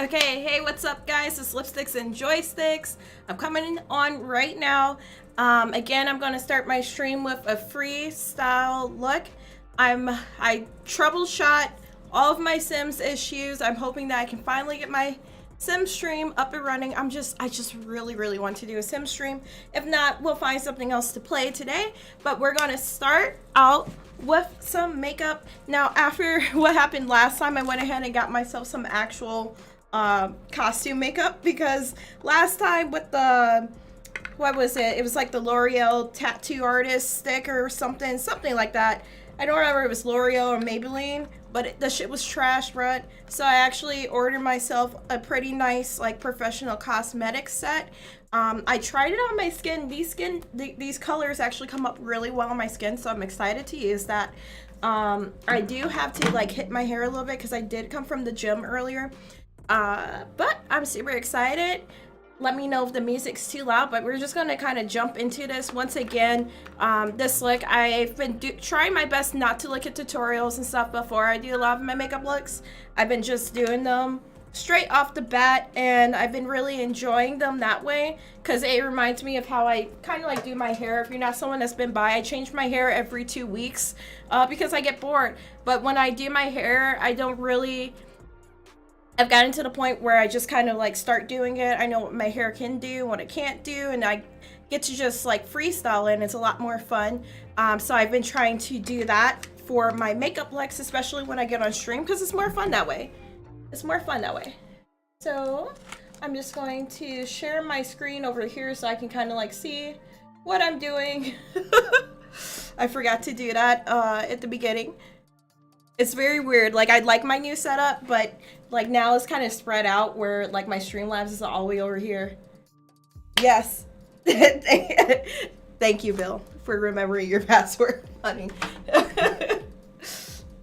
Okay, hey, what's up, guys? It's Lipsticks and Joysticks. I'm coming on right now. Again, I'm going to start my stream with a freestyle look. I troubleshot all of my Sims issues. I'm hoping that I can finally get my Sim stream up and running. I just really want to do a Sim stream. If not, we'll find something else to play today. But we're going to start out with some makeup. Now, after what happened last time, I went ahead and got myself some actual costume makeup, because last time with the, what was it? It was like the L'Oreal tattoo artist sticker or something like that. I don't remember if it was L'Oreal or Maybelline, but the shit was trash, bruh. So I actually ordered myself a pretty nice, like, professional cosmetics set. I tried it on my skin. These colors actually come up really well on my skin, so I'm excited to use that. I do have to, like, hit my hair a little bit because I did come from the gym earlier. But I'm super excited. Let me know if the music's too loud, but we're just gonna kind of jump into this. Once again, this look, I've been trying my best not to look at tutorials and stuff before I do a lot of my makeup looks. I've been just doing them straight off the bat, and I've been really enjoying them that way, because it reminds me of how I kind of like do my hair. If you're not someone that's been by, I change my hair every 2 weeks because I get bored. But when I do my hair, I don't really... I've gotten to the point where I just kind of like start doing it. I know what my hair can do, what it can't do, and I get to just like freestyle, and it's a lot more fun. So I've been trying to do that for my makeup looks, especially when I get on stream, because it's more fun that way. It's more fun that way. So I'm just going to share my screen over here so I can kind of like see what I'm doing. I forgot to do that at the beginning. It's very weird. Like, I like my new setup, but like now it's kind of spread out where like my Streamlabs is all the way over here. Yes. Thank you, Bill, for remembering your password, honey.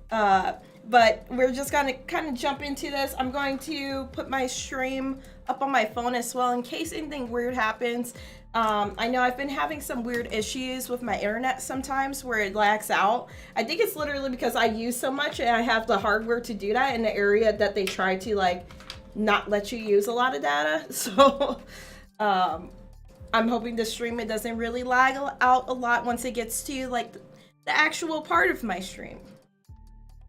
But we're just gonna kind of jump into this. I'm going to put my stream up on my phone as well in case anything weird happens. I know I've been having some weird issues with my internet sometimes where it lags out. I think it's literally because I use so much and I have the hardware to do that in the area that they try to like not let you use a lot of data. So I'm hoping the stream, it doesn't really lag out a lot once it gets to like the actual part of my stream.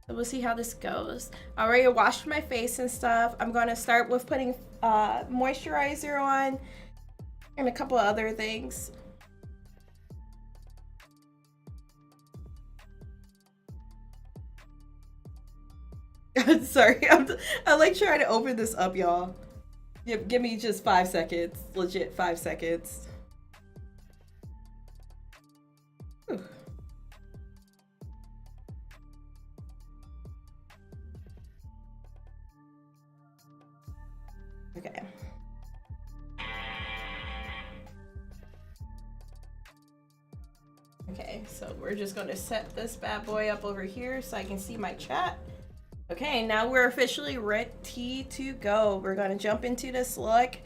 So we'll see how this goes. I already washed my face and stuff. I'm going to start with putting moisturizer on and a couple of other things. Sorry, I'm like trying to open this up, y'all. Give me just 5 seconds. Legit 5 seconds. Whew. Okay. Okay, so we're just going to set this bad boy up over here so I can see my chat. Okay, now we're officially ready to go. We're going to jump into this look.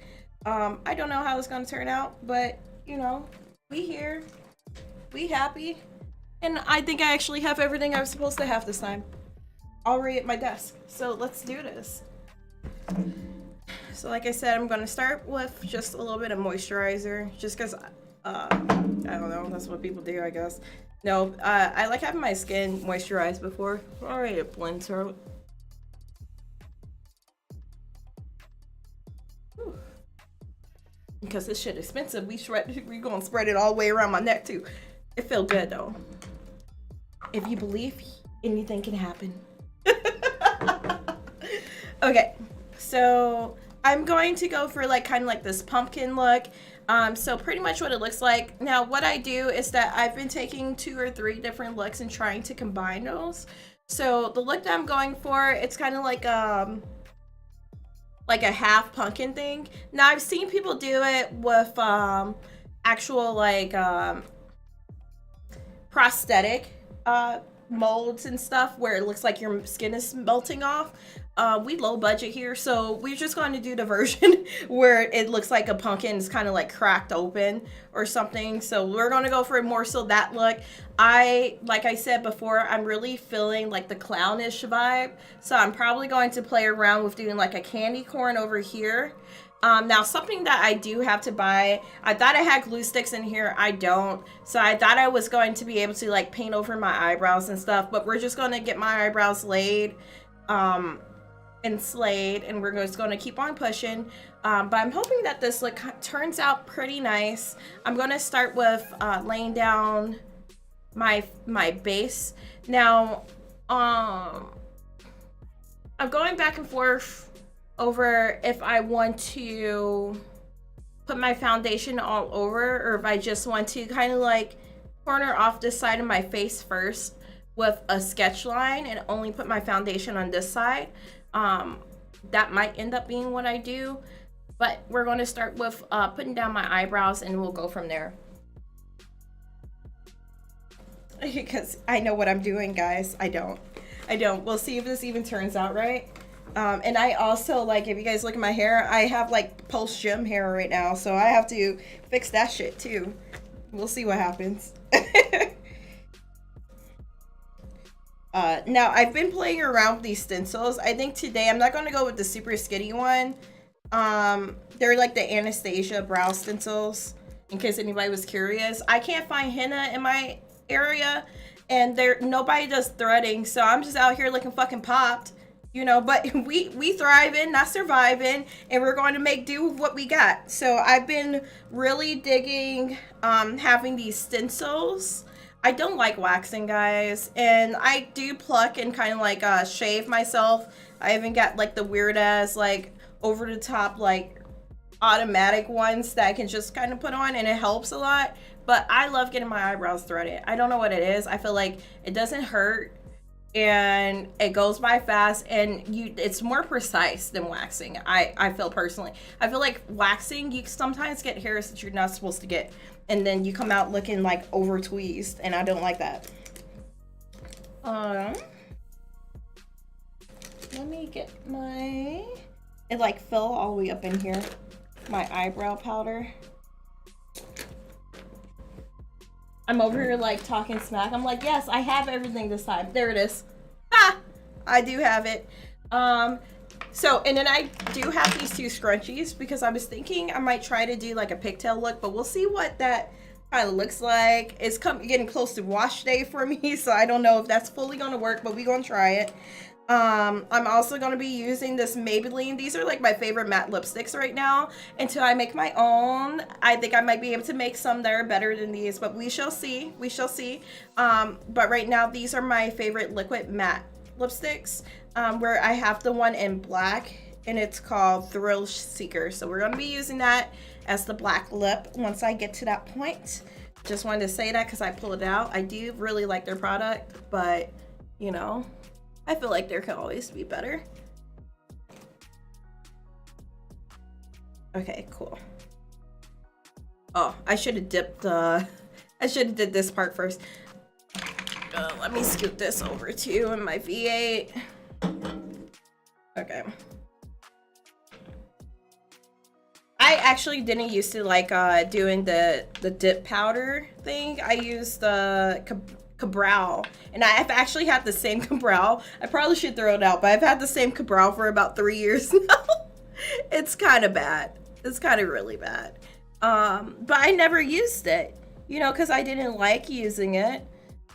I don't know how it's going to turn out, but, you know, we here. We happy. And I think I actually have everything I was supposed to have this time already at my desk. So let's do this. So like I said, I'm going to start with just a little bit of moisturizer, just because... I don't know, that's what people do, I guess. No, I like having my skin moisturized before. Alright, it blends out. Because this shit is expensive, we gonna spread it all the way around my neck too. It feel good though. If you believe, anything can happen. Okay, so I'm going to go for like kind of like this pumpkin look. So pretty much what it looks like. Now what I do is that I've been taking 2 or 3 different looks and trying to combine those. So the look that I'm going for, it's kind of like a half pumpkin thing. Now I've seen people do it with actual like prosthetic molds and stuff where it looks like your skin is melting off. we low budget here, so we're just going to do the version where it looks like a pumpkin is kind of like cracked open or something. So we're going to go for more so that look. Like I said before, I'm really feeling like the clownish vibe, so I'm probably going to play around with doing like a candy corn over here. Now something that I do have to buy, I thought I had glue sticks in here, I don't. So I thought I was going to be able to like paint over my eyebrows and stuff, but we're just going to get my eyebrows laid and slayed, and we're just going to keep on pushing. But I'm hoping that this look turns out pretty nice. I'm going to start with laying down my base. Now, I'm going back and forth over if I want to put my foundation all over, or if I just want to kind of like corner off this side of my face first with a sketch line and only put my foundation on this side. That might end up being what I do, but we're going to start with putting down my eyebrows, and we'll go from there. Because I know what I'm doing, guys. I don't. We'll see if this even turns out right. And I also, like, if you guys look at my hair, I have like post-gym hair right now, so I have to fix that shit too. We'll see what happens. Now I've been playing around with these stencils. I think today I'm not going to go with the super skinny one. They're like the Anastasia brow stencils, in case anybody was curious. I can't find henna in my area, and nobody does threading, so I'm just out here looking fucking popped, you know. But we thriving, not surviving, and we're going to make do with what we got. So I've been really digging having these stencils. I don't like waxing, guys, and I do pluck and kind of like shave myself. I even got like the weird ass like over the top like automatic ones that I can just kind of put on, and it helps a lot. But I love getting my eyebrows threaded. I don't know what it is. I feel like it doesn't hurt, and it goes by fast, and it's more precise than waxing. I feel personally. I feel like waxing, you sometimes get hairs that you're not supposed to get, and then you come out looking like over tweezed, and I don't like that. Let me get it like fill all the way up in here, my eyebrow powder. I'm over here like talking smack. I'm like, yes, I have everything this time. There it is. Ha! I do have it. So, and then I do have these two scrunchies because I was thinking I might try to do like a pigtail look, but we'll see what that kind of looks like. It's getting close to wash day for me, so I don't know if that's fully gonna work, but we're gonna try it. I'm also going to be using this Maybelline. These are like my favorite matte lipsticks right now until I make my own. I think I might be able to make some that are better than these, but we shall see. We shall see. But right now, these are my favorite liquid matte lipsticks, where I have the one in black, and it's called Thrill Seeker. So we're going to be using that as the black lip once I get to that point. Just wanted to say that because I pulled it out. I do really like their product, but you know, I feel like there can always be better. Okay, cool. Oh, I should have dipped I should have did this part first. Let me scoot this over too in my V8. Okay. I actually didn't used to like doing the dip powder thing. I used the Cabral, and I've actually had the same Cabral. I probably should throw it out, but I've had the same Cabral for about 3 years now. It's kind of bad. It's kind of really bad. But I never used it, you know, because I didn't like using it.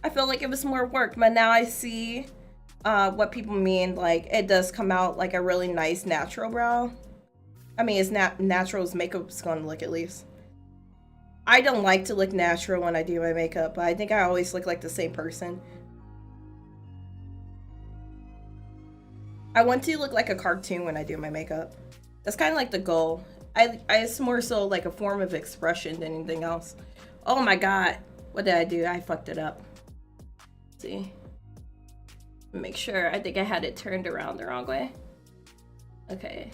I felt like it was more work, but now I see what people mean. Like, it does come out like a really nice natural brow. I mean, it's not natural as makeup's gonna look, at least. I don't like to look natural when I do my makeup, but I think I always look like the same person. I want to look like a cartoon when I do my makeup. That's kind of like the goal. It's more so like a form of expression than anything else. Oh my god, what did I do? I fucked it up. Let's see. Make sure. I think I had it turned around the wrong way. Okay.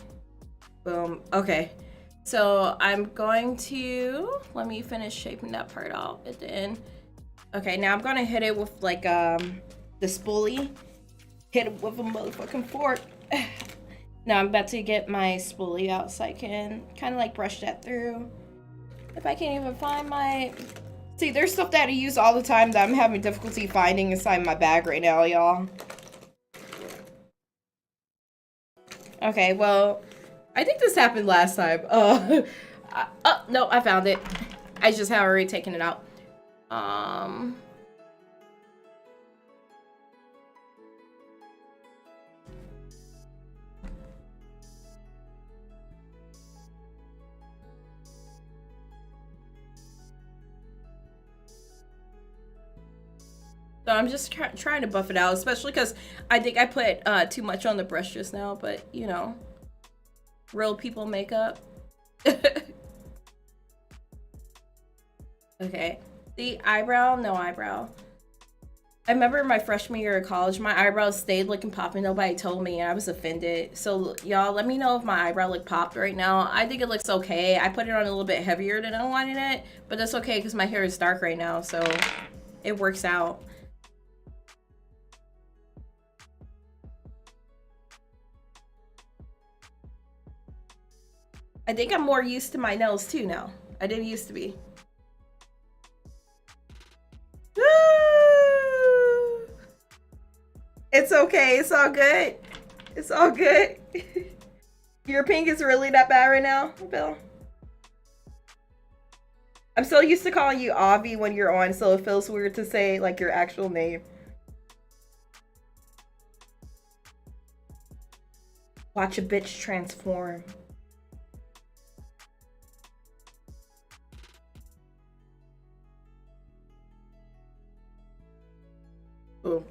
Boom. Okay. So I'm going to, let me finish shaping that part out at the end. Okay, now I'm gonna hit it with like the spoolie. Hit it with a motherfucking fork. Now I'm about to get my spoolie out so I can kind of like brush that through. If I can't even find my... See, there's stuff that I use all the time that I'm having difficulty finding inside my bag right now, y'all. Okay, well, I think this happened last time. Oh, no, I found it. I just have already taken it out. So I'm just trying to buff it out, especially because I think I put too much on the brush just now, but you know, real people makeup. Okay, the eyebrow, no eyebrow. I remember my freshman year of college, my eyebrows stayed looking popping. Nobody told me, and I was offended. So y'all, let me know if my eyebrow look popped right now. I think it looks okay. I put it on a little bit heavier than I wanted it, but that's okay because my hair is dark right now, so it works out. I think I'm more used to my nails too now. I didn't used to be. It's okay. It's all good. It's all good. Your pink is really that bad right now, Bill? I'm so used to calling you Avi when you're on, so it feels weird to say like your actual name. Watch a bitch transform. Ooh.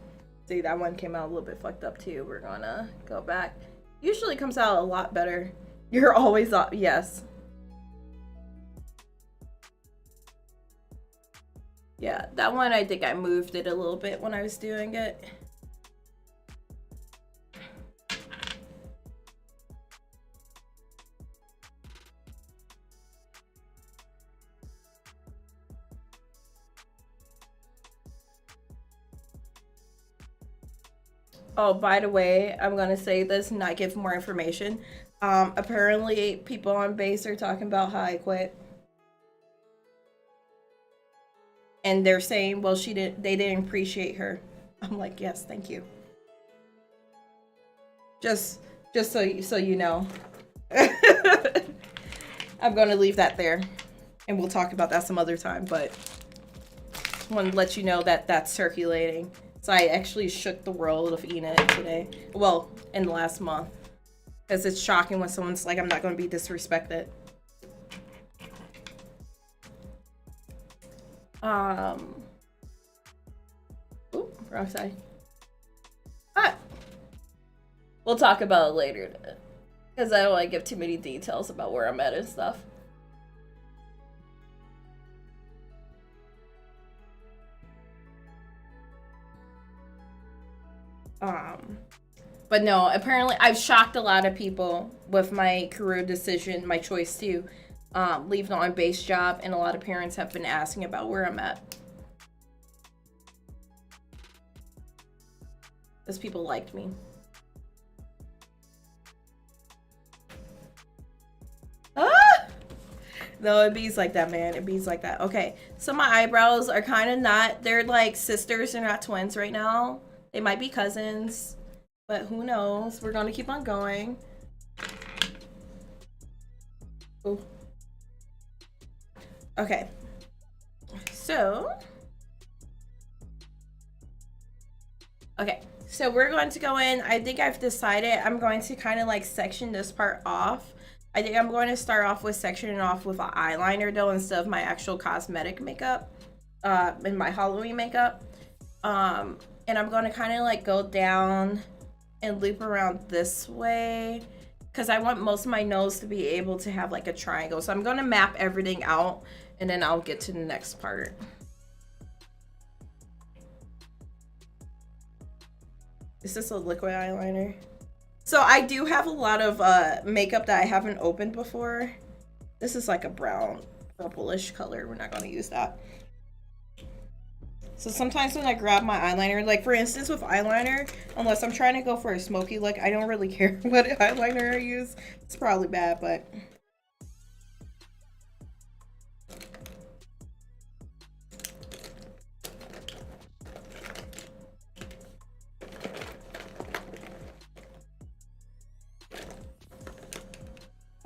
See, that one came out a little bit fucked up too. We're gonna go back. Usually comes out a lot better. You're always up. Yes. Yeah, that one I think I moved it a little bit when I was doing it. Oh, by the way, I'm gonna say this and not give more information. Apparently people on base are talking about how I quit. And they're saying, well, they didn't appreciate her. I'm like, yes, thank you. Just so you know. I'm gonna leave that there. And we'll talk about that some other time, but just want to let you know that that's circulating. So I actually shook the world of Enid today. Well, in the last month. Because it's shocking when someone's like, I'm not going to be disrespected. Oop, wrong side. Ah! We'll talk about it later. Because I don't want to give too many details about where I'm at and stuff. But no, apparently I've shocked a lot of people with my career decision, my choice to leave the on-base job, and a lot of parents have been asking about where I'm at. Because people liked me. Ah! No, it bees like that, man. It bees like that. Okay, so my eyebrows are kind of not, they're like sisters, they're not twins right now. They might be cousins, but who knows? We're gonna keep on going. Ooh. Okay. So. Okay, so we're going to go in. I think I've decided I'm going to kind of like section this part off. I think I'm going to start off with sectioning off with an eyeliner though instead of my actual cosmetic makeup, and my Halloween makeup. And I'm going to kind of like go down and loop around this way because I want most of my nose to be able to have like a triangle. So I'm going to map everything out and then I'll get to the next part. Is this a liquid eyeliner? So I do have a lot of makeup that I haven't opened before. This is like a brown purplish color. We're not going to use that. So sometimes when I grab my eyeliner, like for instance with eyeliner, unless I'm trying to go for a smoky look, I don't really care what eyeliner I use. It's probably bad, but...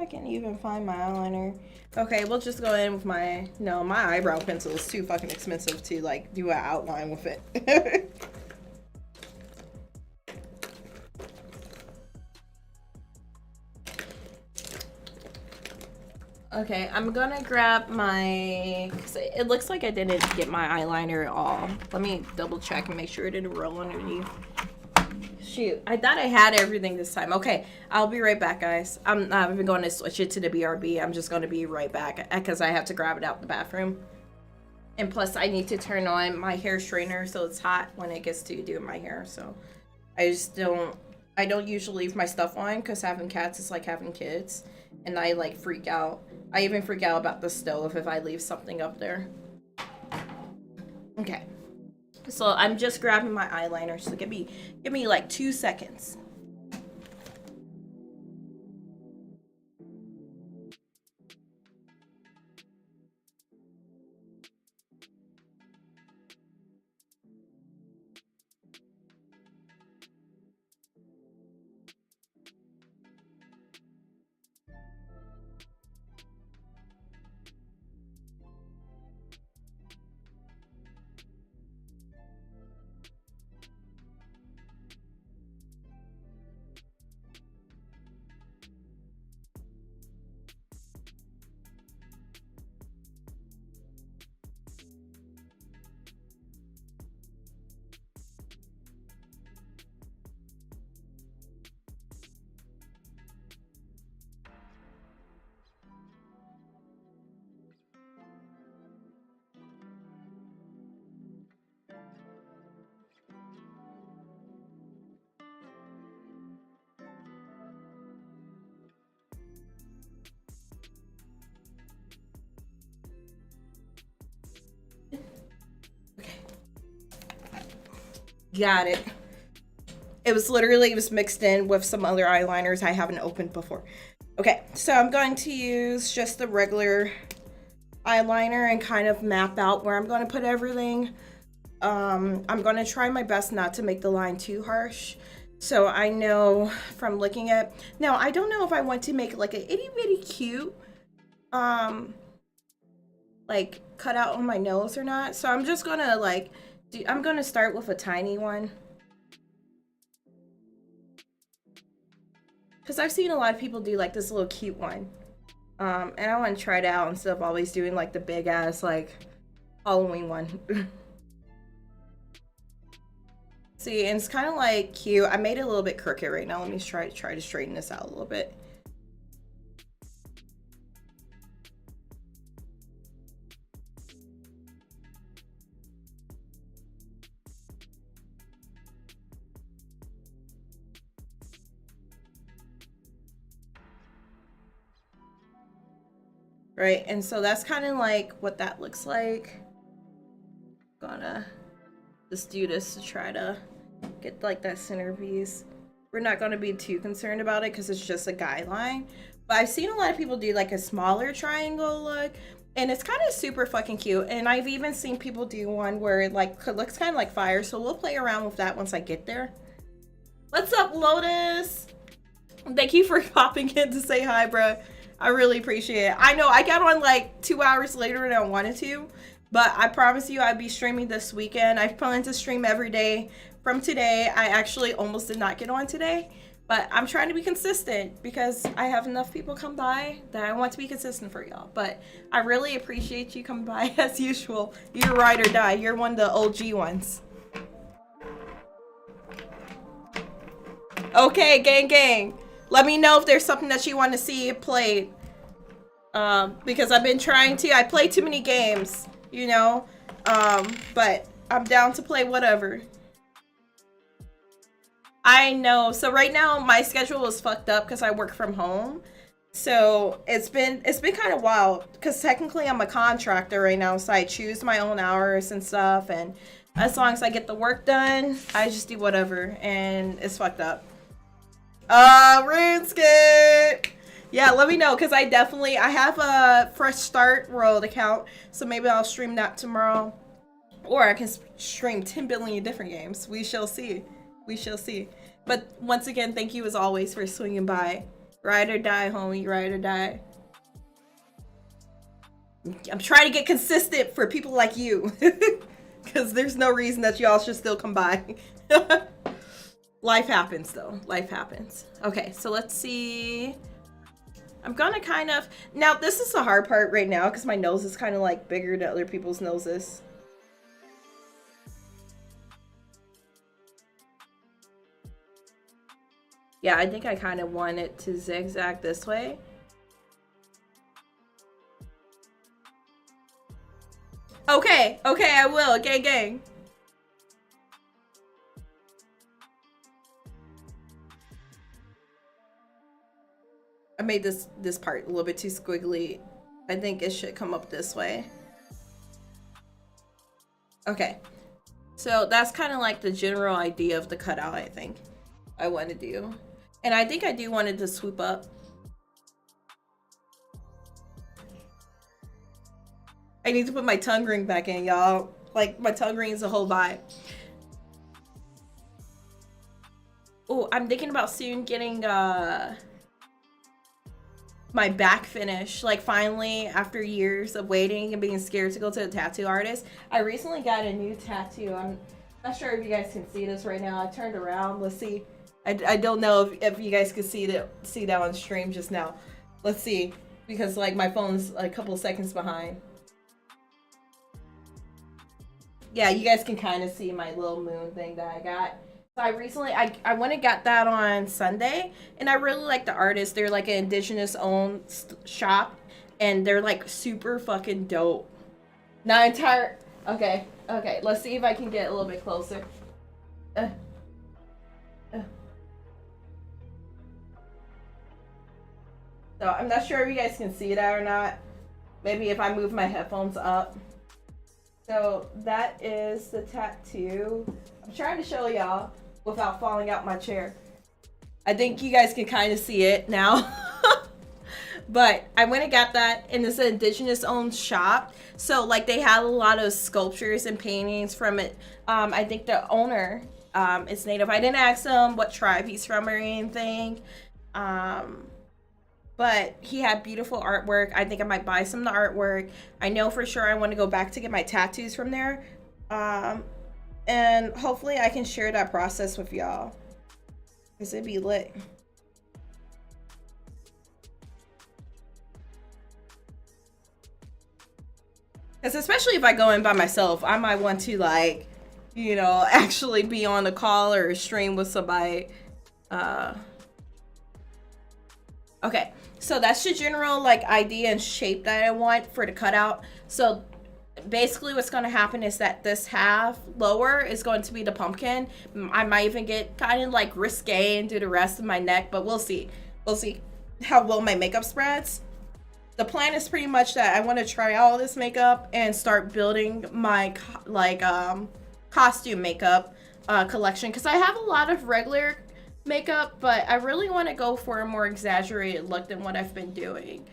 I can't even find my eyeliner. Okay, we'll just go in with my... No, my eyebrow pencil is too fucking expensive to, like, do an outline with it. Okay, I'm gonna grab my... It looks like I didn't get my eyeliner at all. Let me double check and make sure it didn't roll underneath. Shoot, I thought I had everything this time. Okay, I'll be right back, guys. I'm going to switch it to the BRB. I'm just going to be right back because I have to grab it out the bathroom. And plus, I need to turn on my hair straightener so it's hot when it gets to doing my hair. So I just don't... I don't usually leave my stuff on because having cats is like having kids. And I, like, freak out. I even freak out about the stove if I leave something up there. Okay. So I'm just grabbing my eyeliner. So give me like 2 seconds. Got it. It was mixed in with some other eyeliners I haven't opened before. Okay, so I'm going to use just the regular eyeliner and kind of map out where I'm going to put everything. I'm going to try my best not to make the line too harsh. So I know from looking at... Now, I don't know if I want to make like a itty bitty cute like cut out on my nose or not. So I'm just going to like... I'm going to start with a tiny one. Because I've seen a lot of people do like this little cute one. And I want to try it out instead of always doing like the big ass like Halloween one. See, and it's kind of like cute. I made it a little bit crooked right now. Let me try to straighten this out a little bit. Right, and so that's kind of like what that looks like. Gonna just do this to try to get like that centerpiece. We're not gonna be too concerned about it because it's just a guideline. But I've seen a lot of people do like a smaller triangle look, and it's kind of super fucking cute. And I've even seen people do one where it like looks kind of like fire. So we'll play around with that once I get there. What's up, Lotus? Thank you for popping in to say hi, bruh. I really appreciate it. I know I got on like 2 hours later than I wanted to, but I promise you I'd be streaming this weekend. I plan to stream every day from today. I actually almost did not get on today, but I'm trying to be consistent because I have enough people come by that I want to be consistent for y'all. But I really appreciate you coming by as usual. You're ride or die. You're one of the OG ones. Okay, gang. Let me know if there's something that you want to see played. Because I've been trying to. I play too many games, you know. But I'm down to play whatever. I know. So right now my schedule is fucked up because I work from home. So it's been kind of wild because technically I'm a contractor right now, so I choose my own hours and stuff, and as long as I get the work done, I just do whatever, and it's fucked up. RuneScape. Yeah, let me know because I have a Fresh Start World account, so maybe I'll stream that tomorrow, or I can stream 10 billion different games. We shall see. We shall see. But once again, thank you as always for swinging by. Ride or die, homie. Ride or die. I'm trying to get consistent for people like you. Because there's no reason that y'all should still come by. Life happens, though. Life happens. Okay, so let's see. I'm gonna kind of... Now, this is the hard part right now because my nose is kind of like bigger than other people's noses. Yeah, I think I kind of want it to zigzag this way. Okay, okay, I will. Gang, gang. I made this part a little bit too squiggly. I think it should come up this way. Okay. So that's kind of like the general idea of the cutout, I think I want to do. And I think I do want it to swoop up. I need to put my tongue ring back in, y'all. Like, my tongue ring is a whole vibe. Oh, I'm thinking about soon getting my back finish. Like, finally, after years of waiting and being scared to go to a tattoo artist, I recently got a new tattoo. I'm not sure if you guys can see this right now. I turned around. Let's see. I don't know if you guys could see that on stream just now. Let's see. Because, like, my phone's a couple of seconds behind. Yeah, you guys can kind of see my little moon thing that I got. So I recently, I went and got that on Sunday, and I really like the artist. They're like an indigenous owned shop, and they're like super fucking dope. Not entire, okay, let's see if I can get a little bit closer. So I'm not sure if you guys can see that or not. Maybe if I move my headphones up. So that is the tattoo. I'm trying to show y'all without falling out my chair. I think you guys can kind of see it now. But I went and got that, and it's an indigenous owned shop. So like they had a lot of sculptures and paintings from it. I think the owner is native. I didn't ask him what tribe he's from or anything. But he had beautiful artwork. I think I might buy some of the artwork. I know for sure I want to go back to get my tattoos from there. And hopefully I can share that process with y'all. Because it'd be lit. Because especially if I go in by myself, I might want to, like, you know, actually be on a call or a stream with somebody. Okay. So that's the general like idea and shape that I want for the cutout. So basically what's going to happen is that this half lower is going to be the pumpkin. I might even get kind of like risque and do the rest of my neck, but we'll see. We'll see how well my makeup spreads. The plan is pretty much that I want to try all this makeup and start building my like costume makeup collection, because I have a lot of regular makeup, but I really want to go for a more exaggerated look than what I've been doing.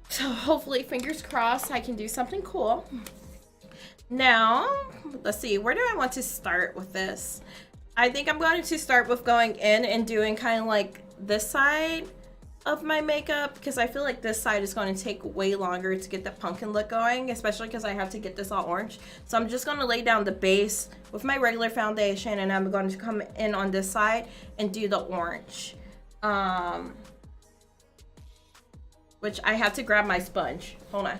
So hopefully, fingers crossed, I can do something cool. Now, let's see, where do I want to start with this? I think I'm going to start with going in and doing kind of like this side of my makeup, because I feel like this side is going to take way longer to get the pumpkin look going, especially because I have to get this all orange. So I'm just going to lay down the base with my regular foundation, and I'm going to come in on this side and do the orange. Which I have to grab my sponge. Hold on.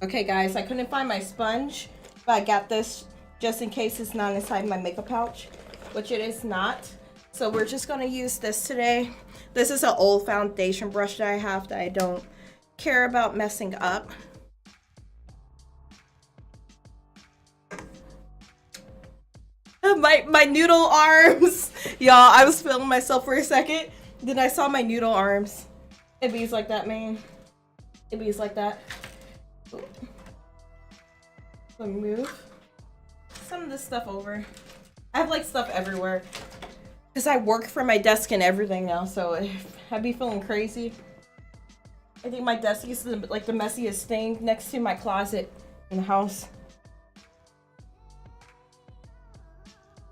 Okay guys, I couldn't find my sponge, but I got this just in case it's not inside my makeup pouch, which it is not. So we're just gonna use this today. This is an old foundation brush that I have that I don't care about messing up. My noodle arms. Y'all, I was filming myself for a second. Then I saw my noodle arms. It bees like that, man. It bees like that. Let me move some of this stuff over. I have like stuff everywhere because I work from my desk and everything now, so I'd be feeling crazy. I think my desk is like the messiest thing next to my closet in the house.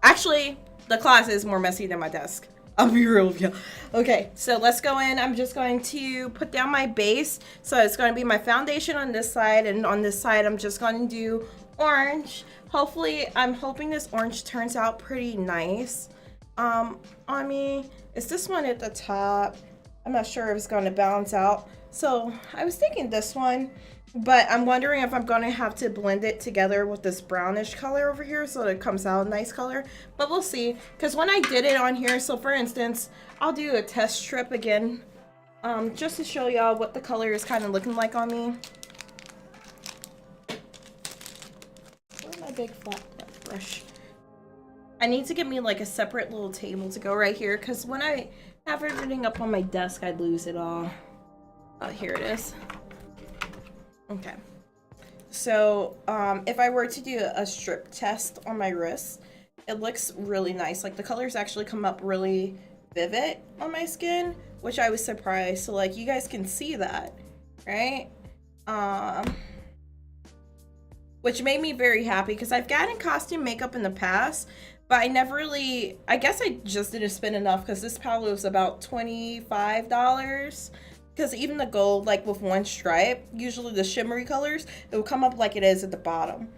Actually, the closet is more messy than my desk. I'll be real with you. Okay, so let's go in. I'm just going to put down my base. So it's going to be my foundation on this side, and on this side, I'm just going to do orange. Hopefully, I'm hoping this orange turns out pretty nice on me. It's this one at the top. I'm not sure if it's going to balance out. So I was thinking this one, but I'm wondering if I'm going to have to blend it together with this brownish color over here so that it comes out a nice color. But we'll see, because when I did it on here, so for instance, I'll do a test strip again just to show y'all what the color is kind of looking like on me. Where's my big flat brush? I need to get me like a separate little table to go right here, because when I have everything up on my desk, I'd lose it all. Oh, here it is. Okay, so if I were to do a strip test on my wrist, it looks really nice. Like the colors actually come up really vivid on my skin, which I was surprised. So like you guys can see that, right? Which made me very happy because I've gotten costume makeup in the past, but I never really, I guess I just didn't spend enough because this palette was about $25. Because even the gold, like with one stripe, usually the shimmery colors, it will come up like it is at the bottom.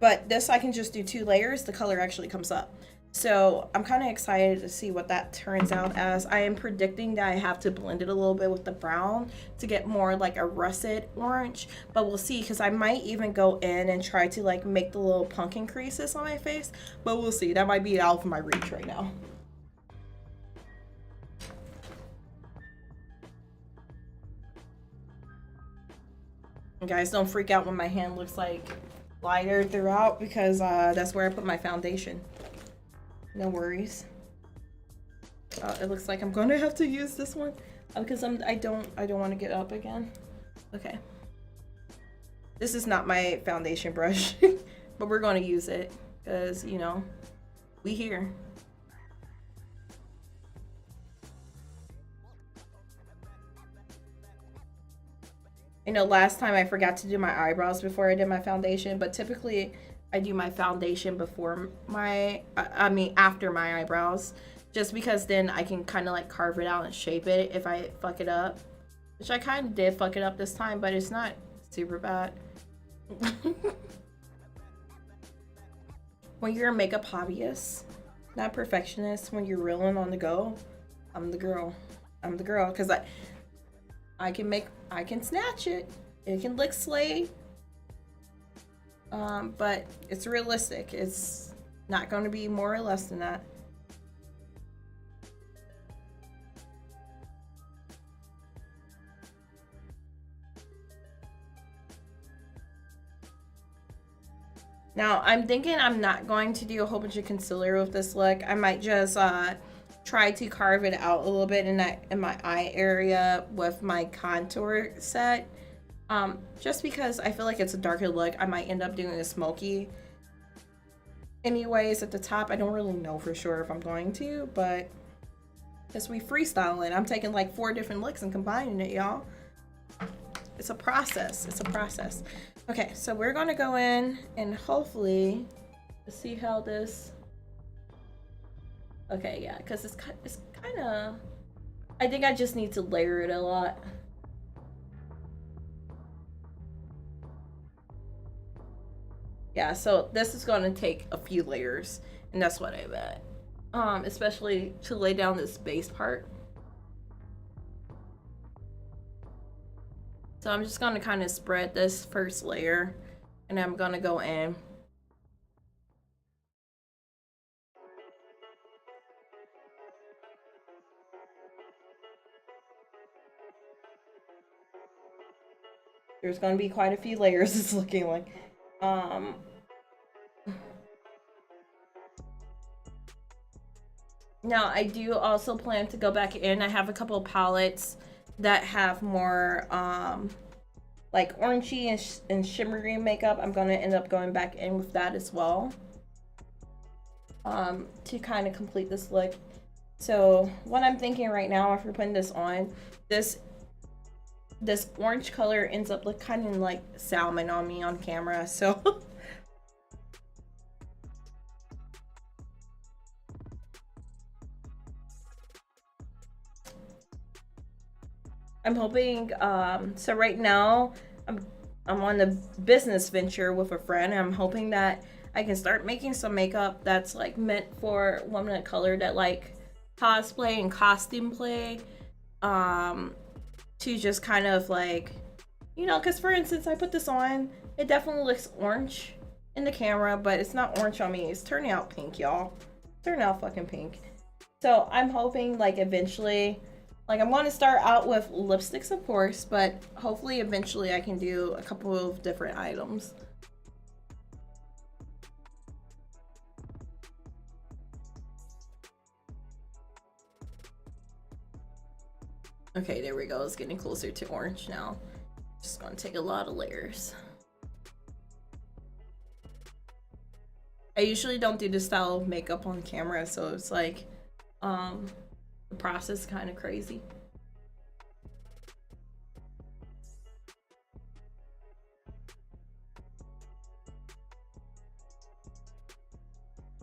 But this, I can just do 2 layers, the color actually comes up. So I'm kind of excited to see what that turns out as. I am predicting that I have to blend it a little bit with the brown to get more like a russet orange. But we'll see, because I might even go in and try to like make the little pumpkin creases on my face. But we'll see, that might be out of my reach right now. And guys, don't freak out when my hand looks like lighter throughout, because that's where I put my foundation. No worries. It looks like I'm gonna have to use this one because I don't want to get up again. Okay. This is not my foundation brush, but we're gonna use it because, you know, we here. I know last time I forgot to do my eyebrows before I did my foundation, but typically I do my foundation before my, after my eyebrows, just because then I can kind of like carve it out and shape it if I fuck it up, which I kind of did fuck it up this time, but it's not super bad. When you're a makeup hobbyist, not perfectionist, when you're reeling on the go, I'm the girl. I'm the girl, because I can snatch it. It can look slay. But it's realistic. It's not going to be more or less than that. Now, I'm thinking I'm not going to do a whole bunch of concealer with this look. I might just try to carve it out a little bit in my eye area with my contour set. Just because I feel like it's a darker look, I might end up doing a smoky anyways at the top. I don't really know for sure if I'm going to, but as we freestyling, I'm taking like 4 different looks and combining it, y'all. It's a process. It's a process. Okay, so we're gonna go in and hopefully see how this. Okay, yeah, because it's kind of. I think I just need to layer it a lot. Yeah, so this is going to take a few layers. And that's what I bet. Especially to lay down this base part. So I'm just gonna kind of spread this first layer, and I'm gonna go in. There's gonna be quite a few layers, it's looking like. Now I do also plan to go back in. I have a couple of palettes that have more like orangey and shimmery makeup. I'm gonna end up going back in with that as well, to kind of complete this look. So what I'm thinking right now, after putting this on, this orange color ends up look kind of like salmon on me on camera. So I'm hoping, so right now I'm on a business venture with a friend, and I'm hoping that I can start making some makeup that's like meant for women of color that like cosplay and costume play, to just kind of like, you know, because for instance, I put this on, it definitely looks orange in the camera, but it's not orange on me. It's turning out pink, y'all. Turning out fucking pink. So I'm hoping like eventually, like I'm going to start out with lipsticks, of course, but hopefully eventually I can do a couple of different items. Okay, there we go. It's getting closer to orange now. Just going to take a lot of layers. I usually don't do this style of makeup on camera, so it's like, the process is kind of crazy.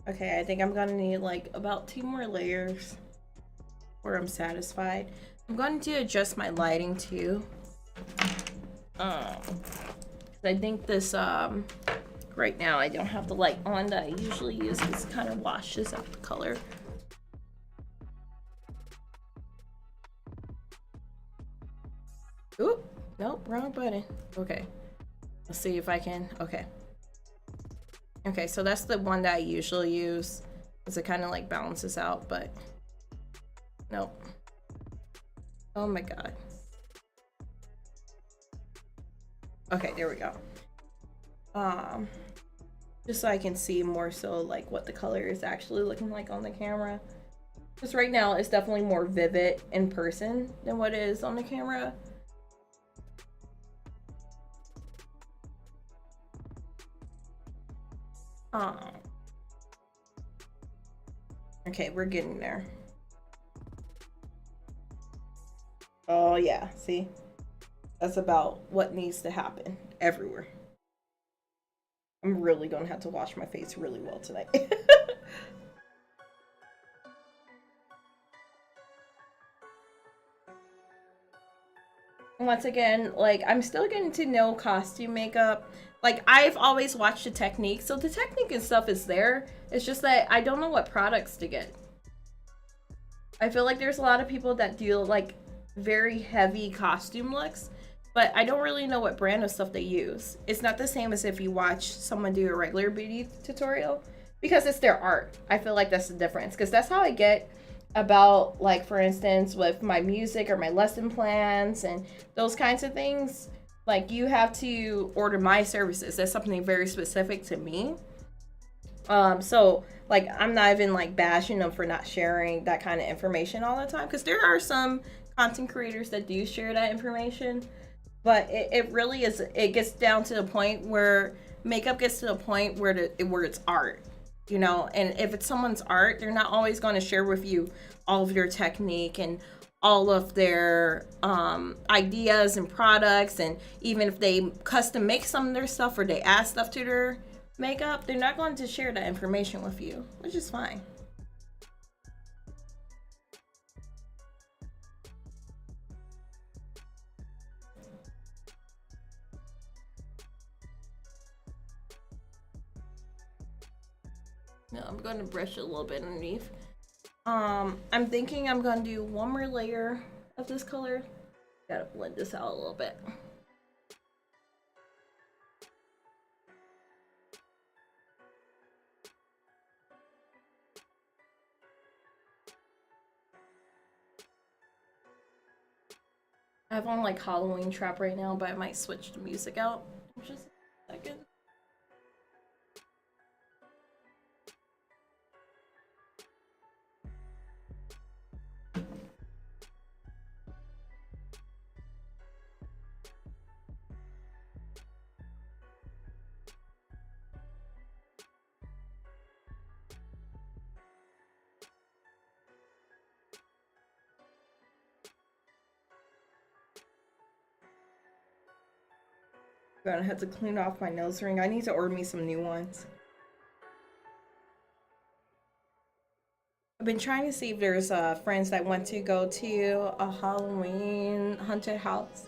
Okay, I think I'm gonna need like about 2 more layers where I'm satisfied. I'm going to adjust my lighting too. I think this, right now I don't have the light on that I usually use. This kind of washes out the color. Oop, nope, wrong button. Okay, let's see if I can, okay. Okay, so that's the one that I usually use, because it kind of like balances out, but nope. Oh my god. Okay, there we go. Just so I can see more so like what the color is actually looking like on the camera. Because right now it's definitely more vivid in person than what it is on the camera. Okay, we're getting there. Oh yeah, see? That's about what needs to happen everywhere. I'm really gonna have to wash my face really well tonight. Once again, like, I'm still getting to know costume makeup. Like, I've always watched the technique, so the technique and stuff is there. It's just that I don't know what products to get. I feel like there's a lot of people that do like very heavy costume looks, but I don't really know what brand of stuff they use. It's not the same as if you watch someone do a regular beauty tutorial, because it's their art. I feel like that's the difference, because that's how I get about, like, for instance, with my music or my lesson plans and those kinds of things. Like, you have to order my services. That's something very specific to me. So like, I'm not even like bashing them for not sharing that kind of information all the time, because there are some content creators that do share that information, but it really is, it gets down to the point where makeup gets to the point where it's art, you know. And if it's someone's art, they're not always going to share with you all of their technique and all of their ideas and products. And even if they custom make some of their stuff or they add stuff to their makeup, they're not going to share that information with you, which is fine. No, I'm going to brush it a little bit underneath. I'm thinking I'm going to do one more layer of this color. Gotta blend this out a little bit. I have on like Halloween trap right now, but I might switch the music out in just a second. Gonna have to clean off my nose ring. I need to order me some new ones. I've been trying to see if there's friends that want to go to a Halloween haunted house.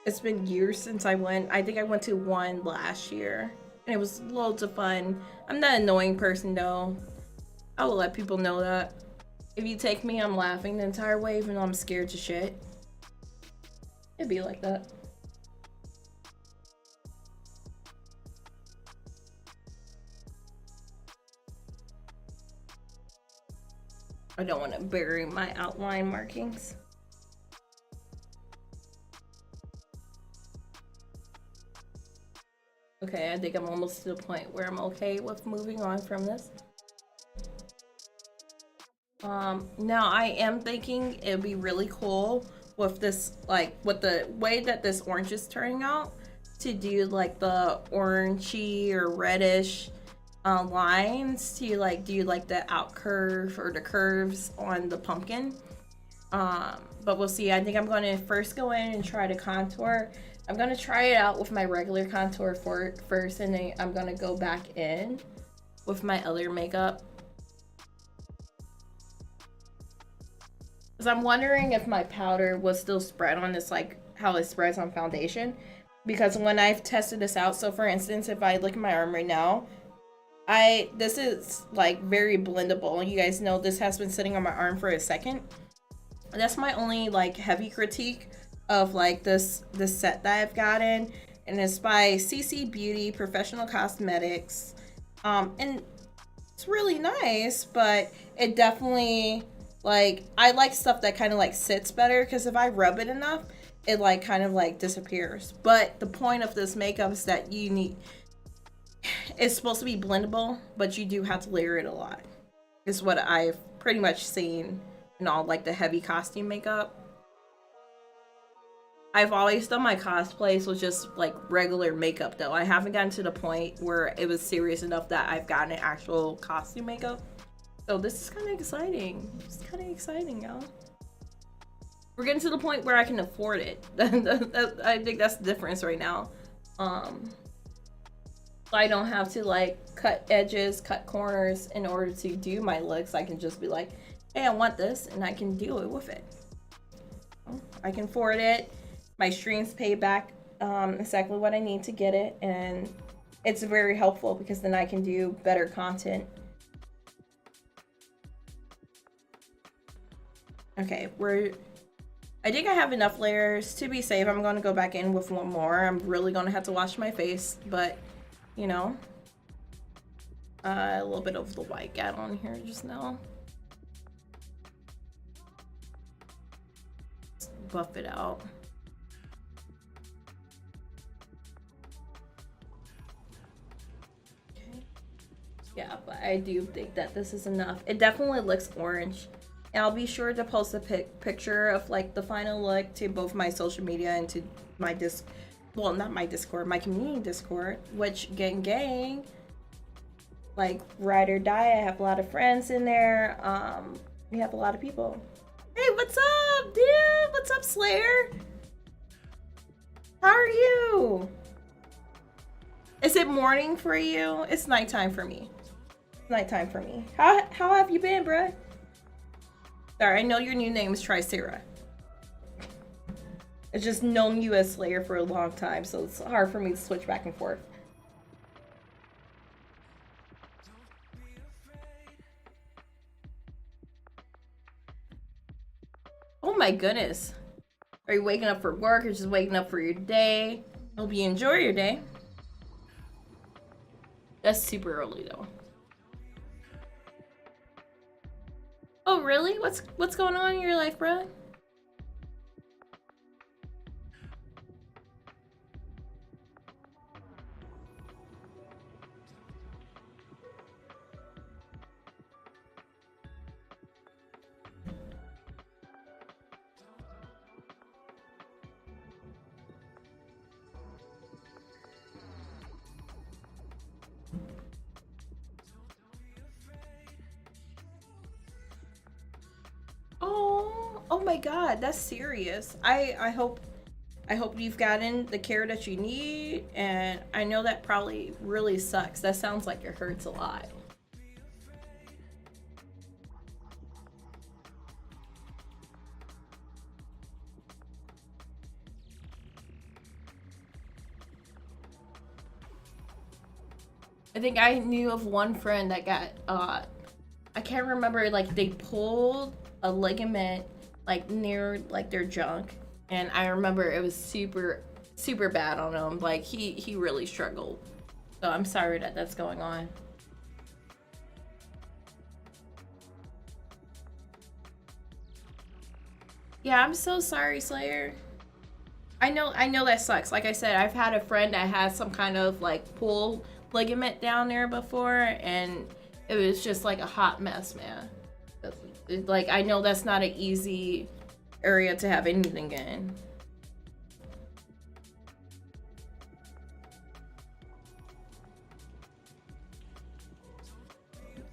It's been years since I went. I think I went to one last year, and it was loads of fun. I'm not an annoying person though. I will let people know that. If you take me, I'm laughing the entire way, even though I'm scared to shit. It'd be like that. I don't want to bury my outline markings. Okay, I think I'm almost to the point where I'm okay with moving on from this. Now I am thinking it'd be really cool with this, like, with the way that this orange is turning out, to do like the orangey or reddish lines to like do like the out curve or the curves on the pumpkin. But we'll see. I think I'm going to first go in and try to contour. I'm going to try it out with my regular contour first, and then I'm going to go back in with my other makeup. Because I'm wondering if my powder will still spread on this, like how it spreads on foundation. Because when I've tested this out, so for instance, if I look at my arm right now, this is like very blendable. You guys know this has been sitting on my arm for a second. That's my only like heavy critique of like this set that I've gotten, and it's by CC Beauty Professional Cosmetics. And it's really nice, but it definitely, like, I like stuff that kind of like sits better, because if I rub it enough, it like kind of like disappears. But the point of this makeup is that it's supposed to be blendable, but you do have to layer it a lot, is what I've pretty much seen in all like the heavy costume makeup. I've always done my cosplays with just like regular makeup though. I haven't gotten to the point where it was serious enough that I've gotten an actual costume makeup. So this is kind of exciting. It's kind of exciting, y'all. We're getting to the point where I can afford it. I think that's the difference right now. I don't have to like cut edges, cut corners in order to do my looks. I can just be like, hey, I want this, and I can do it with it. I can afford it. My streams pay back exactly what I need to get it, and it's very helpful because then I can do better content. Okay, I think I have enough layers. To be safe, I'm going to go back in with one more. I'm really going to have to wash my face, but you know, a little bit of the white got on here just now. Let's buff it out. Okay. Yeah, but I do think that this is enough. It definitely looks orange. And I'll be sure to post a picture of like the final look to both my social media and to my well, not my Discord, my community Discord, which gang, like ride or die. I have a lot of friends in there. We have a lot of people. Hey, what's up, dude? What's up, Slayer? How are you? Is it morning for you? It's nighttime for me. It's nighttime for me. How have you been, bruh? Sorry, I know your new name is Tricera. It's just known you as Slayer for a long time, so it's hard for me to switch back and forth. my goodness. Are you waking up for work or just waking up for your day? Hope you enjoy your day. That's super early though. Oh really? What's going on in your life, bro? Oh my god, that's serious. I hope you've gotten the care that you need, and I know that probably really sucks. That sounds like it hurts a lot. I think I knew of one friend that got I can't remember, like they pulled a ligament like near like their junk, and I remember it was super bad on him. Like he really struggled. So I'm sorry that that's going on. Yeah, I'm so sorry, Slayer. I know that sucks. Like I said, I've had a friend that has some kind of like pull ligament down there before, and it was just like a hot mess, man. Like I know that's not an easy area to have anything in.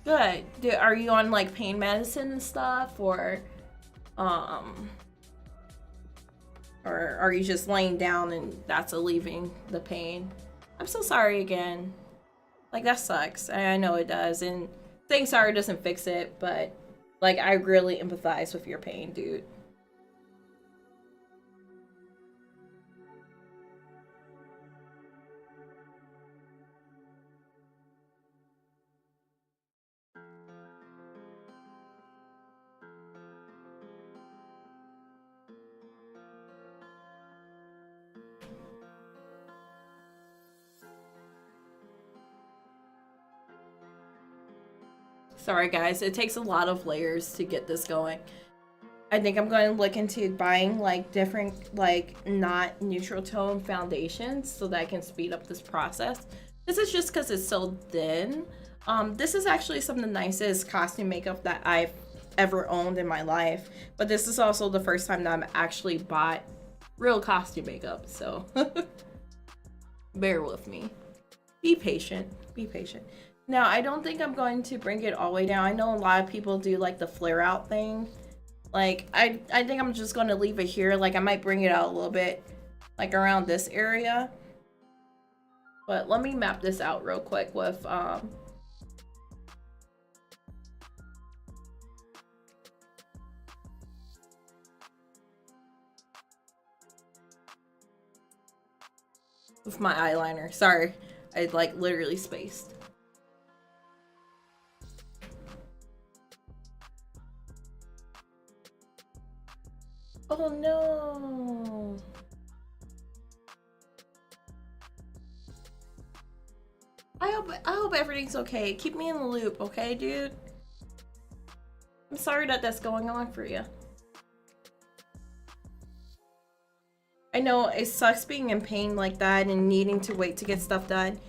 Good. Are you on like pain medicine and stuff, or are you just laying down and that's alleviating the pain? I'm so sorry again. Like that sucks. I know it does, and saying sorry doesn't fix it, but like I really empathize with your pain, dude. Sorry guys, it takes a lot of layers to get this going. I think I'm going to look into buying like different like not neutral tone foundations so that I can speed up this process. This is just because it's so thin. This is actually some of the nicest costume makeup that I've ever owned in my life, but this is also the first time that I've actually bought real costume makeup, so bear with me. Be patient. Be patient. Now, I don't think I'm going to bring it all the way down. I know a lot of people do like the flare out thing. Like, I think I'm just going to leave it here. Like, I might bring it out a little bit, like around this area. But let me map this out real quick with my eyeliner. Sorry, I like literally spaced. Oh no. I hope everything's okay. Keep me in the loop, okay, dude? I'm sorry that that's going on for you. I know it sucks being in pain like that and needing to wait to get stuff done.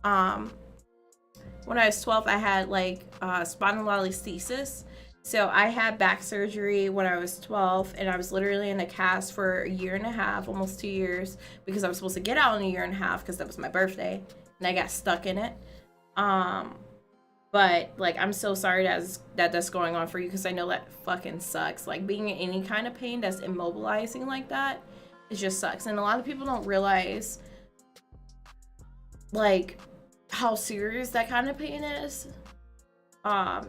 When I was 12, I had like spondylolisthesis. So I had back surgery when I was 12, and I was literally in a cast for a year and a half, almost 2 years, because I was supposed to get out in a year and a half because that was my birthday, and I got stuck in it. But like I'm so sorry that's going on for you, because I know that fucking sucks. Like being in any kind of pain that's immobilizing like that, it just sucks. And a lot of people don't realize like how serious that kind of pain is.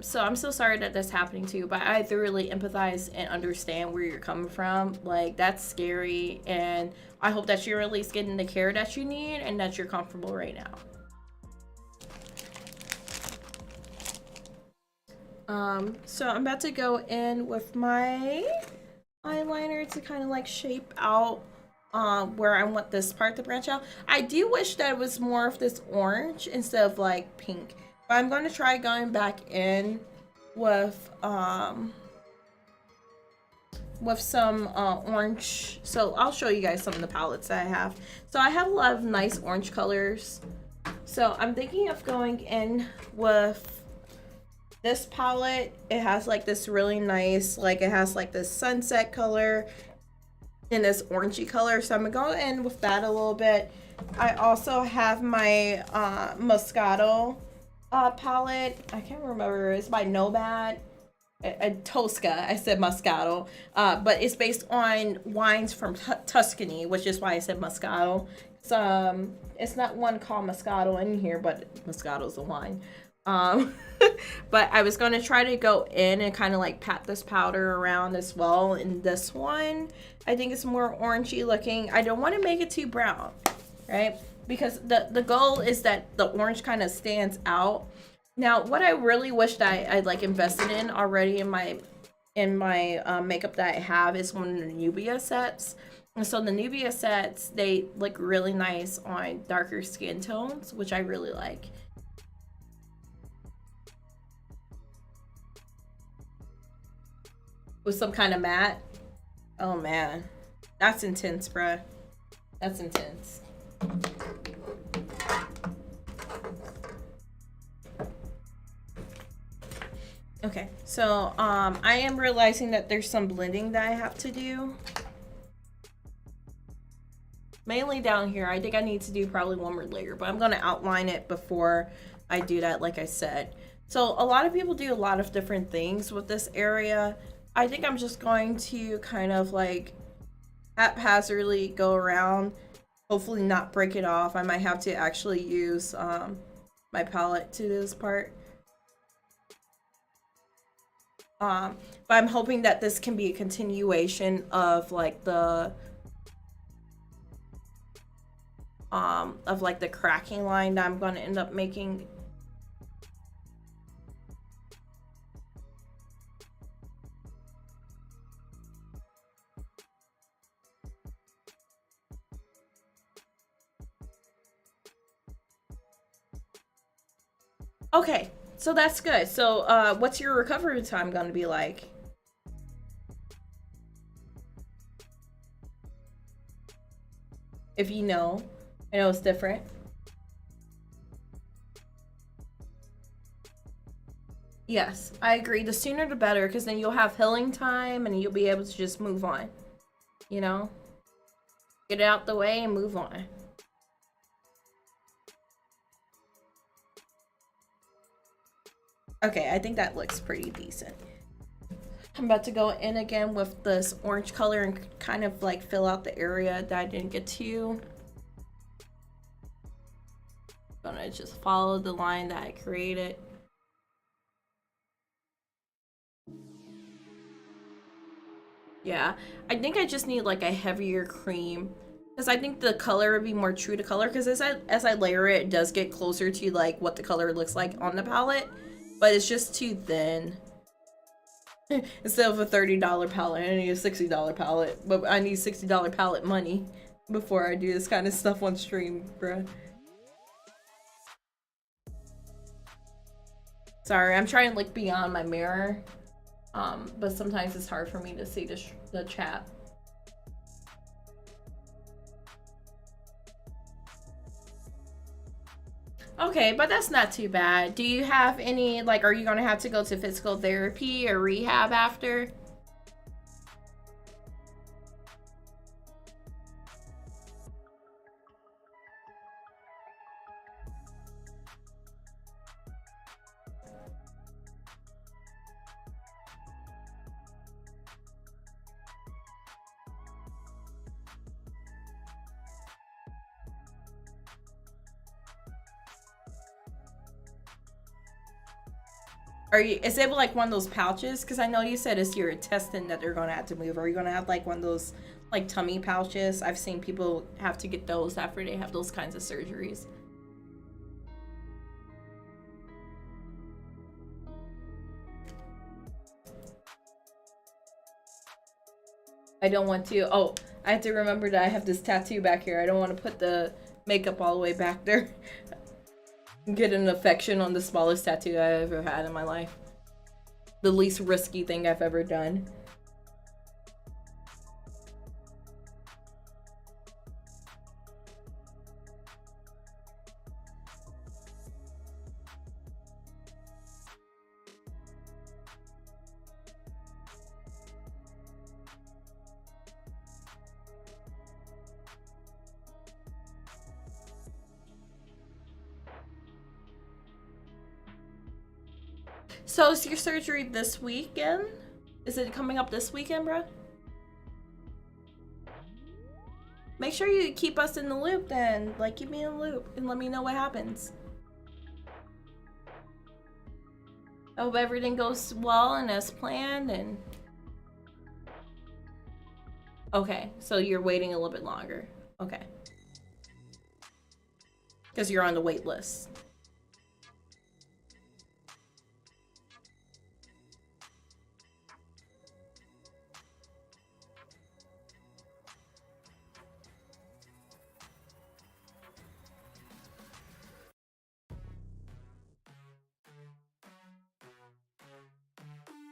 So I'm so sorry that that's happening to you, but I thoroughly empathize and understand where you're coming from. Like that's scary, and I hope that you're at least getting the care that you need and that you're comfortable right now. So I'm about to go in with my eyeliner to kind of like shape out where I want this part to branch out. I do wish that it was more of this orange instead of like pink. But I'm going to try going back in with some orange. So I'll show you guys some of the palettes that I have. So I have a lot of nice orange colors. So I'm thinking of going in with this palette. It has like this really nice, like it has like this sunset color in this orangey color. So I'm gonna go in with that a little bit. I also have my Moscato palette. I can't remember. It's by Nomad. Tosca. I said Moscato. But it's based on wines from Tuscany, which is why I said Moscato. It's not one called Moscato in here, but Moscato's the wine. But I was going to try to go in and kind of like pat this powder around as well. In this one, I think it's more orangey looking. I don't want to make it too brown, right? Because the goal is that the orange kind of stands out. Now, what I really wish that I like invested in already in my makeup that I have is one of the Nubia sets. And so the Nubia sets, they look really nice on darker skin tones, which I really like. With some kind of matte. Oh man, that's intense, bruh. That's intense. Okay, so I am realizing that there's some blending that I have to do. Mainly down here. I think I need to do probably one more layer, but I'm gonna outline it before I do that, like I said. So a lot of people do a lot of different things with this area. I think I'm just going to kind of like haphazardly go around, hopefully not break it off. I might have to actually use my palette to this part. But I'm hoping that this can be a continuation of like the cracking line that I'm going to end up making. Okay, so that's good. So what's your recovery time going to be like? If you know. I know it's different. Yes, I agree. The sooner the better, because then you'll have healing time and you'll be able to just move on. You know? Get it out the way and move on. Okay, I think that looks pretty decent. I'm about to go in again with this orange color and kind of like fill out the area that I didn't get to. Gonna just follow the line that I created. Yeah, I think I just need like a heavier cream because I think the color would be more true to color, because as I layer it, it does get closer to like what the color looks like on the palette, but it's just too thin. Instead of a $30 palette, I need a $60 palette, but I need $60 palette money before I do this kind of stuff on stream, bruh. Sorry, I'm trying to look beyond my mirror, but sometimes it's hard for me to see the chat. Okay, but that's not too bad. Do you have any, like, are you gonna have to go to physical therapy or rehab after? Is it like one of those pouches? Because I know you said it's your intestine that they're gonna have to move. Are you gonna have like one of those like tummy pouches? I've seen people have to get those after they have those kinds of surgeries. I don't want to. Oh, I have to remember that I have this tattoo back here. I don't want to put the makeup all the way back there. Get an infection on the smallest tattoo I ever had in my life. The least risky thing I've ever done. So is your surgery this weekend? Is it coming up this weekend, bro? Make sure you keep us in the loop then. Like, keep me in the loop and let me know what happens. I hope everything goes well and as planned and... Okay, so you're waiting a little bit longer. Okay. Because you're on the wait list.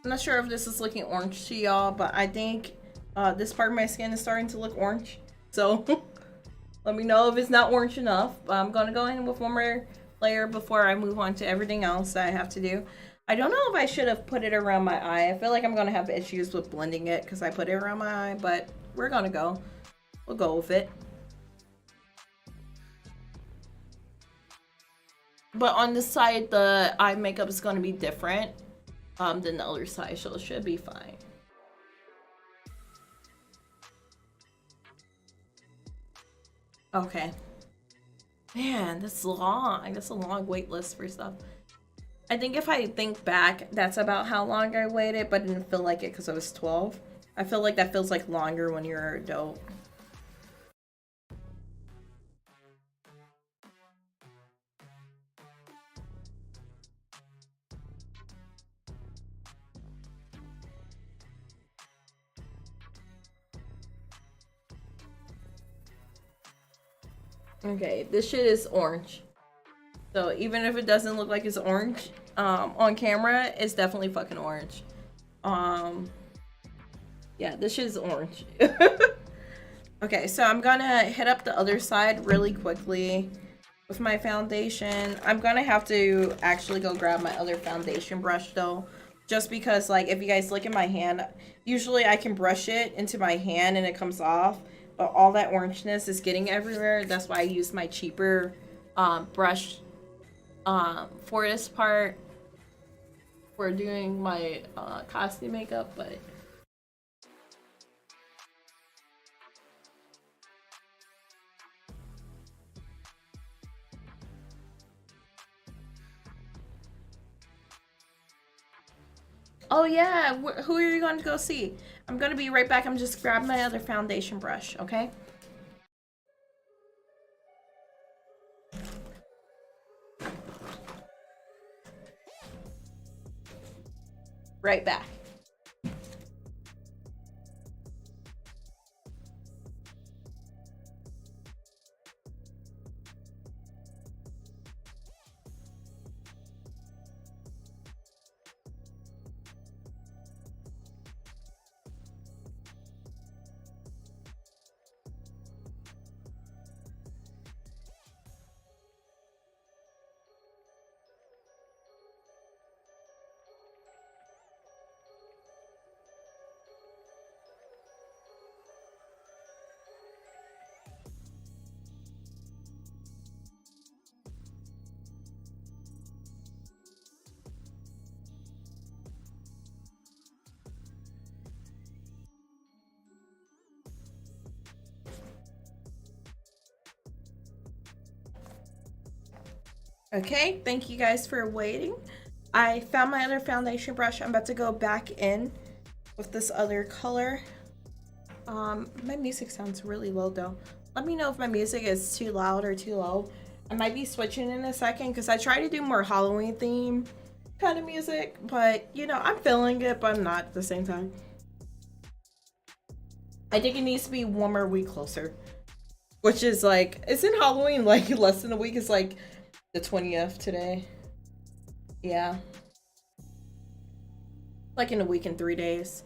I'm not sure if this is looking orange to y'all, but I think this part of my skin is starting to look orange. So let me know if it's not orange enough. I'm gonna go in with one more layer before I move on to everything else that I have to do. I don't know if I should have put it around my eye. I feel like I'm gonna have issues with blending it because I put it around my eye, but we're gonna go. We'll go with it. But on this side, the eye makeup is gonna be different than the other side, so it should be fine. Okay. Man, that's long. That's a long wait list for stuff. I think if I think back, that's about how long I waited, but I didn't feel like it because I was 12. I feel like that feels like longer when you're an adult. Okay, this shit is orange. So even if it doesn't look like it's orange, on camera, it's definitely fucking orange. Yeah, this shit is orange. Okay, so I'm gonna hit up the other side really quickly with my foundation. I'm gonna have to actually go grab my other foundation brush though, just because like if you guys look at my hand, usually I can brush it into my hand and it comes off, but all that orangeness is getting everywhere. That's why I use my cheaper brush for this part for doing my costume makeup, but oh yeah, who are you going to go see? I'm gonna be right back. I'm just grabbing my other foundation brush, okay? Right back. Okay, thank you guys for waiting. I found my other foundation brush. I'm about to go back in with this other color. My music sounds really low though. Let me know if my music is too loud or too low. I might be switching in a second because I try to do more Halloween theme kind of music, but you know, I'm feeling it, but I'm not at the same time. I think it needs to be one more week closer. Which is like, isn't Halloween like less than a week? It's like the 20th today. Yeah. Like in a week and 3 days.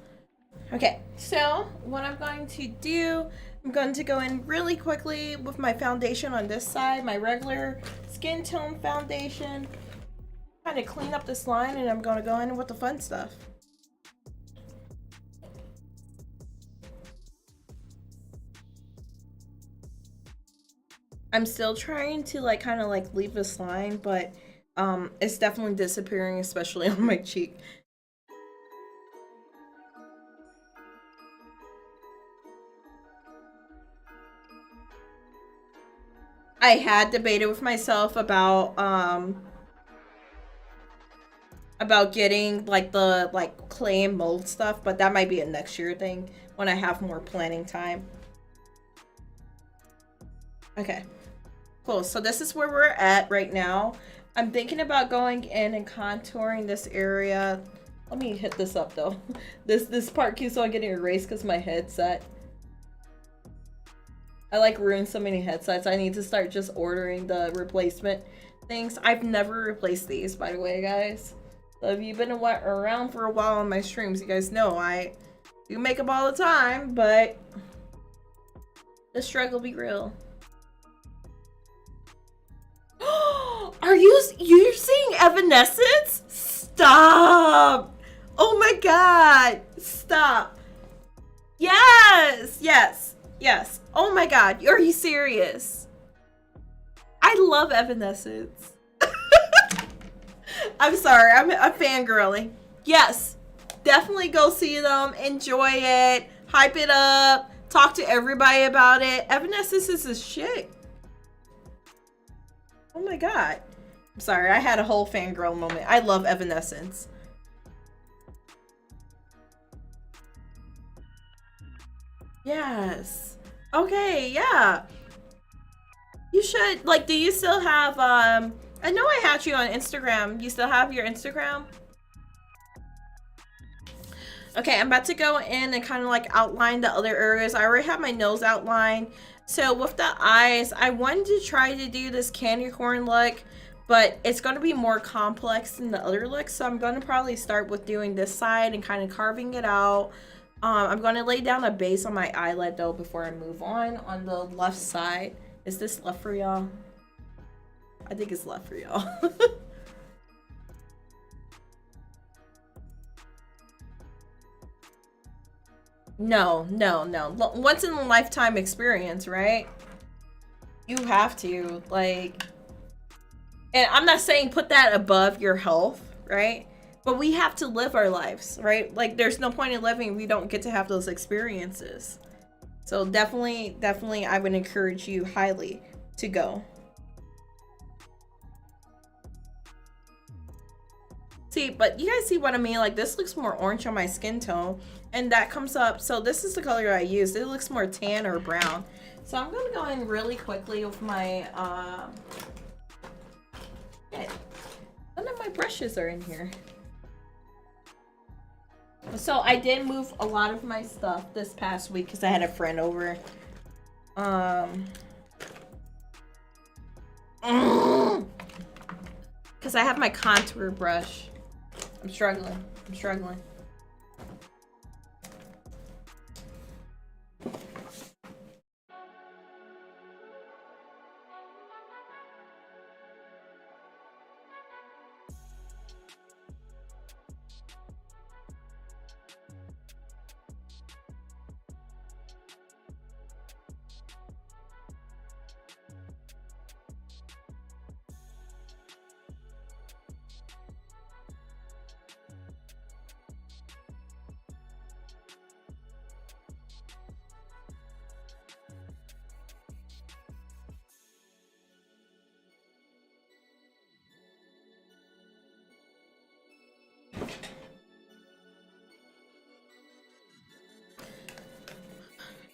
Okay, so what I'm going to do, I'm going to go in really quickly with my foundation on this side, my regular skin tone foundation. Kind of clean up this line, and I'm going to go in with the fun stuff. I'm still trying to like kind of like leave this line, but it's definitely disappearing, especially on my cheek. I had debated with myself about getting like the like clay and mold stuff, but that might be a next year thing when I have more planning time. Okay. Cool, so this is where we're at right now. I'm thinking about going in and contouring this area. Let me hit this up though. This part keeps on getting erased because my headset. I like ruined so many headsets. I need to start just ordering the replacement things. I've never replaced these, by the way, guys. So if you've been around for a while on my streams, you guys know I do make them all the time, but the struggle be real. Are you're seeing Evanescence? Stop! Oh my god! Stop! Yes! Yes! Yes! Oh my god! Are you serious? I love Evanescence. I'm sorry, I'm fangirling. Yes! Definitely go see them, enjoy it, hype it up, talk to everybody about it. Evanescence is a shit. Oh my god. I'm sorry, I had a whole fangirl moment. I love Evanescence. Yes. Okay, yeah. You should, like, do you still have, I know I had you on Instagram. You still have your Instagram? Okay, I'm about to go in and kind of like outline the other areas. I already have my nose outlined. So with the eyes, I wanted to try to do this candy corn look, but it's going to be more complex than the other looks. So I'm going to probably start with doing this side and kind of carving it out. I'm going to lay down a base on my eyelid though before I move on the left side. Is this left for y'all? I think it's left for y'all. No. Once in a lifetime experience, right? You have to, like, and I'm not saying put that above your health, right? But we have to live our lives, right? Like, there's no point in living if we don't get to have those experiences. So definitely, I would encourage you highly to go. See, but you guys see what I mean? Like, this looks more orange on my skin tone, and that comes up. So this is the color I used. It looks more tan or brown. So I'm gonna go in really quickly with my none of my brushes are in here. So I did move a lot of my stuff this past week because I had a friend over. Because I have my contour brush. I'm struggling.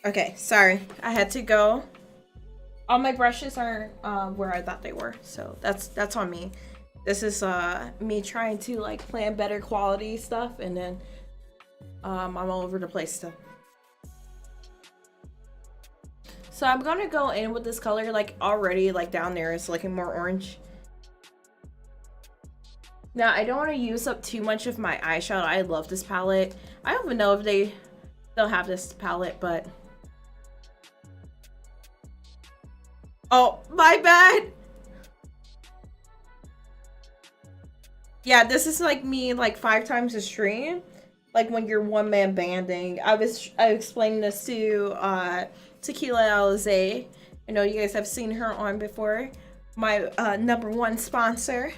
Okay, sorry. I had to go. All my brushes are where I thought they were, so that's on me. This is me trying to like plan better quality stuff, and then I'm all over the place still. So I'm gonna go in with this color, like already like down there it's looking more orange. Now I don't want to use up too much of my eyeshadow. I love this palette. I don't even know if they still have this palette, but oh, my bad. Yeah, this is like me like 5 times a stream. Like when you're one man banding. I explained this to Tequila Alize. I know you guys have seen her on before. My #1 sponsor.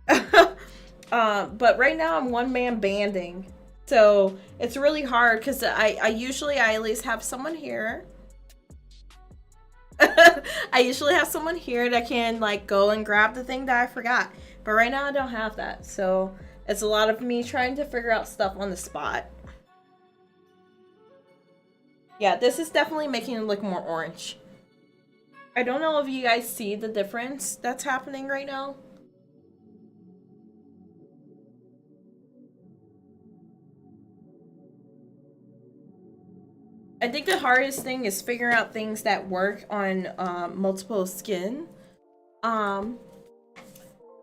But right now I'm one man banding. So it's really hard because I usually at least have someone here. I usually have someone here that can like go and grab the thing that I forgot. But right now I don't have that. So it's a lot of me trying to figure out stuff on the spot. Yeah, this is definitely making it look more orange. I don't know if you guys see the difference that's happening right now. I think the hardest thing is figuring out things that work on multiple skin. I'm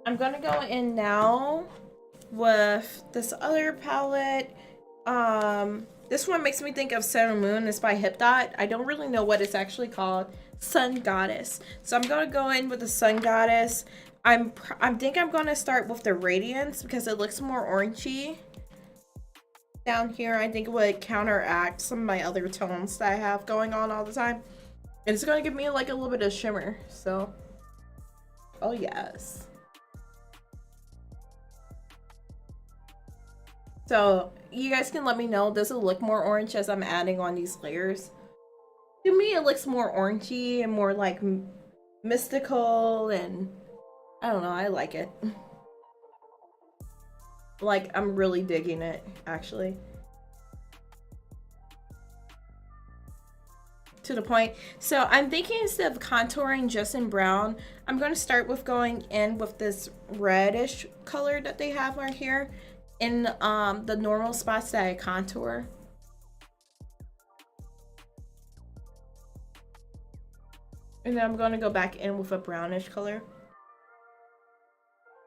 gonna go in now with this other palette. This one makes me think of Sun and Moon. It's by Hip Dot. I don't really know what it's actually called. Sun Goddess. So I'm gonna go in with the Sun Goddess. I think I'm gonna start with the Radiance because it looks more orangey. Down here, I think it would counteract some of my other tones that I have going on all the time. And it's gonna give me like a little bit of shimmer, so. Oh yes. So you guys can let me know, does it look more orange as I'm adding on these layers? To me, it looks more orangey and more like mystical, and I don't know, I like it. Like, I'm really digging it, actually. To the point. So I'm thinking instead of contouring just in brown, I'm going to start with going in with this reddish color that they have right here in the normal spots that I contour. And then I'm going to go back in with a brownish color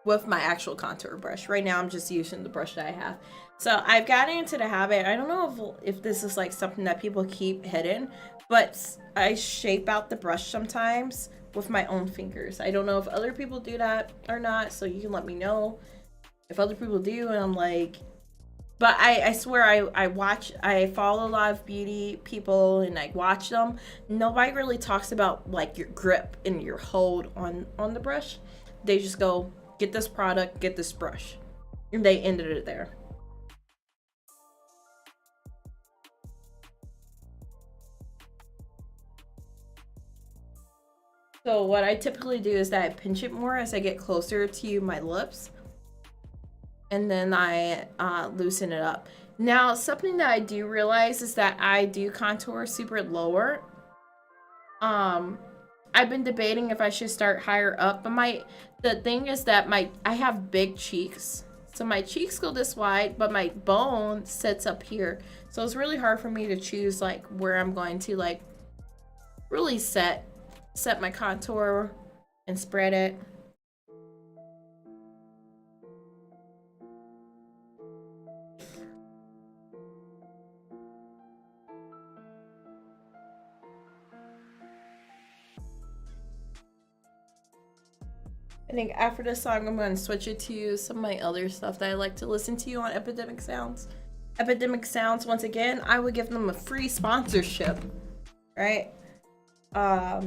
with my actual contour brush. Right now I'm just using the brush that I have. So I've gotten into the habit, I don't know if this is like something that people keep hidden, but I shape out the brush sometimes with my own fingers. I don't know if other people do that or not, so you can let me know if other people do. And I'm like, but I swear I follow a lot of beauty people and I watch them. Nobody really talks about like your grip and your hold on the brush. They just go, get this product, get this brush. And they ended it there. So what I typically do is that I pinch it more as I get closer to my lips. And then I loosen it up. Now, something that I do realize is that I do contour super lower. I've been debating if I should start higher up, but the thing is that I have big cheeks. So my cheeks go this wide, but my bone sits up here. So it's really hard for me to choose like where I'm going to like really set my contour and spread it. I think after this song, I'm going to switch it to some of my other stuff that I like to listen to on Epidemic Sounds. Epidemic Sounds, once again, I would give them a free sponsorship, right? So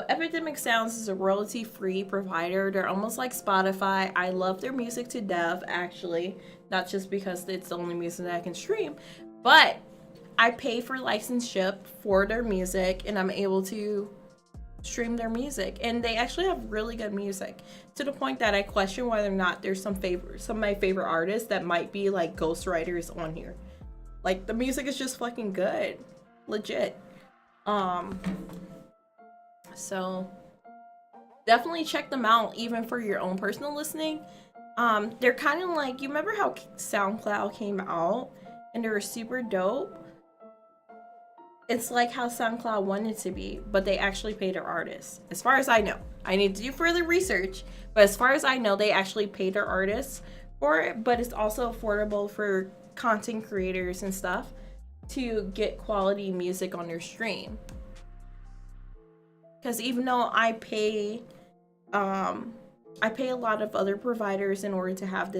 Epidemic Sounds is a royalty-free provider. They're almost like Spotify. I love their music to death, actually. Not just because it's the only music that I can stream, but I pay for licenseship for their music and I'm able to stream their music. And they actually have really good music to the point that I question whether or not there's some of my favorite artists that might be like ghostwriters on here. Like the music is just fucking good. Legit. So definitely check them out even for your own personal listening. They're kind of like, you remember how SoundCloud came out and they're super dope, it's like how SoundCloud wanted to be, but they actually pay their artists. As far as I know, I need to do further research, but as far as I know, they actually pay their artists for it, but it's also affordable for content creators and stuff to get quality music on their stream. Because even though I pay a lot of other providers in order to have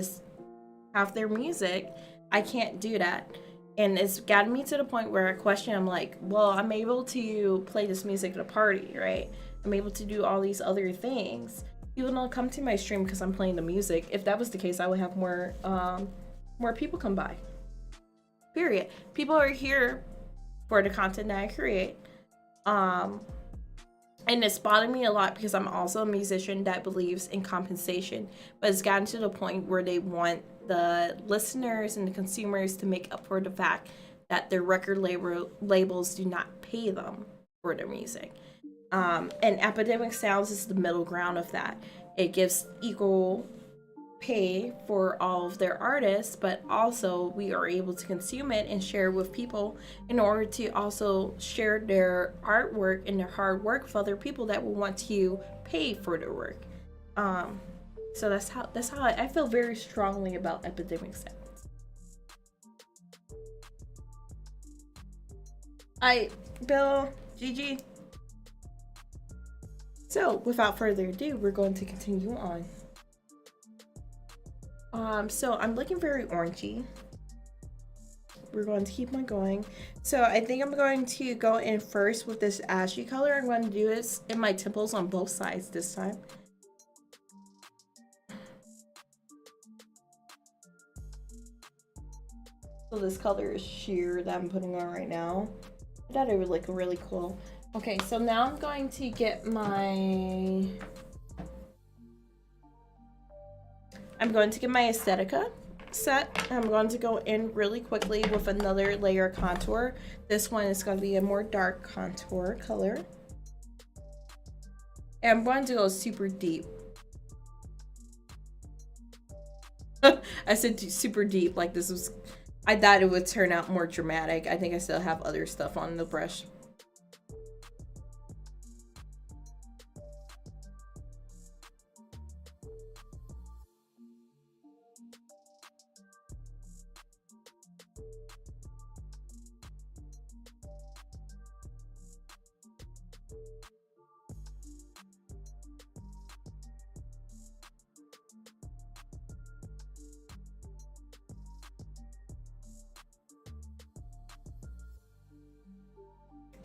their music, I can't do that. And it's gotten me to the point where I question, I'm like, well, I'm able to play this music at a party, right? I'm able to do all these other things. People don't come to my stream because I'm playing the music. If that was the case, I would have more people come by. Period. People are here for the content that I create. And it's bothered me a lot because I'm also a musician that believes in compensation, but it's gotten to the point where they want the listeners and the consumers to make up for the fact that their record labels do not pay them for their music. And Epidemic Sounds is the middle ground of that. It gives equal pay for all of their artists, but also we are able to consume it and share with people in order to also share their artwork and their hard work with other people that will want to pay for their work. So that's how I feel very strongly about Epidemic Sounds. Bill, GG. So without further ado, we're going to continue on. So I'm looking very orangey. We're going to keep on going. So I think I'm going to go in first with this ashy color. I'm going to do this in my temples on both sides this time. So this color is sheer that I'm putting on right now. I thought it would look really cool. Okay, so now I'm going to get my Aesthetica set. I'm going to go in really quickly with another layer of contour. This one is going to be a more dark contour color. And I'm going to go super deep. I said super deep, like this was, I thought it would turn out more dramatic. I think I still have other stuff on the brush.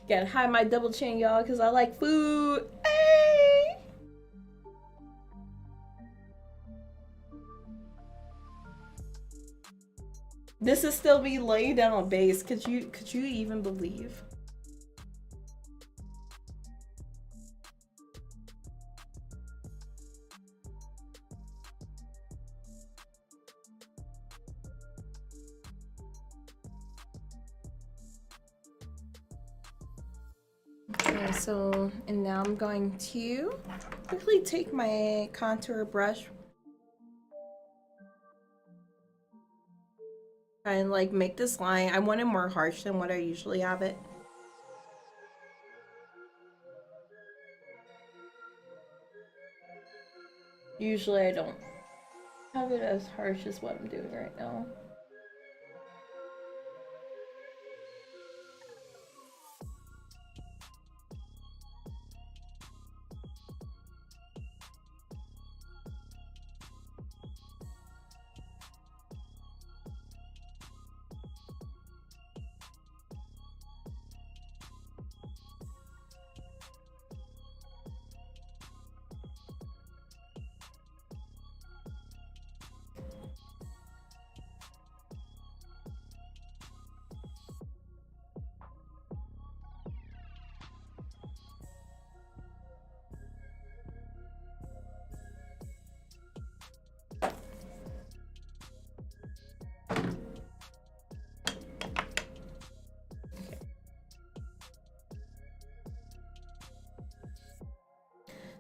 Gotta hide my double chin, y'all, because I like food. Hey! This is still me laying down on base. Could you even believe? Okay, so, and now I'm going to quickly take my contour brush and like make this line. I want it more harsh than what I usually have it. Usually I don't have it as harsh as what I'm doing right now.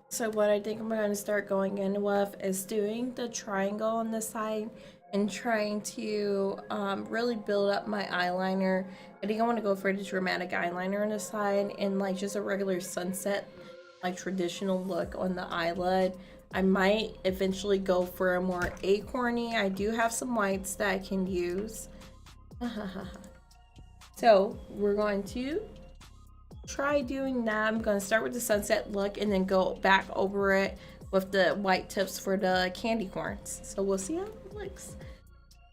So what I think I'm going to start going in with is doing the triangle on this side and trying to really build up my eyeliner. I think I want to go for the dramatic eyeliner on the side and like just a regular sunset, like traditional look on the eyelid. I might eventually go for a more acorny. I do have some whites that I can use. So we're going to try doing that. I'm going to start with the sunset look and then go back over it with the white tips for the candy corns. So we'll see how it looks.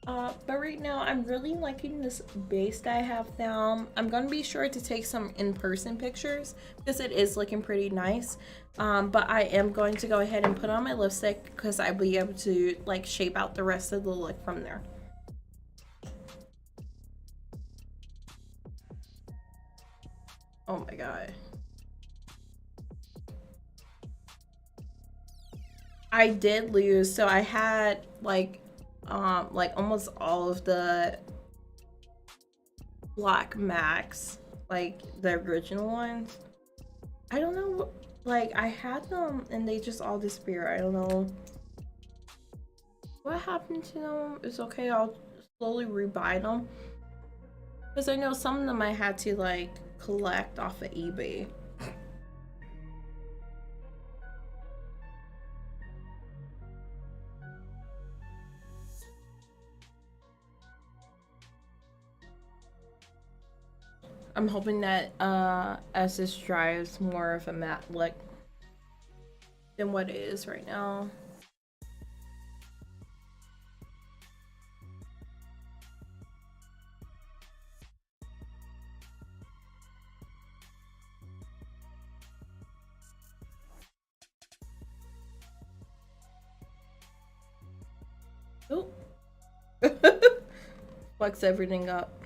But right now I'm really liking this base that I have down. I'm going to be sure to take some in-person pictures because it is looking pretty nice. But I am going to go ahead and put on my lipstick because I'll be able to like shape out the rest of the look from there. Oh my god. I did lose, so I had like almost all of the Black Max, like the original ones. I don't know, like I had them and they just all disappeared. I don't know what happened to them. It's okay, I'll slowly rebuy them because I know some of them I had to like collect off of eBay. I'm hoping that as this dries more of a matte look than what it is right now. Oh. Flex everything up.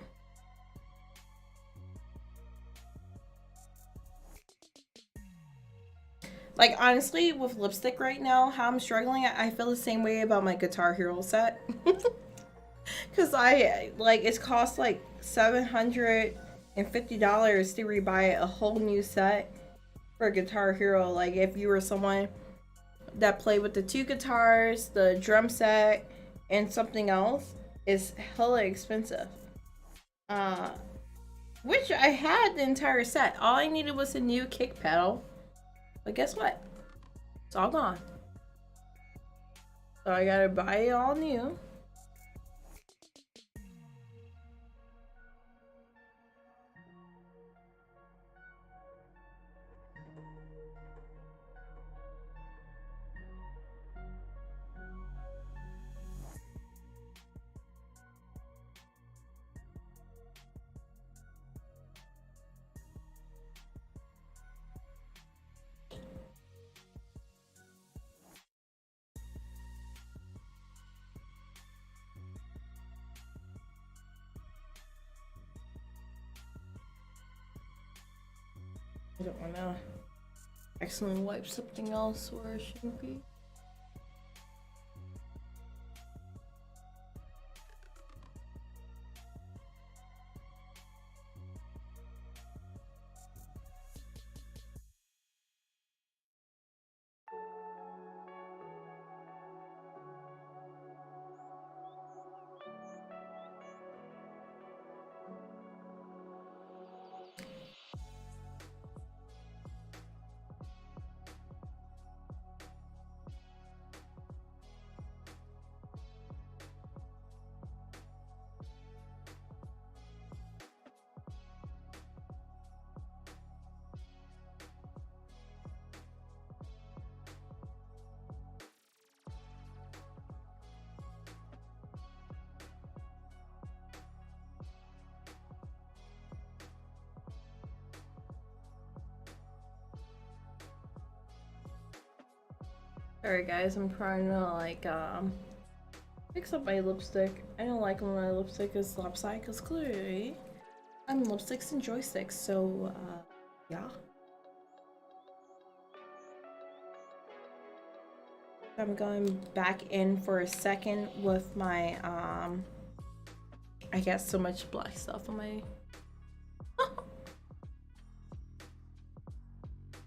Like honestly, with lipstick right now, how I'm struggling, I feel the same way about my Guitar Hero set. Cause I like it's cost like $750 to rebuy a whole new set for Guitar Hero. Like if you were someone that played with the 2 guitars, the drum set, and something else, is hella expensive. Which I had the entire set. All I needed was a new kick pedal. But guess what? It's all gone. So I gotta buy it all new. I don't wanna accidentally wipe something else where it shouldn't be. Alright guys, I'm trying to like fix up my lipstick. I don't like when my lipstick is lopsided because clearly I'm lipsticks and joysticks, so yeah. I'm going back in for a second with my I got so much black stuff on my I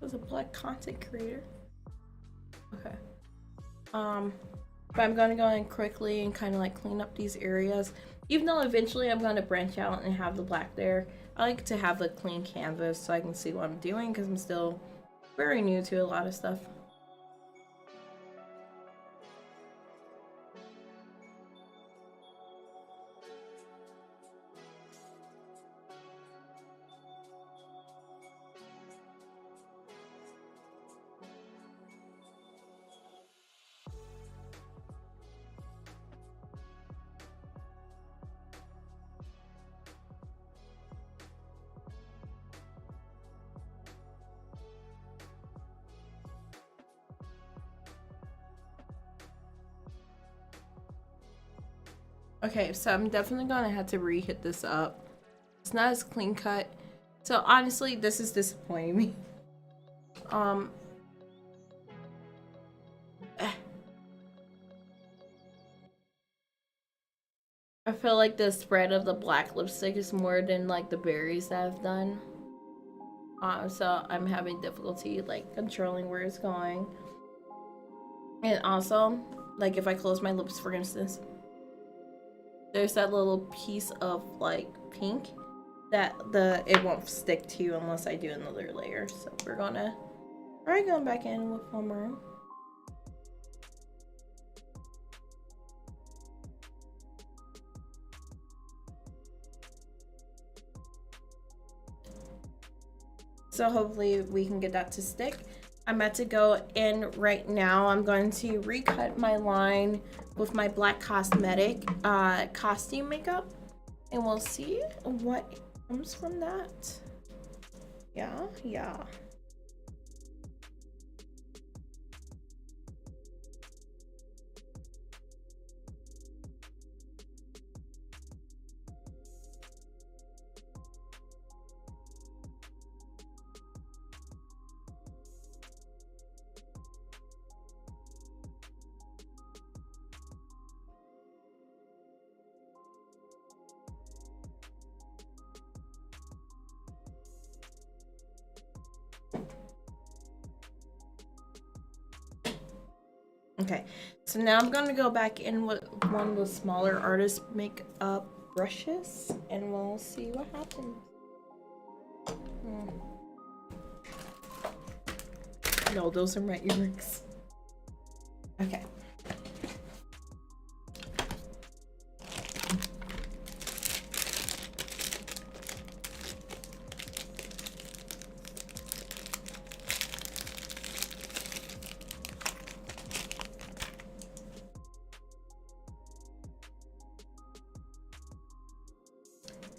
was a black content creator. Okay. But But I'm gonna go in quickly and kind of like clean up these areas. Even though eventually I'm gonna branch out and have the black there, I like to have the clean canvas so I can see what I'm doing because I'm still very new to a lot of stuff. Okay, so I'm definitely gonna have to re-hit this up. It's not as clean cut. So honestly, this is disappointing me. I feel like the spread of the black lipstick is more than like the berries that I've done. So I'm having difficulty like controlling where it's going. And also, like if I close my lips, for instance, there's that little piece of like pink that it won't stick to unless I do another layer. So we're gonna try going back in with one more. So hopefully we can get that to stick. I'm about to go in right now. I'm going to recut my line with my black cosmetic costume makeup, and we'll see what comes from that. Yeah. Okay, so now I'm gonna go back in with one of the smaller artist makeup brushes, and we'll see what happens. No, those are my earrings. Okay.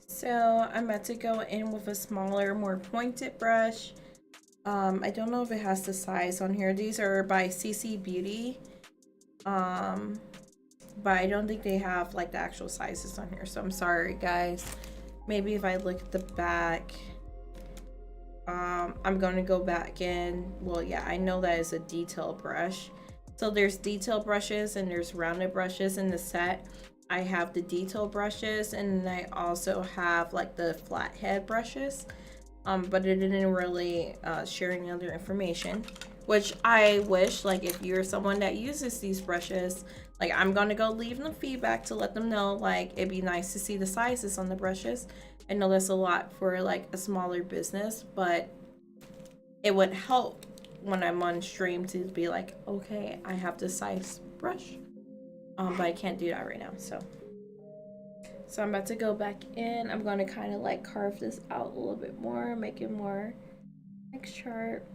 So I'm about to go in with a smaller, more pointed brush. I don't know if it has the size on here. These are by CC Beauty. But I don't think they have like the actual sizes on here. So I'm sorry, guys. Maybe if I look at the back, I'm gonna go back in. Well, yeah, I know that is a detail brush. So there's detail brushes and there's rounded brushes in the set. I have the detail brushes, and I also have like the flat head brushes. But it didn't really share any other information, which I wish, like if you're someone that uses these brushes, like I'm gonna go leave them feedback to let them know, like it'd be nice to see the sizes on the brushes. I know that's a lot for like a smaller business, but it would help when I'm on stream to be like, okay, I have this size brush, but I can't do that right now. So I'm about to go back in. I'm going to kind of like carve this out a little bit more, make it more like sharp.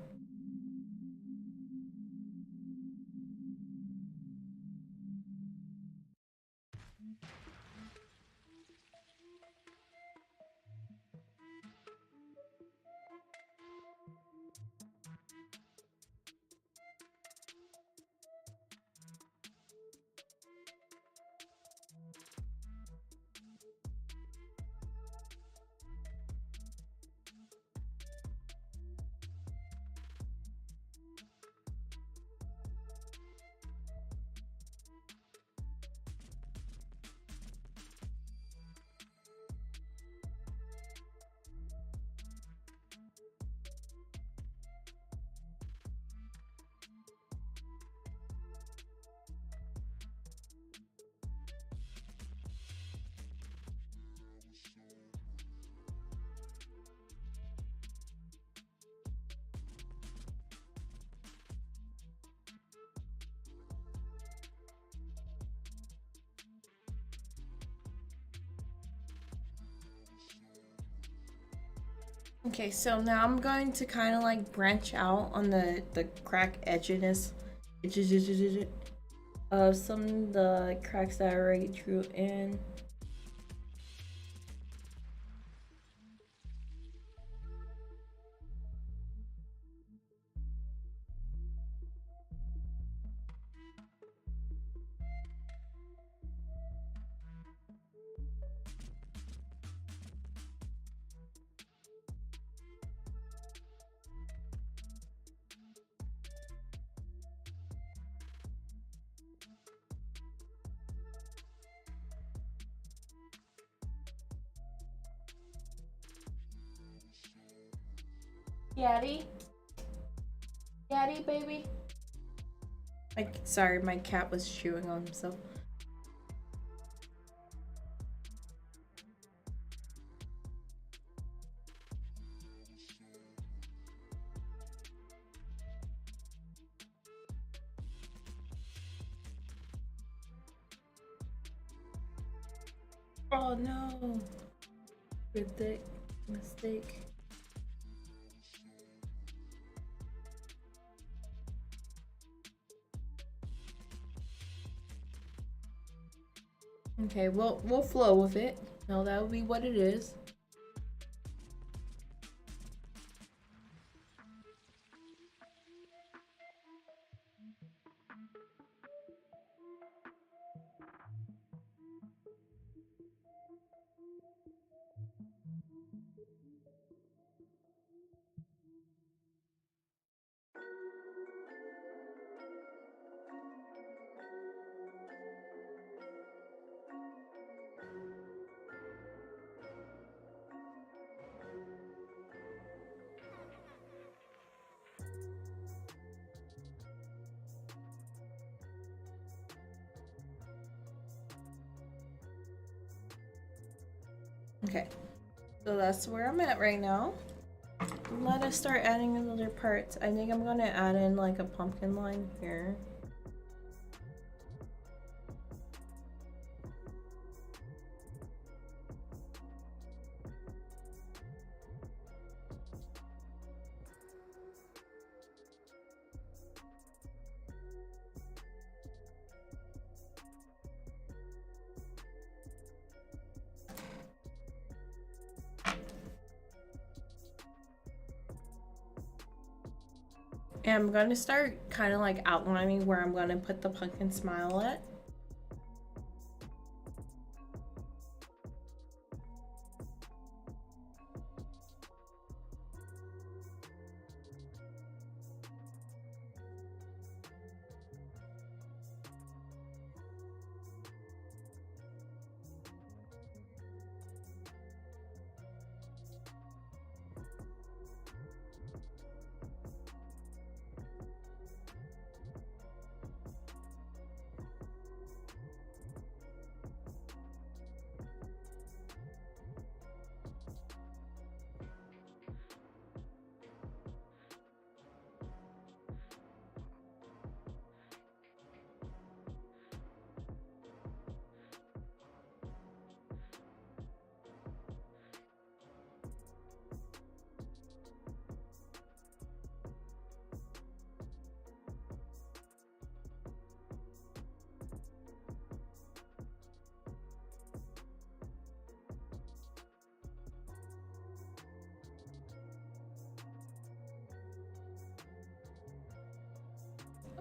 Okay, so now I'm going to kind of like branch out on the crack edginess of some of the cracks that I already drew in. Yaddy? Yaddy, baby? Sorry, my cat was chewing on himself. Oh no! Ridiculous mistake. Okay, we'll flow with it. No, that will be what it is. Okay, so that's where I'm at right now. Let us start adding in other parts. I think I'm gonna add in like a pumpkin line here. And I'm gonna start kind of like outlining where I'm gonna put the pumpkin smile at.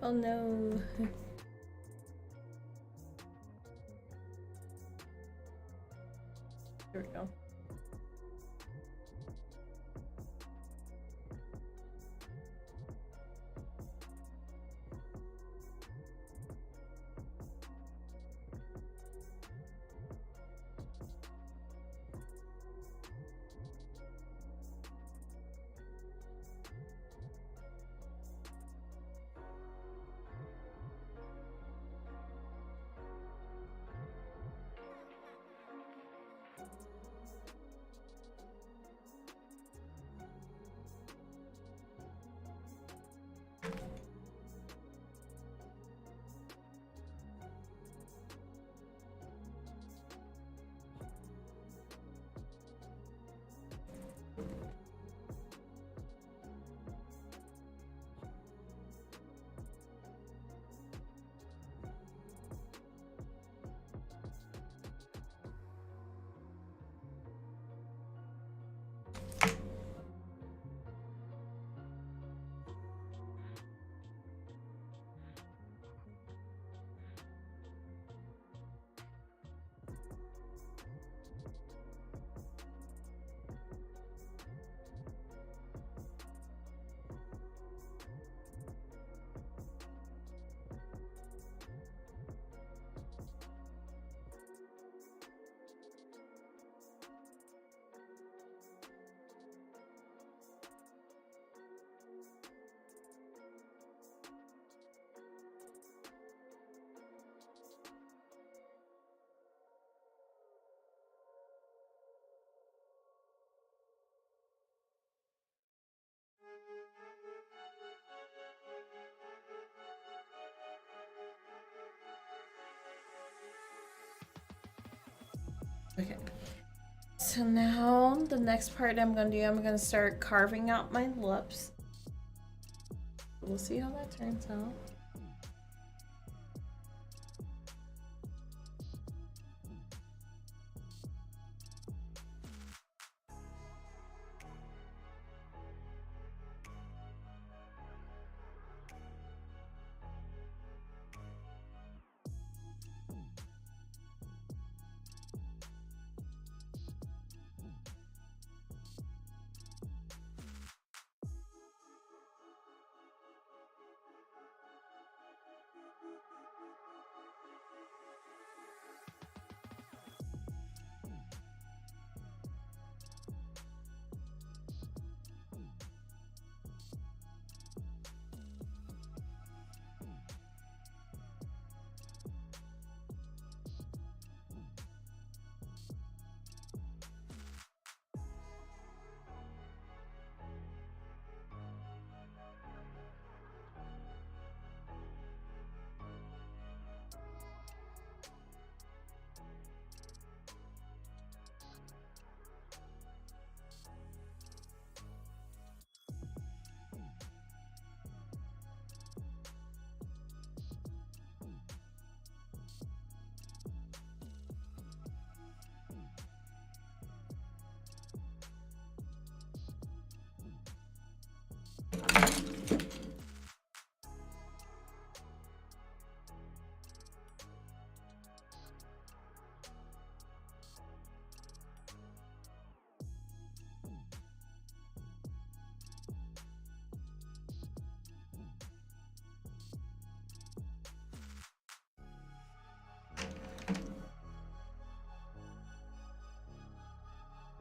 Oh no. Here we go. Okay. So now the next part I'm gonna do, I'm gonna start carving out my lips. We'll see how that turns out.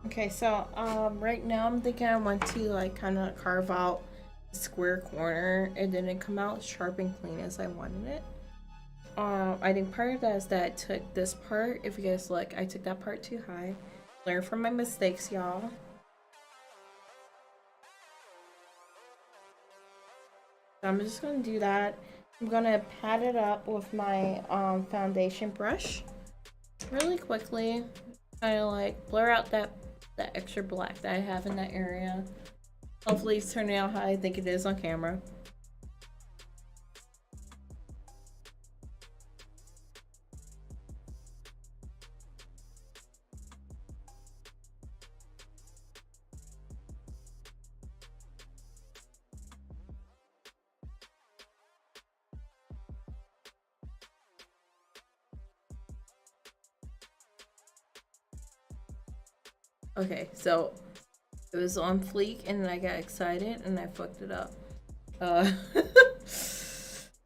Okay, so right now I'm thinking I want to like kind of carve out a square corner. It didn't come out sharp and clean as I wanted it. I think part of that is that I took this part. If you guys look, I took that part too high. Learn from my mistakes, y'all. So I'm just gonna do that. I'm gonna pat it up with my foundation brush really quickly. Kind of like blur out that extra black that I have in that area. Hopefully it's turning out how I think it is on camera. Okay, so it was on fleek and then I got excited and I fucked it up.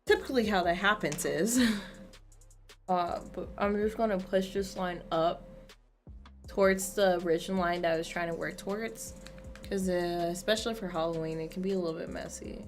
Typically how that happens is, but I'm just gonna push this line up towards the original line that I was trying to work towards, because especially for Halloween, it can be a little bit messy.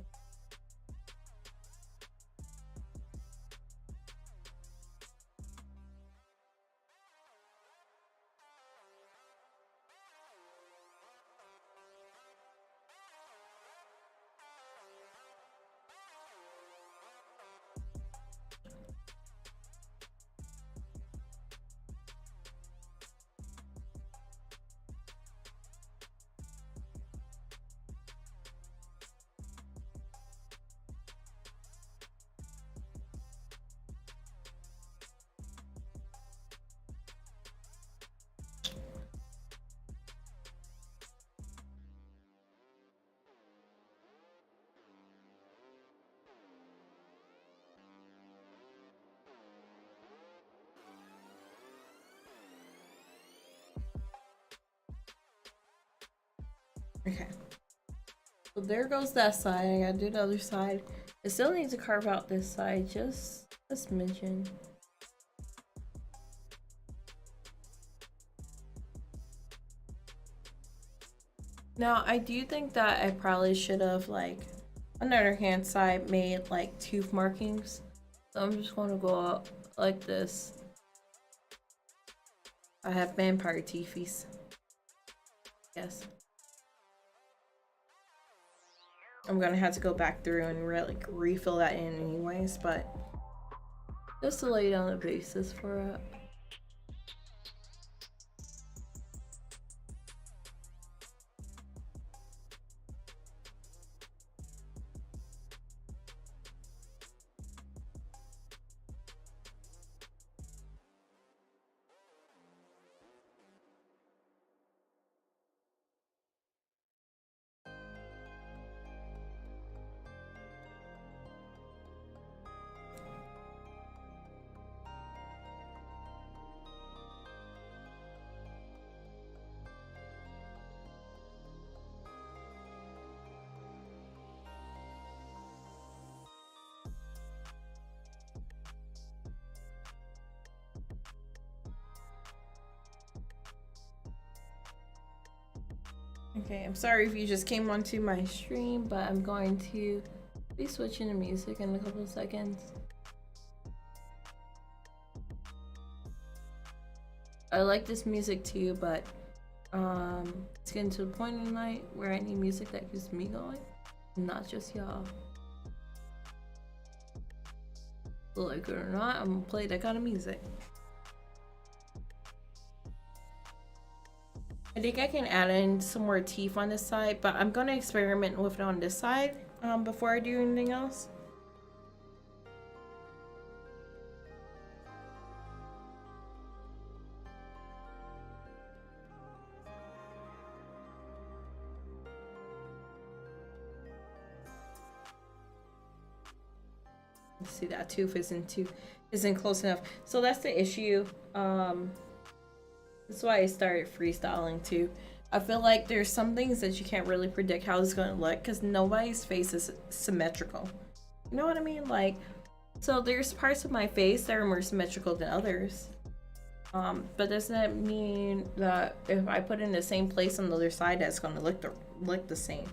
Okay. So there goes that side. I gotta do the other side. I still need to carve out this side, just a smidgen. Now, I do think that I probably should have, like, on the other hand side, made, like, tooth markings. So I'm just gonna go up like this. I have vampire teethies. Yes. I'm gonna have to go back through and really refill that in anyways, but just to lay down the basis for it. Okay, I'm sorry if you just came onto my stream, but I'm going to be switching to music in a couple of seconds. I like this music too, but it's getting to the point in the night where I need music that keeps me going, not just y'all. Like it or not, I'm gonna play that kind of music. I think I can add in some more teeth on this side, but I'm gonna experiment with it on this side before I do anything else. See, that tooth isn't close enough, so that's the issue. That's why I started freestyling too. I feel like there's some things that you can't really predict how it's going to look because nobody's face is symmetrical. You know what I mean? Like, so there's parts of my face that are more symmetrical than others. But doesn't that mean that if I put it in the same place on the other side, that's going to look the same?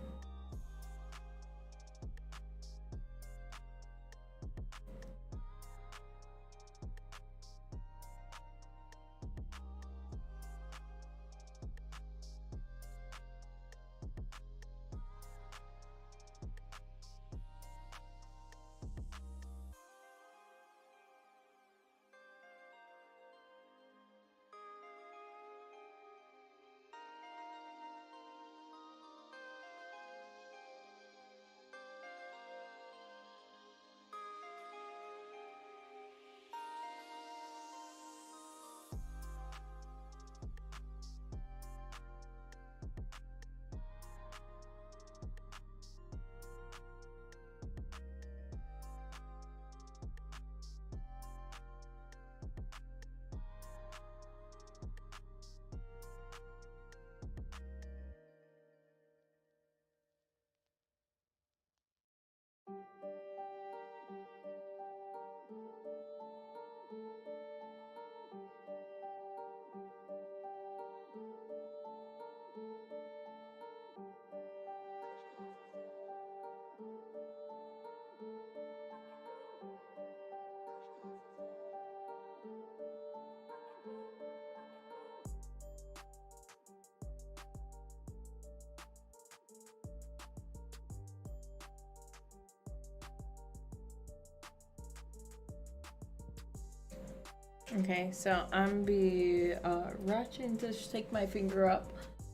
Okay, so I'm be ratcheting, just take my finger up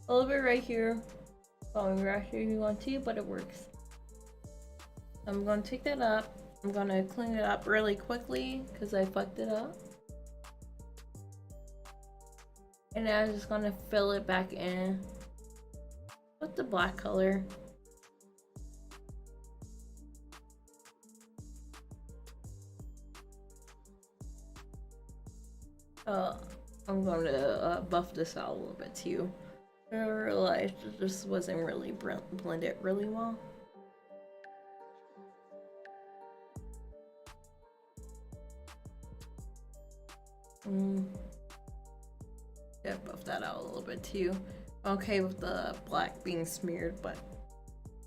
a little bit right here. Following ratchet if you want to, but it works. I'm gonna take that up. I'm gonna clean it up really quickly because I fucked it up. And then I'm just gonna fill it back in with the black color. I'm going to buff this out a little bit too. I realized this wasn't really blended really well. Yeah, buff that out a little bit too. Okay with the black being smeared, but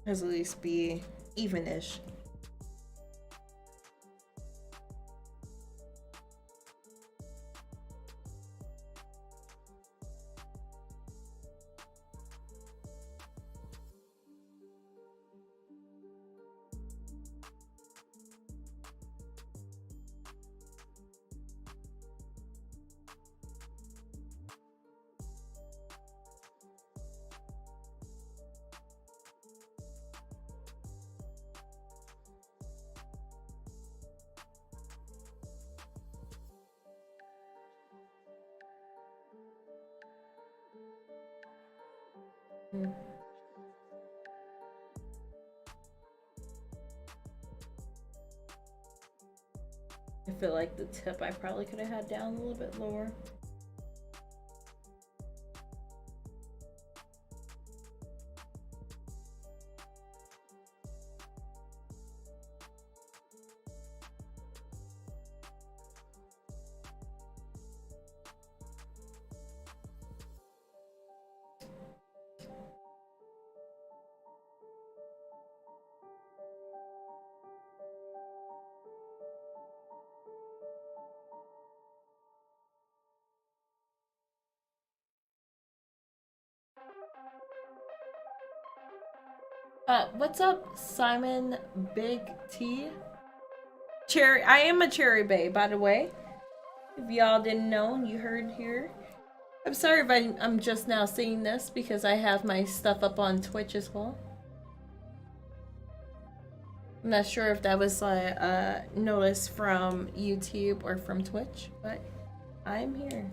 has at least be even-ish. I feel like the tip I probably could have had down a little bit lower. What's up, Simon Big T? Cherry, I am a cherry bae, by the way. If y'all didn't know, you heard here. I'm sorry if I'm just now seeing this because I have my stuff up on Twitch as well. I'm not sure if that was a notice from YouTube or from Twitch, but I'm here.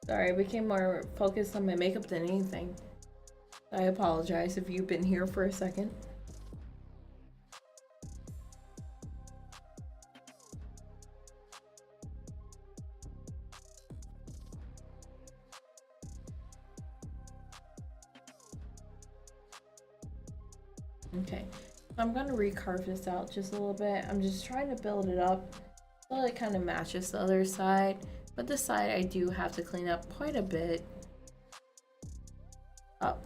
Sorry, I became more focused on my makeup than anything. I apologize if you've been here for a second. Okay, so I'm gonna recarve this out just a little bit. I'm just trying to build it up so it kind of matches the other side. But this side I do have to clean up quite a bit. Oh,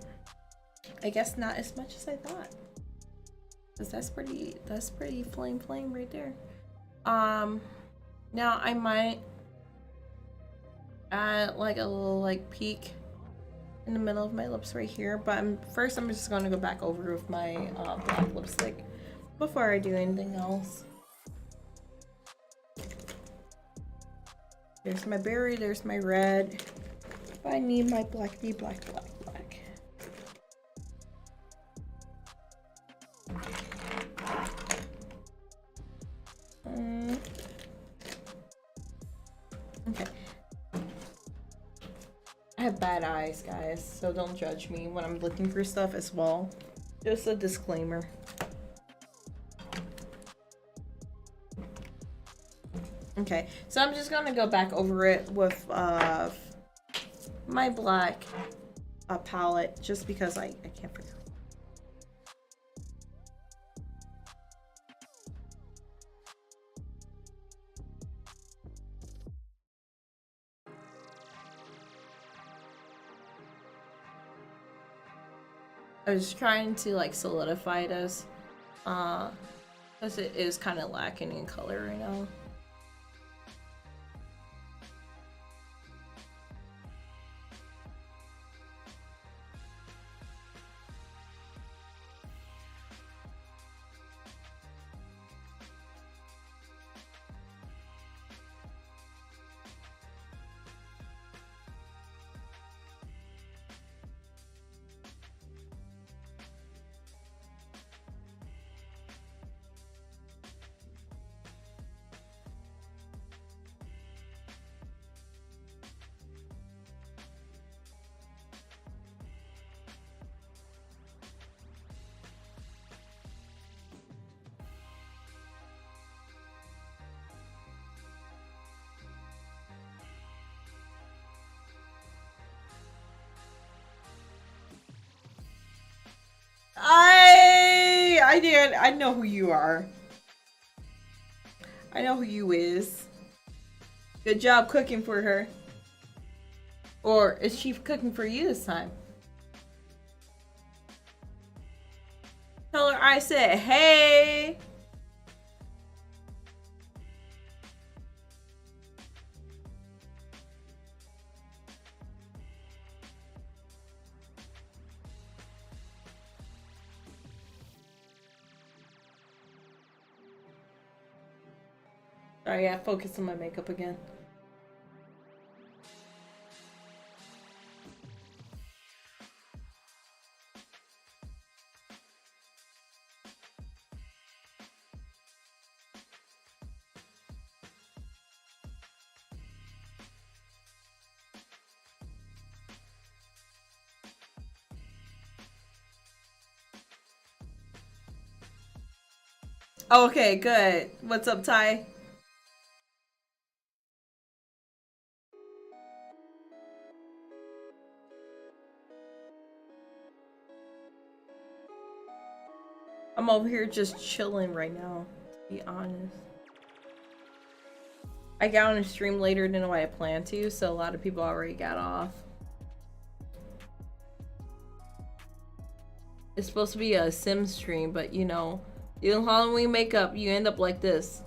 I guess not as much as I thought. Cause that's pretty flame right there. Now I might add like a little like peak in the middle of my lips right here, but first I'm just gonna go back over with my black lipstick before I do anything else. There's my berry, there's my red. I need my black. Okay. I have bad eyes, guys, so don't judge me when I'm looking for stuff as well. Just a disclaimer. Okay, so I'm just gonna go back over it with my black palette just because I can't figure. I was trying to like solidify this because it is kind of lacking in color right now. I know who you are. I know who you is. Good job cooking for her. Or is she cooking for you this time? Tell her I said, hey. Sorry, I focused on my makeup again. Okay, good. What's up, Ty? I'm over here just chilling right now, to be honest. I got on a stream later than what I planned to, so a lot of people already got off. It's supposed to be a sim stream, but you know, you Halloween makeup, you end up like this.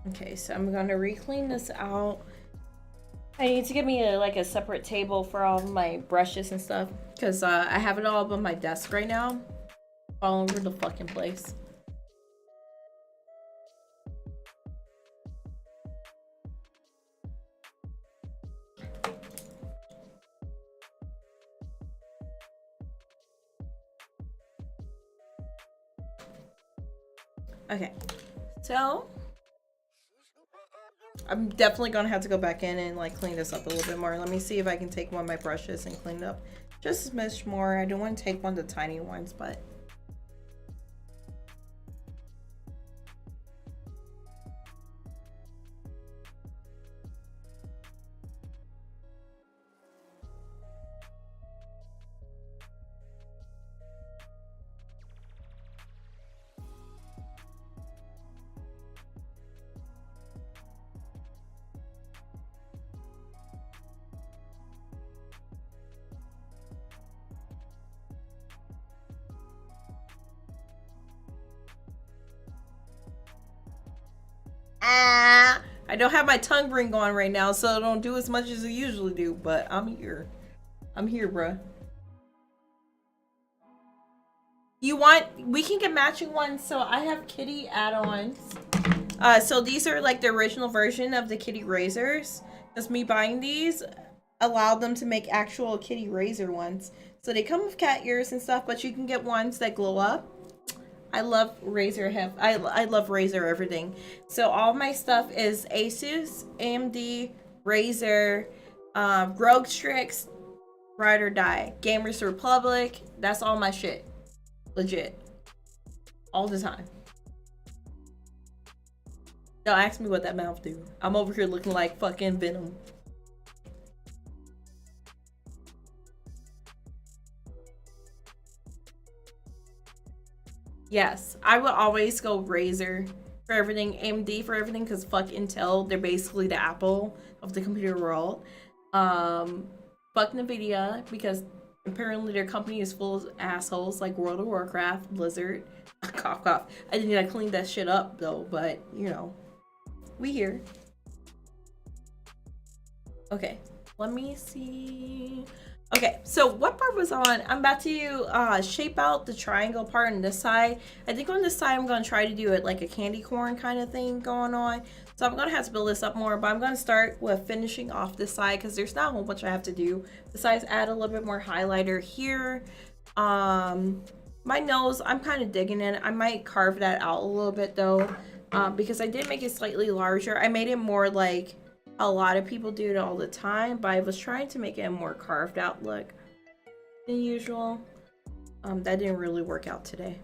Okay, so I'm gonna re-clean this out. I need to get me a separate table for all of my brushes and stuff, because I have it all up on my desk right now, all over the fucking place. Okay, so I'm definitely gonna have to go back in and like clean this up a little bit more. Let me see if I can take one of my brushes and clean it up just a smidge more. I don't want to take one of the tiny ones, but I don't have my tongue ring on right now, so I don't do as much as I usually do, but I'm here. I'm here, bruh. We can get matching ones, so I have kitty add-ons. So these are like the original version of the kitty razors. Just me buying these allowed them to make actual kitty razor ones. So they come with cat ears and stuff, but you can get ones that glow up. I love razor I love razor everything. So all my stuff is Asus, AMD, Razer, Rogue Strix, Ride or Die, Gamers Republic. That's all my shit. Legit. All the time. Don't ask me what that mouth do. I'm over here looking like fucking Venom. Yes, I will always go Razer for everything, AMD for everything, because fuck Intel. They're basically the Apple of the computer world. Fuck Nvidia, because apparently their company is full of assholes like World of Warcraft, Blizzard. Cough, cough. I didn't need to clean that shit up though, but you know, we here. Okay, let me see. Okay, so what part was on? I'm about to shape out the triangle part on this side. I think on this side I'm going to try to do it like a candy corn kind of thing going on. So I'm going to have to build this up more, but I'm going to start with finishing off this side because there's not a whole bunch I have to do. Besides add a little bit more highlighter here. My nose, I'm kind of digging in. I might carve that out a little bit though, because I did make it slightly larger. I made it more like a lot of people do it all the time, but I was trying to make it a more carved out look than usual. That didn't really work out today.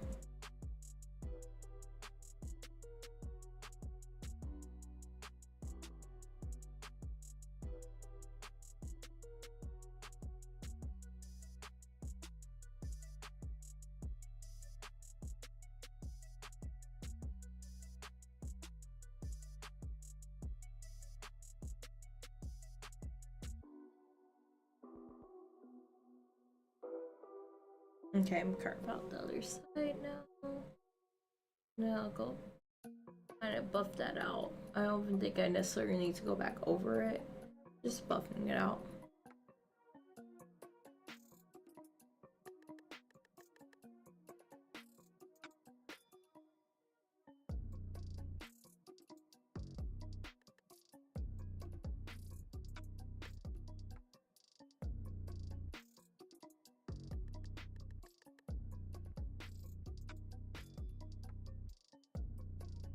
Okay, I'm carving out the other side now. Now I'll go kind of buff that out. I don't even think I necessarily need to go back over it. Just buffing it out.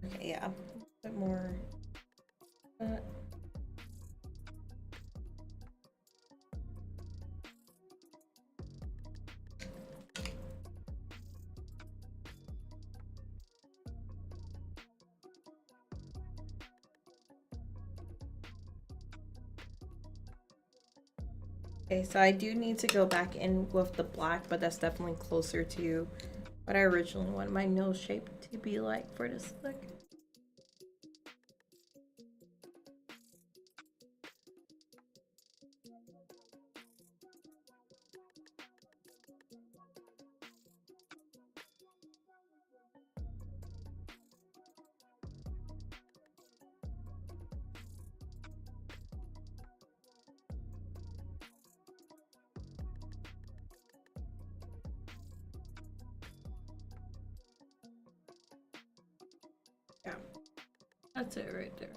Okay, yeah, a bit more. Okay, so I do need to go back in with the black, but that's definitely closer to what I originally wanted my nose shape to be like for this look. Yeah, that's it right there.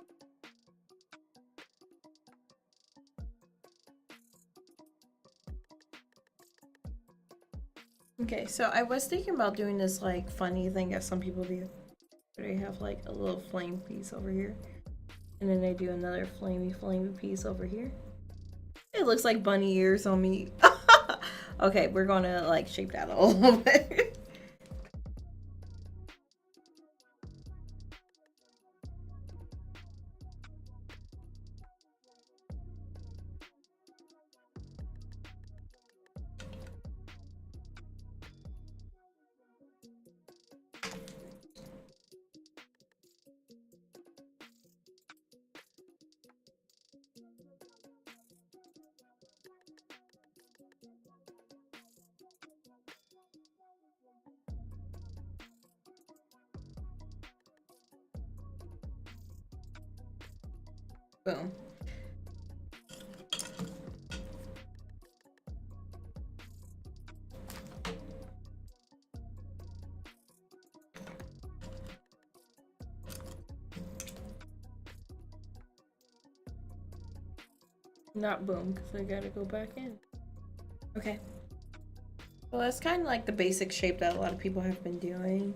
Okay, so I was thinking about doing this like funny thing that some people do. Where they have like a little flame piece over here. And then they do another flamey piece over here. It looks like bunny ears on me. Okay, we're gonna like shape that a little bit. Boom. Not boom, because I gotta go back in. Okay. Well, that's kind of like the basic shape that a lot of people have been doing.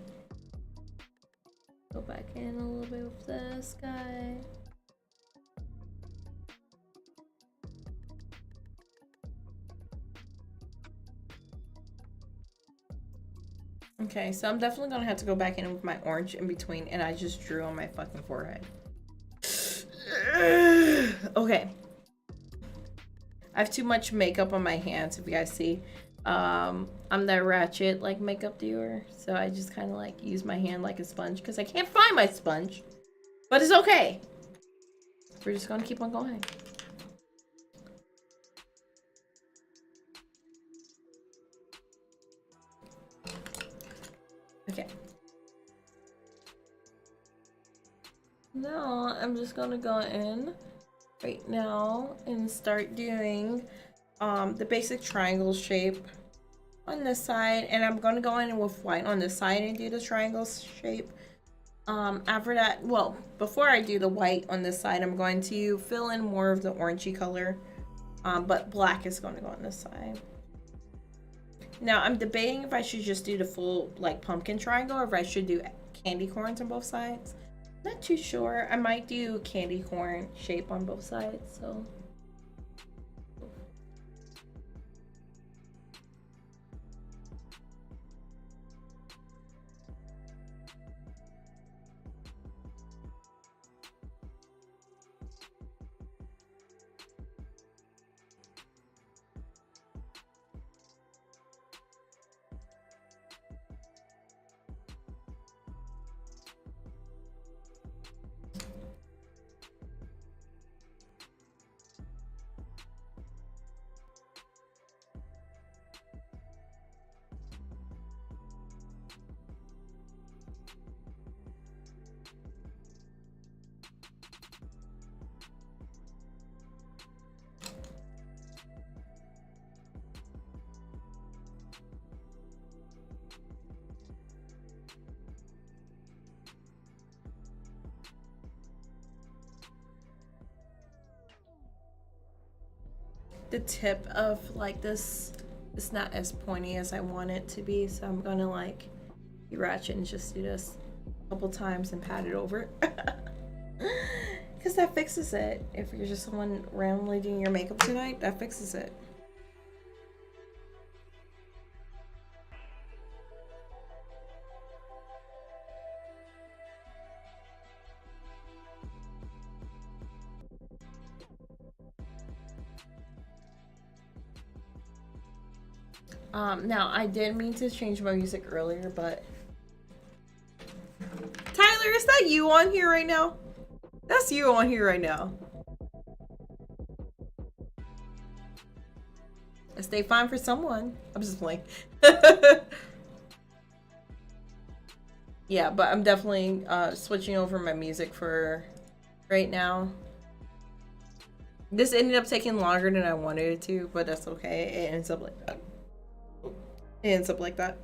Go back in a little bit with this guy. Okay, so I'm definitely gonna have to go back in with my orange in between, and I just drew on my fucking forehead. Okay. I have too much makeup on my hands, if you guys see. I'm that ratchet like makeup doer, so I just kind of like use my hand like a sponge because I can't find my sponge, but it's okay. We're just gonna keep on going. Okay. Now I'm just gonna go in right now and start doing the basic triangle shape on this side, and I'm gonna go in with white on this side and do the triangle shape. After that, well, before I do the white on this side, I'm going to fill in more of the orangey color, but black is going to go on this side. Now I'm debating if I should just do the full like pumpkin triangle or if I should do candy corns on both sides. Not too sure. I might do candy corn shape on both sides, so. The tip of like this is not as pointy as I want it to be, so I'm gonna like be ratchet and just do this a couple times and pat it over. Because that fixes it. If you're just someone randomly doing your makeup tonight, that fixes it. Now I did mean to change my music earlier, but Tyler, is that you on here right now? That's you on here right now. I stay fine for someone. I'm just playing. Yeah, but I'm definitely switching over my music for right now. This ended up taking longer than I wanted it to, but that's okay. It ends up like that. It ends up like that.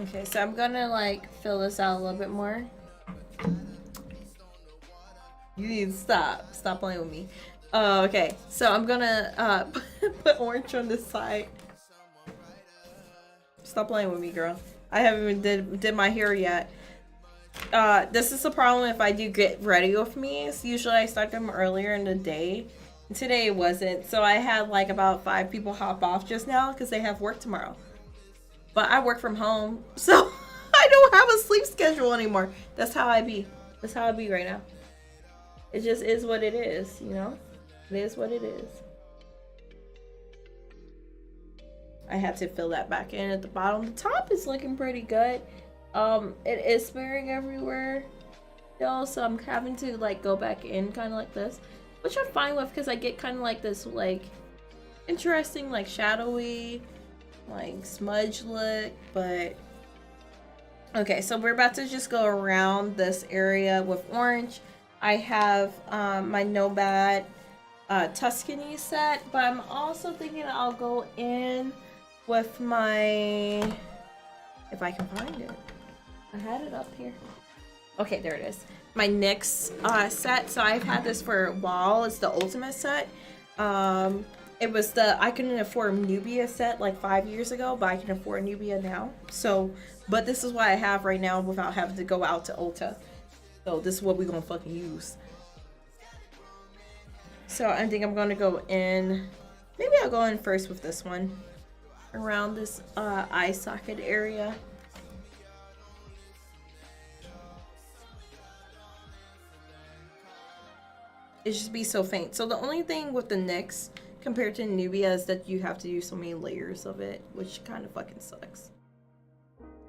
Okay, so I'm gonna like fill this out a little bit more. You need to stop. Stop playing with me. Okay, so I'm gonna put orange on this side. Stop playing with me, girl. I haven't even did my hair yet. This is the problem if I do get ready with me. So usually I start them earlier in the day. And today it wasn't. So I had like about 5 people hop off just now because they have work tomorrow. But I work from home, so I don't have a sleep schedule anymore. That's how I be. That's how I be right now. It just is what it is, you know? It is what it is. I had to fill that back in at the bottom. The top is looking pretty good. It is smearing everywhere though, so I'm having to like go back in kind of like this, which I'm fine with because I get kind of like this like interesting like shadowy like smudge look. But okay, so we're about to just go around this area with orange. I have my Nomad Tuscany set, but I'm also thinking I'll go in with my, if I can find it. I had it up here. Okay, there it is. My NYX set. So I've had this for a while. It's the ultimate set. It was the I couldn't afford Nubia set like 5 years ago, but I can afford Nubia now. So, but this is what I have right now without having to go out to Ulta. So this is what we're gonna fucking use. So I think I'm gonna go in. Maybe I'll go in first with this one around this eye socket area. It just be so faint. So the only thing with the NYX compared to Nubia is that you have to do so many layers of it, which kind of fucking sucks.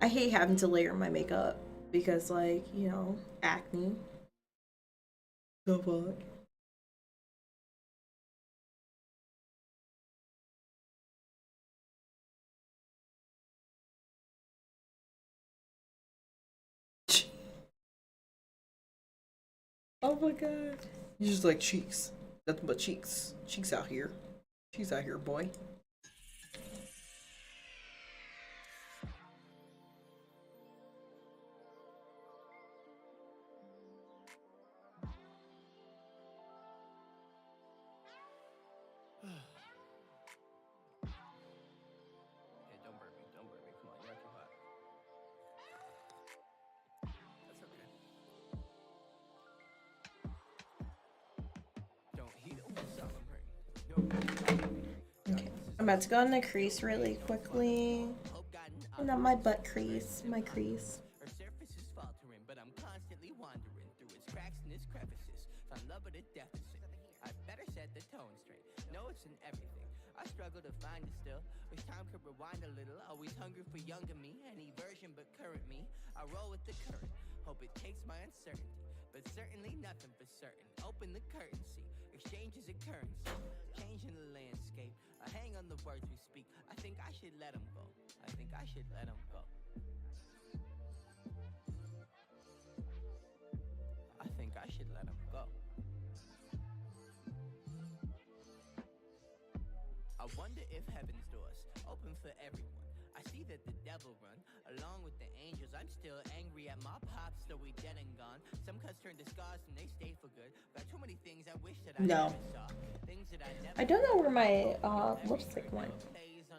I hate having to layer my makeup because, like, you know, acne. The fuck? Oh my god. You just like cheeks. Nothing but cheeks. Cheeks out here. Cheeks out here, boy. Okay, I'm about to go in the crease really quickly. Not my butt crease, my crease. Her surface is faltering, but I'm constantly wandering through its cracks and its crevices. Found love at a deficit. I better set the tone straight. No, it's in everything. I struggle to find it still. Wish time could rewind a little. Always hungry for younger me. Any version but current me. I roll with the current. Hope it takes my uncertainty. But certainly nothing for certain. Open the curtain, see. Exchange is a currency. Changing the landscape. I hang on the words we speak. I think I should let them go. I think I should let them go. I think I should let them go. I wonder if heaven's doors open for everyone. I see that the devil run along with the angels. I'm still angry at my pops, though we dead and gone. Some cuts turn to scars and they stay for good. Got too many things I wish that I never saw. Things that I don't know where my lipstick went.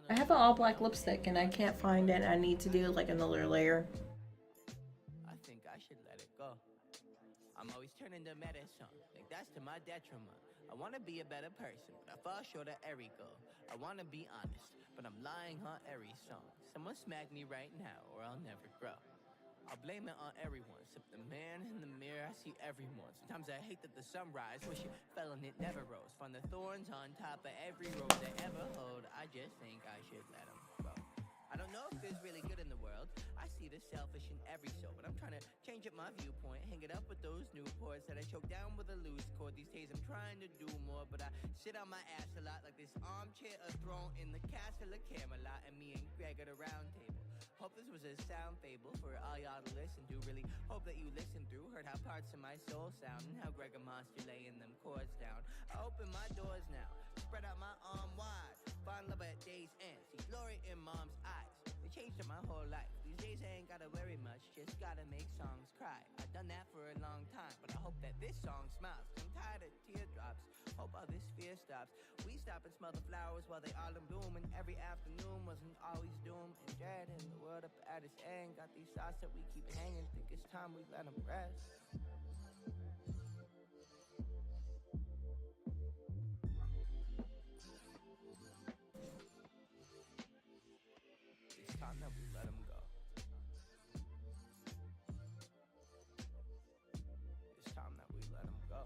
I have an all black lipstick and I can't find it. I need to do like another layer. I think I should let it go. I'm always turning to medicine. Think that's to my detriment. I wanna be a better person, but I fall short of every goal. I wanna be honest, but I'm lying on every song. Someone smack me right now, or I'll never grow. I'll blame it on everyone, except the man in the mirror I see everyone. Sometimes I hate that the sunrise, wish it fell and it never rose. Find the thorns on top of every rose I ever hold. I just think I should let them go. I don't know if there's really good in the world. I see the selfish in every soul, but I'm trying to change up my viewpoint. Hang it up with those Newports that I choke down with a loose cord. These days I'm trying to do more, but I sit on my ass a lot like this armchair, a throne in the castle of Camelot, and me and Greg at a round table. Hope this was a sound fable for all y'all to listen to. Really hope that you listened through, heard how parts of my soul sound, and how Greg a monster laying them chords down. I open my doors now, spread out my arm wide, find love at day's end, see glory in mom's eyes. It changed my whole life. These days gotta worry much, just gotta make songs cry. I've done that for a long time, but I hope that this song smiles. I'm tired of teardrops, hope all this fear stops. We stop and smell the flowers while they all in bloom, and every afternoon wasn't always doom and dread. And the world up at its end got these thoughts that we keep hanging. Think it's time we let them rest. It's time that we let them go. It's time that we let them go.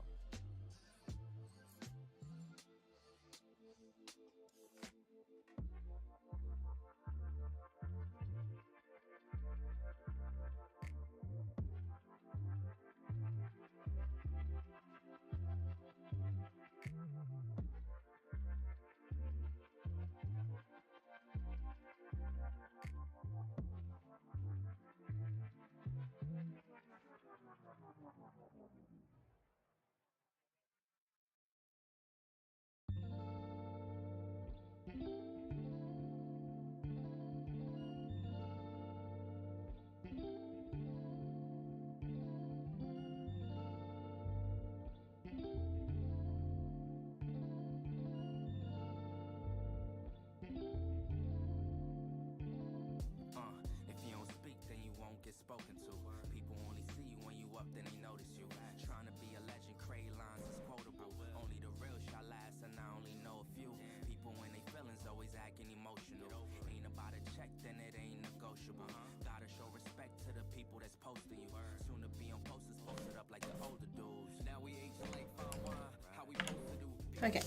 If you don't speak, then you won't get spoken to. People only see you when you up, then they notice you. Trying to be a legend, create lines is quotable. Only the real shall last, and I only know a few. People when they feelings always acting emotional. Ain't about a check, then it ain't negotiable. Gotta show respect to the people that's posting you. Soon to be on posters posted up like the older dudes. Now we aging like fine wine, how we supposed to do. Okay.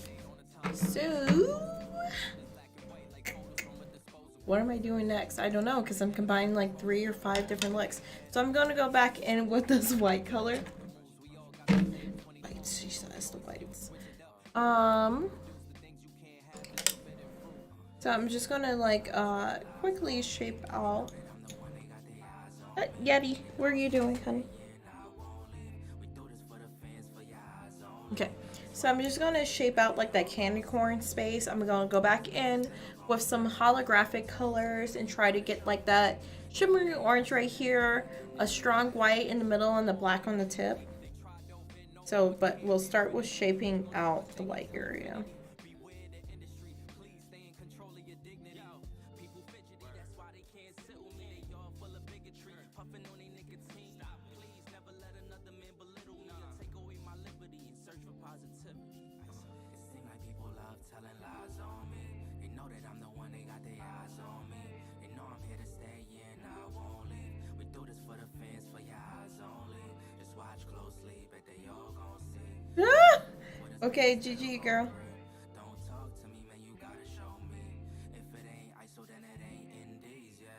So what am I doing next? I don't know, because I'm combining like 3 or 5 different looks. So I'm going to go back in with this white color. Whites, she says the whites. So I'm just going to like quickly shape out. Yeti, what are you doing, honey? Okay. So I'm just going to shape out like that candy corn space. I'm going to go back in with some holographic colors and try to get like that shimmery orange right here, a strong white in the middle and the black on the tip. So, but we'll start with shaping out the white area. Okay, GG, girl. Don't talk to me, man, you gotta show me. If it ain't ISO, then it ain't Indies, yeah.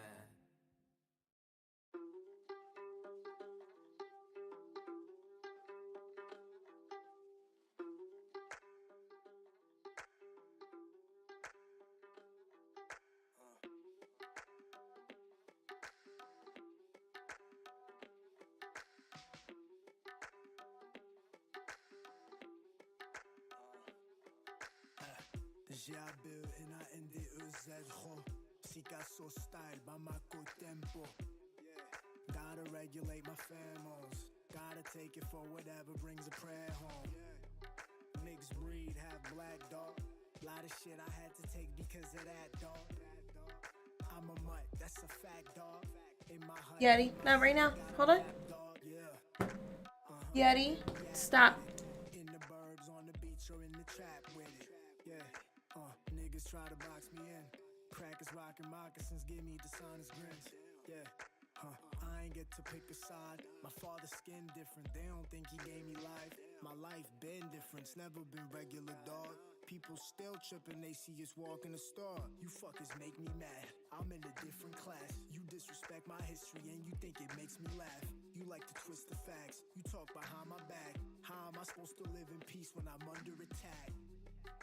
GRWM Picasso style, Bamako tempo. Gotta regulate my pheromones. Gotta take it for whatever brings a prayer home. Mixed breed, half black dog. Lot of shit I had to take because of that dog. I'm a mutt, that's a fact, dog. In my hut. Yeti, not right now. Hold on. Yeti, stop. In the burbs, on the beach, or in the trap with it. Yeah, niggas try to box me in. Crackers rockin' moccasins, give me dishonest grins. Yeah, I ain't get to pick a side. My father's skin different, they don't think he gave me life. My life been different, it's never been regular, dog. People still trippin', they see us walk in the store. You fuckers make me mad, I'm in a different class. You disrespect my history and you think it makes me laugh. You like to twist the facts, you talk behind my back. How am I supposed to live in peace when I'm under attack?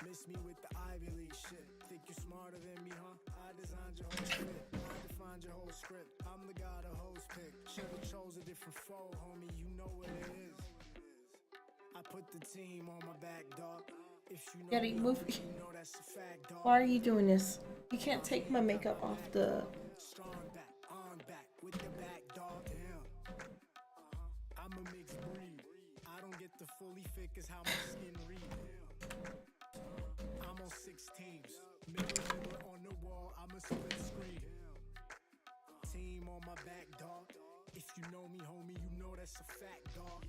Miss me with the Ivy League shit. Think you smarter than me, huh? I designed your whole script, I defined your whole script. I'm the guy the hoes pick. Should've chose a different foe, homie, you know what it is. I put the team on my back, dog. If you know Getty, move. You know that's a fact, dog. Why are you doing this? You can't take my makeup off the... Strong back, on back, with the back dog. Damn. I'm a mixed breed. I don't get to fully fit cause how my skin read. I'm on 6 teams. Mirror on the wall, I'm a split screen. Team on my back, dog. If you know me, homie, you know that's a fact, dog.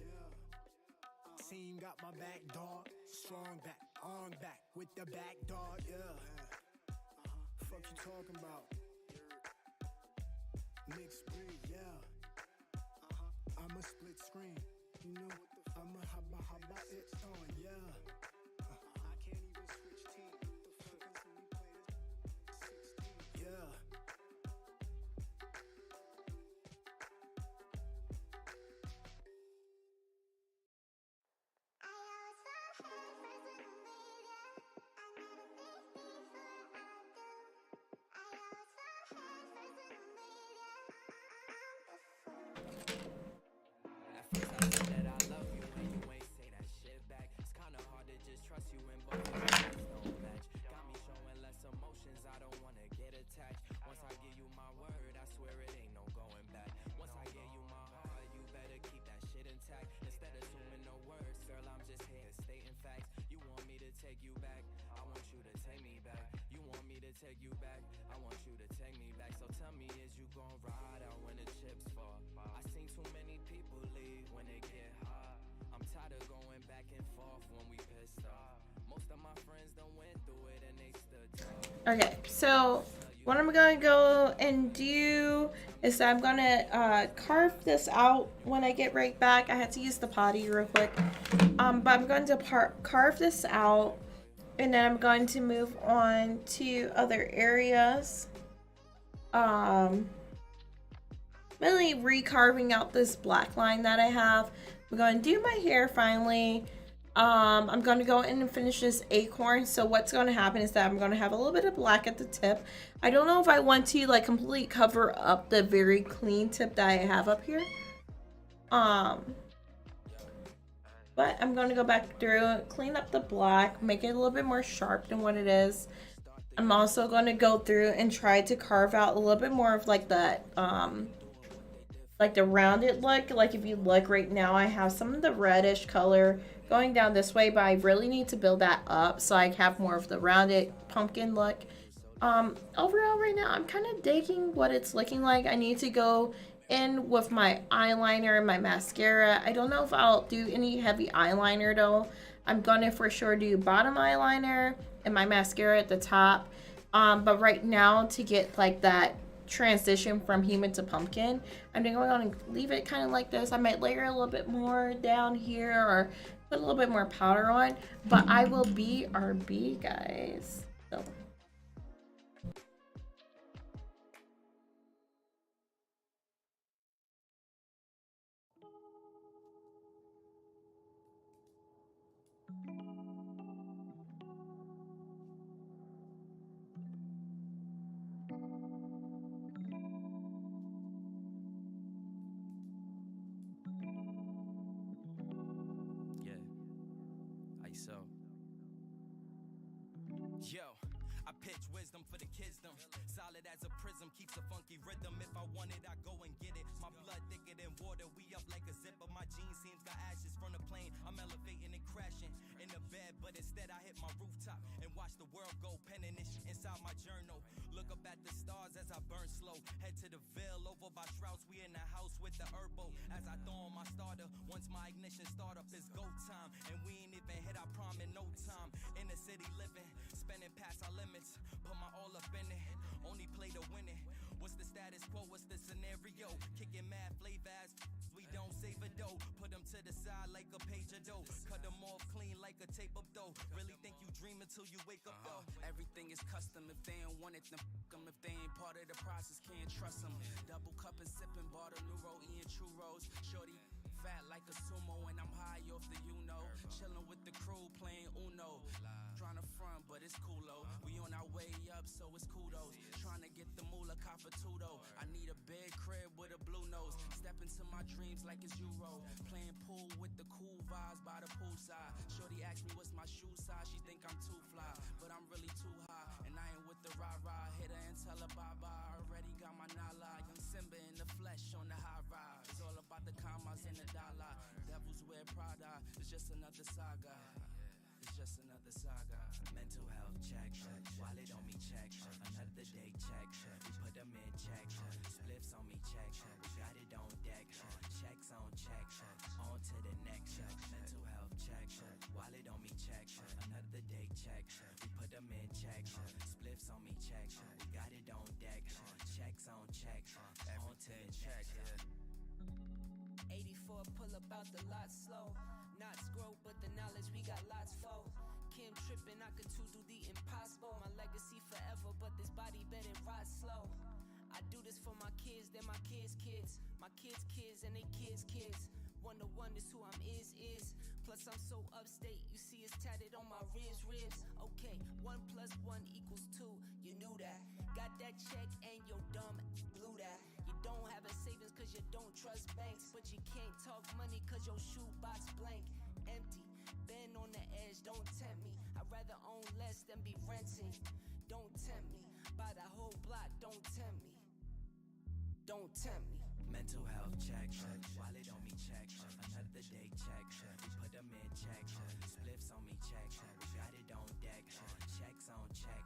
Team got my back, dog. Strong back, on back, with the back, dog, yeah. Fuck you talking about? Mixed breed, yeah. I'm a split screen, you know. I'm a haba, it's on, yeah. I can't even switch teams. What the fuck is when we play this 16? Yeah. At first I said that I love you and you ain't say that shit back. It's kinda hard to just trust you when both of our eyes don't match. Got me showing less emotions, I don't wanna get attached. Once I give you my word, I swear it ain't no going back. Once I gave you my heart, you better keep that shit intact. Instead of assuming no words, girl, I'm just here stating facts. You want me to take you back, I want you to take me back. You want me to take you back, I want you to take me back. So tell me, is you gon' ride out when the chips fall? I seen too many people leave when it get hard. I'm tired of going back and forth when we pissed off. Most of my friends done went through it and they stood tall. Okay, so what I'm gonna go and do is I'm gonna carve this out when I get right back. I had to use the potty real quick. But I'm going to carve this out, and then I'm going to move on to other areas. Really recarving out this black line that I have. I'm going to do my hair finally. I'm going to go in and finish this acorn. So what's going to happen is that I'm going to have a little bit of black at the tip. I don't know if I want to like completely cover up the very clean tip that I have up here. But I'm going to go back through, clean up the black, make it a little bit more sharp than what it is. I'm also going to go through and try to carve out a little bit more of like that, like the rounded look. Like if you look right now, I have some of the reddish color going down this way, but I really need to build that up so I have more of the rounded pumpkin look. Overall right now, I'm kind of digging what it's looking like. I need to go in with my eyeliner and my mascara. I don't know if I'll do any heavy eyeliner though. I'm gonna for sure do bottom eyeliner and my mascara at the top. But right now, to get like that transition from human to pumpkin, I'm going to leave it kind of like this. I might layer a little bit more down here or put a little bit more powder on, but I will BRB, guys. So Yeah, ISO. Yo, I pitch wisdom for the kidsdom. Solid as a prism, keeps a funky rhythm. If I want it, I go and get it. My blood thicker than water, we up like a zipper. My jeans seams got ashes from the plane. I'm elevating and crashing in the bed, but instead I hit my rooftop and watch the world go, penning this shit inside my journal. Look up at the stars as I burn slow. Head to the Ville over by Strauss. We in the house with the herbo. As I throw on my starter, once my ignition start up, it's go time. And we ain't even hit our prime in no time. In the city living, spending past our limits. Put my all up in it, only play to win it. What's the status quo? What's the scenario? Kicking mad flavors, we don't save a dough. Put them to the side like a page of dough. Cut them off clean like a tape up dough. Really think you dream until you wake up though. Everything is custom. If they ain't want it, then f them. If they ain't part of the process, can't trust them. Double cup and sipping, bought a new roll, eating true rolls. Shorty fat like a sumo and I'm high off the chilling with the crew playing Uno. Trying to front, but it's cool though. We on our way up, so it's kudos. Trying to get the moolah copper tudo. I need a big crib with a blue nose. Step into my dreams like it's Euro. Playing pool with the cool vibes by the poolside. Shorty asked me what's my shoe size. She think I'm too fly, but I'm really too high. And I ain't with the rah-rah. Hit her and tell her bye-bye. Already got my nala. Young Simba in the flesh. the commas and the dollar. Devils wear Prada, it's just another saga. It's just another saga. Mental health check, wallet on me check, another day check. We put them in check, spliffs on me check. We got it on deck, checks on check, on to the next. Mental health check, wallet on me check, another day check. We put them in check, spliffs on me check. We got it on deck, checks on check, on to the check. 84 pull up out the lot slow. Not scroll, but the knowledge we got lots for. Kim tripping, I could too do the impossible. My legacy forever, but this body bet it rot slow. I do this for my kids, they're my kids' kids. My kids' kids and they kids' kids. 1 to 1 is who I'm is. Plus I'm so upstate, you see it's tatted on my ribs. Okay, 1 + 1 = 2, you knew that. Got that check and your dumb blew that. You don't have a savings cause you don't trust banks. But you can't talk money cause your shoebox blank. Empty, been on the edge, don't tempt me. I'd rather own less than be renting. Don't tempt me, buy the whole block, don't tempt me. Don't tempt me. Mental health check, wallet on me check, another day check. We put them in check, spliffs on me check. We got it on deck, checks on check,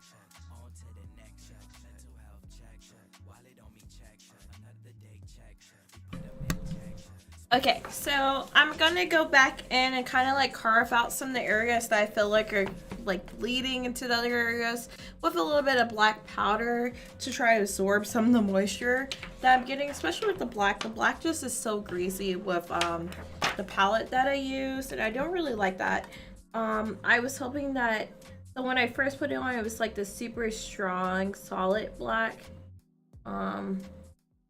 on to the next. Mental health check, wallet on me check, another day check. We put them in check. Okay, so I'm gonna go back in and kind of like carve out some of the areas that I feel like are like bleeding into the other areas with a little bit of black powder to try to absorb some of the moisture that I'm getting, especially with the black. The black just is so greasy with the palette that I used, and I don't really like that. I was hoping that when I first put it on, it was like the super strong solid black.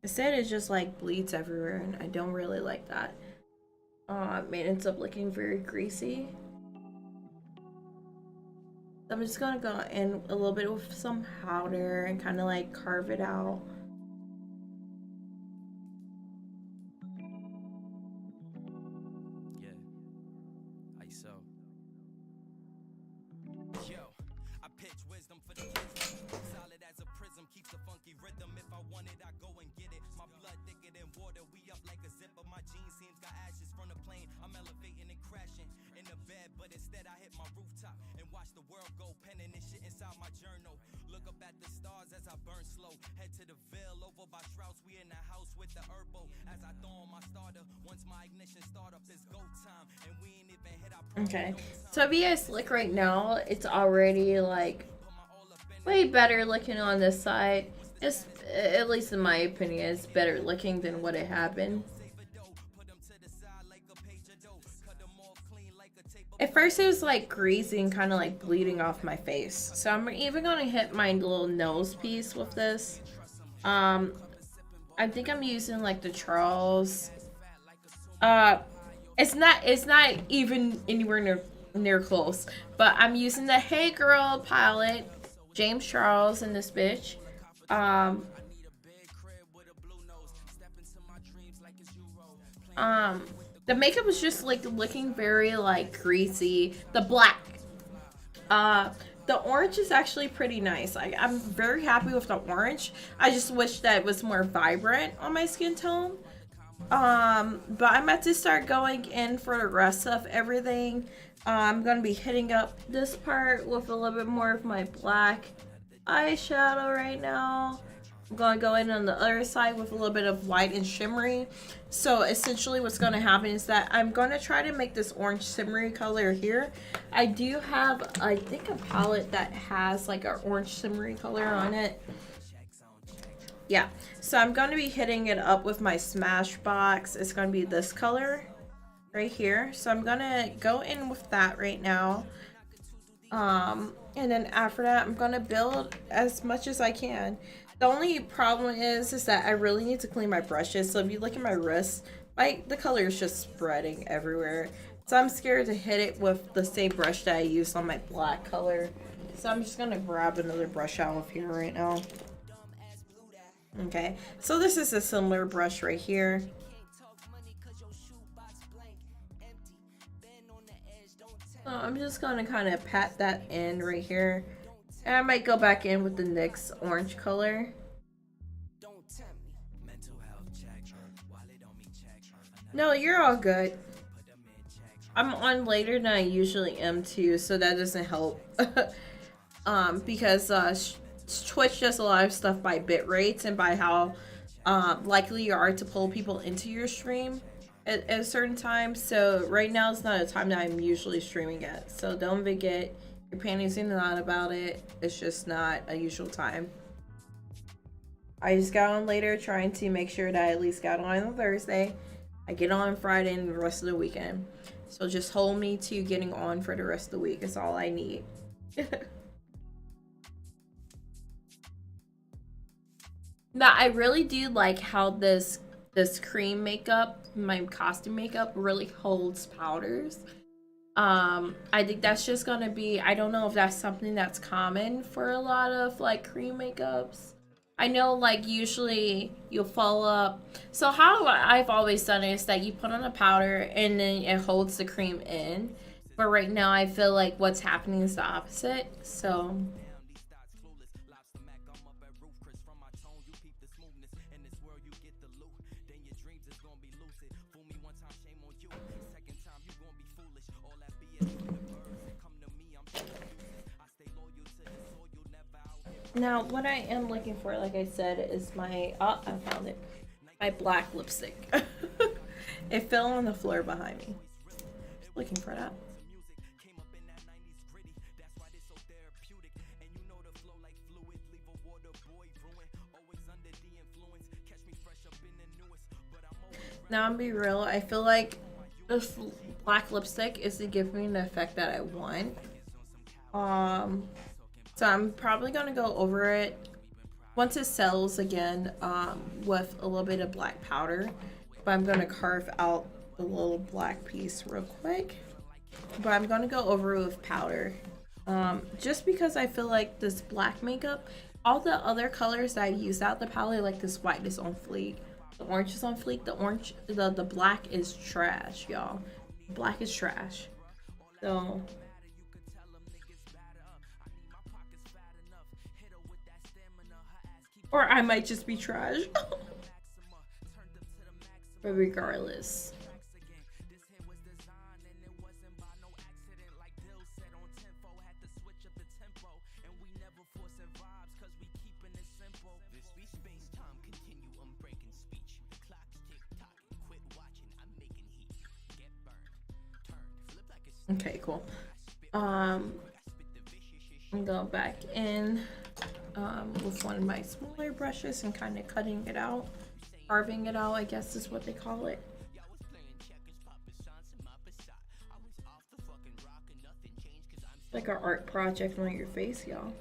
Instead it just like bleeds everywhere, and I don't really like that. It ends up looking very greasy. So I'm just gonna go in a little bit with some powder and kind of like carve it out. Yeah, ISO. Yo, I pitch wisdom for the kids. Solid as a prism, keeps the funky rhythm. If I want it, I go and get it. My blood thicker than water, we up like a zipper. My jeans seams got ashes from the plane. I'm elevating and crashing in the bed, but instead I hit my rooftop and watch the world go. Penning this shit inside my journal. Look up at the stars as I burn slow. Head to the Ville over by Strauss. We in the house with the herbo. As I throw on my starter, once my ignition start up, it's go time, and we ain't even hit our Okay, so if you guys look right now, it's already like way better looking on this side. It's, at least in my opinion, it's better looking than what it had been. At first it was like greasy and kind of like bleeding off my face. So I'm even going to hit my little nose piece with this. I think I'm using like the Charles. It's not even anywhere near close. But I'm using the Hey Girl palette. James Charles in this bitch. The makeup was just like looking very like greasy. The black, the orange is actually pretty nice. I'm very happy with the orange. I just wish that it was more vibrant on my skin tone. But I'm about to start going in for the rest of everything. I'm gonna be hitting up this part with a little bit more of my black eyeshadow right now. I'm gonna go in on the other side with a little bit of white and shimmery. So essentially what's gonna happen is that I'm gonna try to make this orange shimmery color here. I do have, I think, a palette that has like an orange shimmery color on it. Yeah, so I'm gonna be hitting it up with my Smashbox. It's gonna be this color right here. So I'm gonna go in with that right now. And then after that, I'm gonna build as much as I can. The only problem is that I really need to clean my brushes. So if you look at my wrist, the color is just spreading everywhere. So I'm scared to hit it with the same brush that I used on my black color. So I'm just gonna grab another brush out of here right now. Okay, so this is a similar brush right here. So I'm just gonna kind of pat that in right here. And I might go back in with the NYX orange color. No, you're all good. I'm on later than I usually am too, so that doesn't help. Because Twitch does a lot of stuff by bit rates and by how likely you are to pull people into your stream at a certain time. So right now is not a time that I'm usually streaming at. So don't get your panties in a knot about it. It's just not a usual time. I just got on later trying to make sure that I at least got on Thursday. I get on Friday and the rest of the weekend. So just hold me to getting on for the rest of the week. Is all I need. Now I really do like how this cream makeup, my costume makeup, really holds powders. I think that's just gonna be, I don't know if that's something that's common for a lot of like cream makeups. I know like usually you'll follow up. So how I've always done it is that you put on a powder and then it holds the cream in. But right now I feel like what's happening is the opposite. So now, what I am looking for, like I said, is my, oh, I found it, my black lipstick. It fell on the floor behind me. Looking for that. Now, I'm be real, I feel like this black lipstick isn't giving me the effect that I want. So I'm probably gonna go over it once it settles again with a little bit of black powder. But I'm gonna carve out the little black piece real quick. But I'm gonna go over it with powder. Just because I feel like this black makeup, all the other colors that I used out the palette, like this white is on fleek, the orange is on fleek, the black is trash, y'all. Black is trash. So or I might just be trash. But regardless. Okay, cool. I'm going back in with one of my smaller brushes and kind of cutting it out, carving it out, I guess is what they call it. Like an art project on your face, y'all.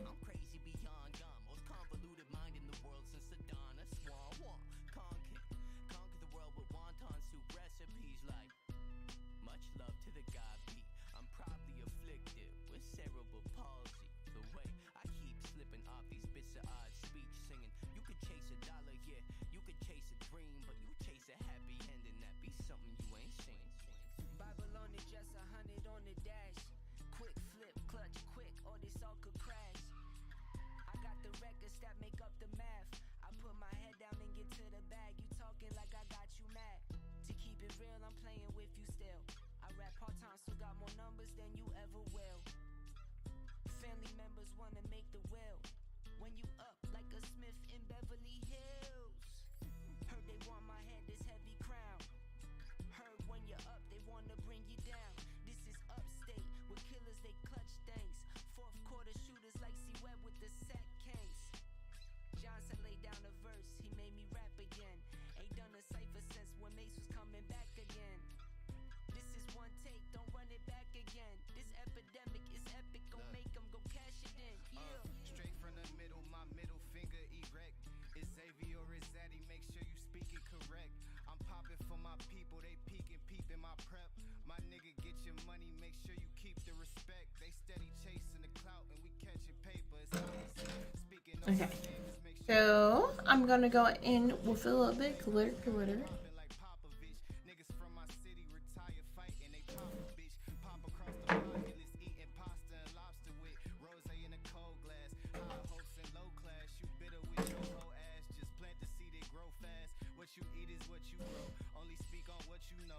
Okay, so I'm gonna go in with a little bit glitter. What you eat is what you grow. Only speak on what you know.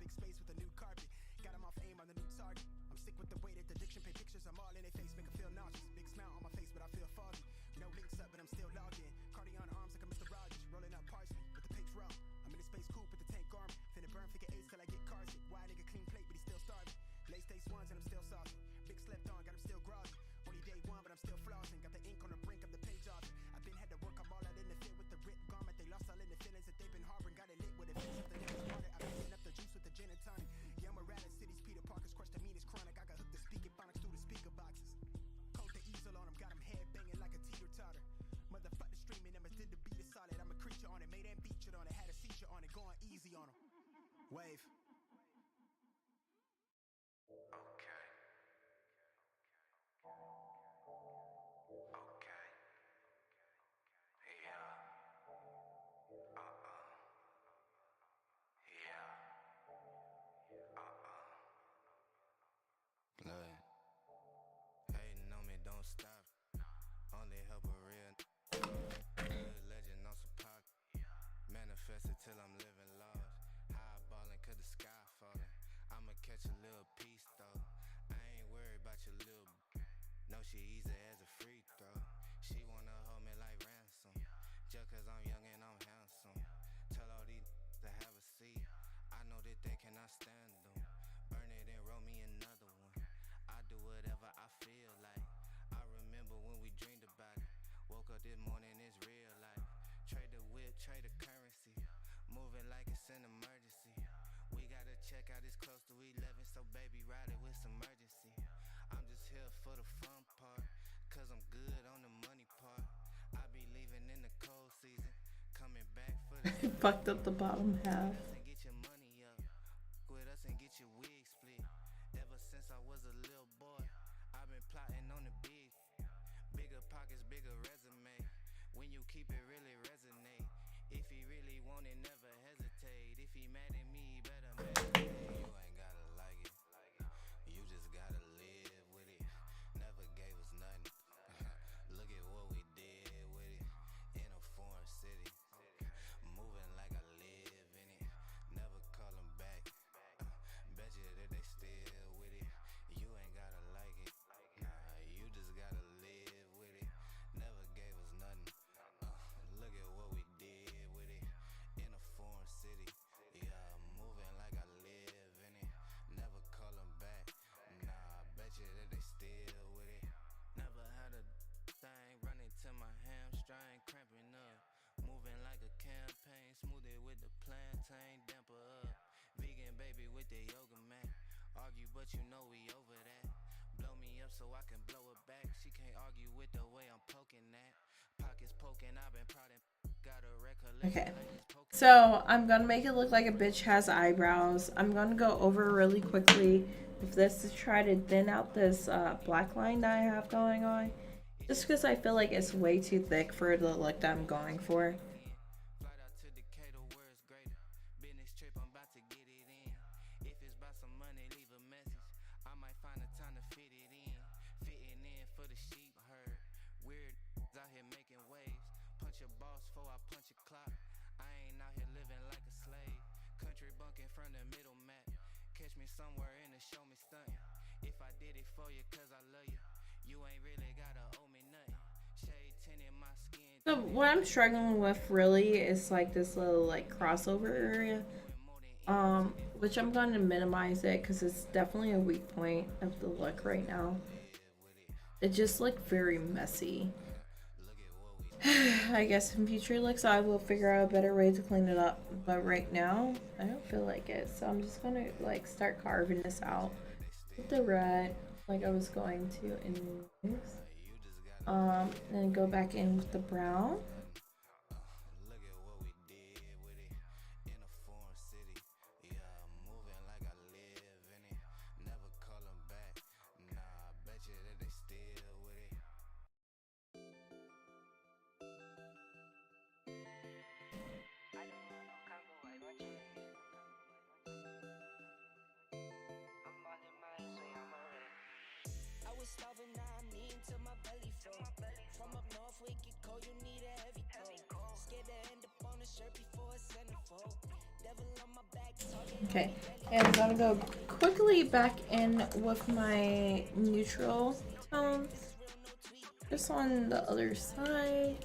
big space with a new carpet. Got them off aim on the new target. I'm sick with the way that the diction paint pictures. I'm all in their face, make them feel nauseous. Big smile on my face, but I feel foggy. No links up, but I'm still logged in. Cardi on arms like a Mr. Rogers. Rolling up parsley with the page raw. I'm in a space coupe with the tank arm. Finna burn figure eights till I get car sick. Why nigga clean plate, but he still starving. Lace day swans and I'm still saucy. Big slept on, got him still groggy. Only day one, but I'm still flossing. Got the ink on the brink of the page off. I've been had to work, I'm all out in the fit with the rip garment. They lost all in the feelings that they've been harboring. Got it lit with a fix if the niggas water. I've been hitting up the juice with the gin and tonic. Yeah, I'm a rat at cities, Peter Parker's crushed the meanest chronic. I got hooked the speaking phonics through the speaker boxes. Coat the easel on him, got him head banging like a teeter-totter. Motherfucker streaming, Emma did the beat is solid. I'm a creature on it, made and featured on it. Had a seizure on it, going easy on him. Wave. Look, hating on me don't stop. Only help a real good legend on some pocket. Manifested till I'm living large. High balling 'cause the sky falling. I'ma catch a little piece though. I ain't worried about your little. No, she easy as a free throw. She wanna hold me like ransom. Just 'cause I'm young and I'm handsome. Tell all these to have a seat. I know that they cannot stand them. Burn it and roll me another one. I do whatever I feel like. I remember when we dreamed about it. Woke up this morning, it's real life. Trade the whip, trade the currency. Moving like it's an emergency. We gotta check out, it's close to 11, so baby ride it with some urgency. I'm just here for the fun part, 'cause I'm good on the money part. I be leaving in the cold season, coming back for the Fucked up the bottom half. and get your money up. With us and get your wig split. Ever since I was a little boy, I've been plotting on the big. Bigger pockets, bigger resume. When you keep it really resonate. If he really want it, never hesitate. If he mad at me, he better meditate. You ain't gotta like it. You just gotta live with it. Never gave us nothing. Look at what we did with it. In a foreign city. Moving like I live in it. Never call them back. Bet you that they still with it. You ain't gotta like it. Nah, you just gotta live with it. Never gave us nothing. Look at what we did with it. In a foreign city. Yeah, moving like I live in it. Never call them back. Nah, bet you that they still with it. Never had a thing running to my hamstring, cramping up. Moving like a campaign, smooth it with the plantain, damper up. Vegan baby with the yoga mat. Argue, but you know we over that. Blow me up so I can blow it back. She can't argue with the way I'm poking that. Pockets poking, I've been proud and got a recollection. Okay. like it's poking. So I'm gonna make it look like a bitch has eyebrows. I'm gonna go over really quickly with this to try to thin out this black line that I have going on. Just because I feel like it's way too thick for the look that I'm going for. Flight out to Decatur where it's greater. Business trip, I'm about to get it in. If it's about some money, leave a message. I might find a time to fit it in. Fitting in for the sheep herd. Weird out here making waves. Punch your boss before I punch a clock. I ain't out here living like a slave. Country bunking from the middle map. Catch me somewhere in the show me stunting. If I did it for you, 'cause I love you. You ain't really gotta owe me nothing. Shade tint in my skin. So what I'm struggling with really is like this little like crossover area. Which I'm going to minimize it because it's definitely a weak point of the look right now. It just looked very messy. I guess in future looks I will figure out a better way to clean it up, but right now I don't feel like it, so I'm just gonna like start carving this out with the red like I was going to in this. Then go back in with the brown. Look at what we did with it. In a foreign city. Yeah, moving like I live in it. Never call them back. Nah, bet you that they still with it. I was starving, now I'm eating till my belly full. From up north, we get cold, you need a heavy coat. Scared to end up on a shirt before a centerfold. Devil on my back, Okay, and I'm gonna go quickly back in with my neutral tone, just on the other side.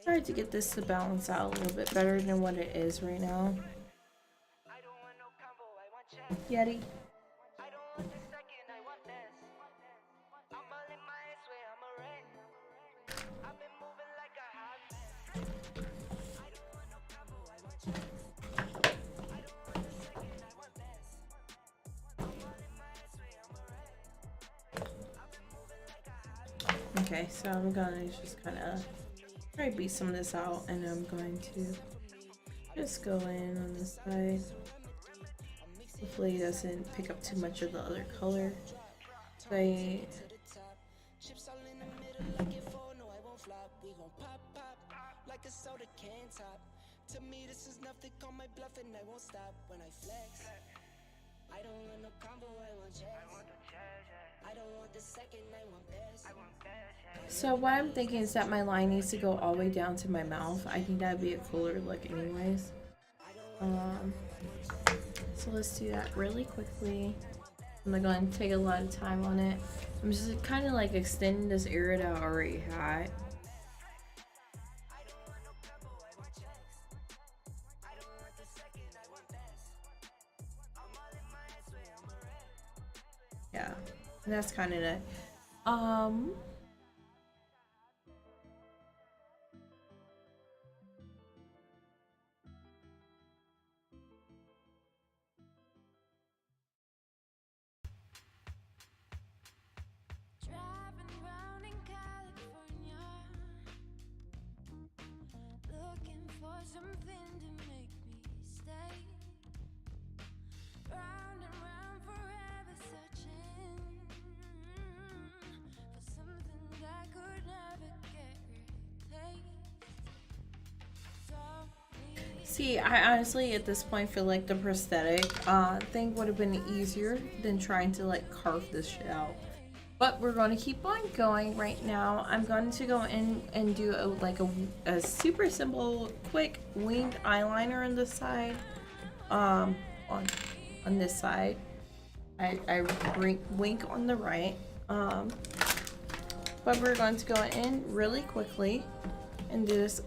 Try to get this to balance out a little bit better than what it is right now. Yeti. Okay, so I'm gonna just kind of try to beat some of this out, and I'm going to just go in on this side. Hopefully it doesn't pick up too much of the other color. So to me, this is nothing. Call my bluff and I won't stop when I flex. I don't want no combo, I want checks. I don't want the second, I want best. So what I'm thinking is that my line needs to go all the way down to my mouth. I think that'd be a cooler look anyways. So let's do that really quickly. I'm not going to take a lot of time on it. I'm just kind of like extending this area that I already had. Yeah, and that's kind of it. Driving round in California, looking for something to make me stay. Round and round forever searching for something that could never get replaced. See, I honestly at this point feel like the prosthetic thing would have been easier than trying to like carve this shit out. But we're going to keep on going right now. I'm going to go in and do a super simple, quick winged eyeliner on this side. On this side, I wink on the right. But we're going to go in really quickly and do this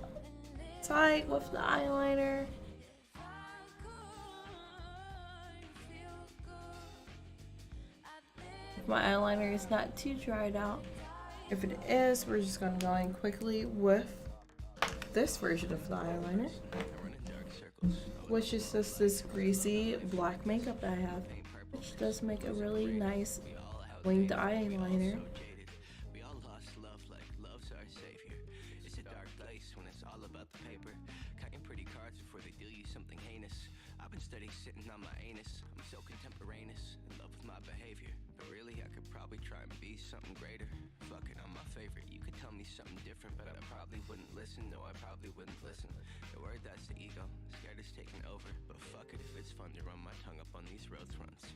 side with the eyeliner. My eyeliner is not too dried out. If it is, we're just gonna go in quickly with this version of the eyeliner, which is just this greasy black makeup that I have, which does make a really nice winged eyeliner. We all lost love like love's our savior. It's a dark place when it's all about the paper. Counting pretty cards before they deal you something heinous. I've been studying sitting on my anus. I'm so contemporaneous, in love with my behavior. But really, I could probably try and be something greater. Fuck it, I'm my favorite. You could tell me something different, but I probably wouldn't listen. No, I probably wouldn't listen. The word, that's the ego. Scared it's taking over. But fuck it, if it's fun to run my tongue up on these road fronts.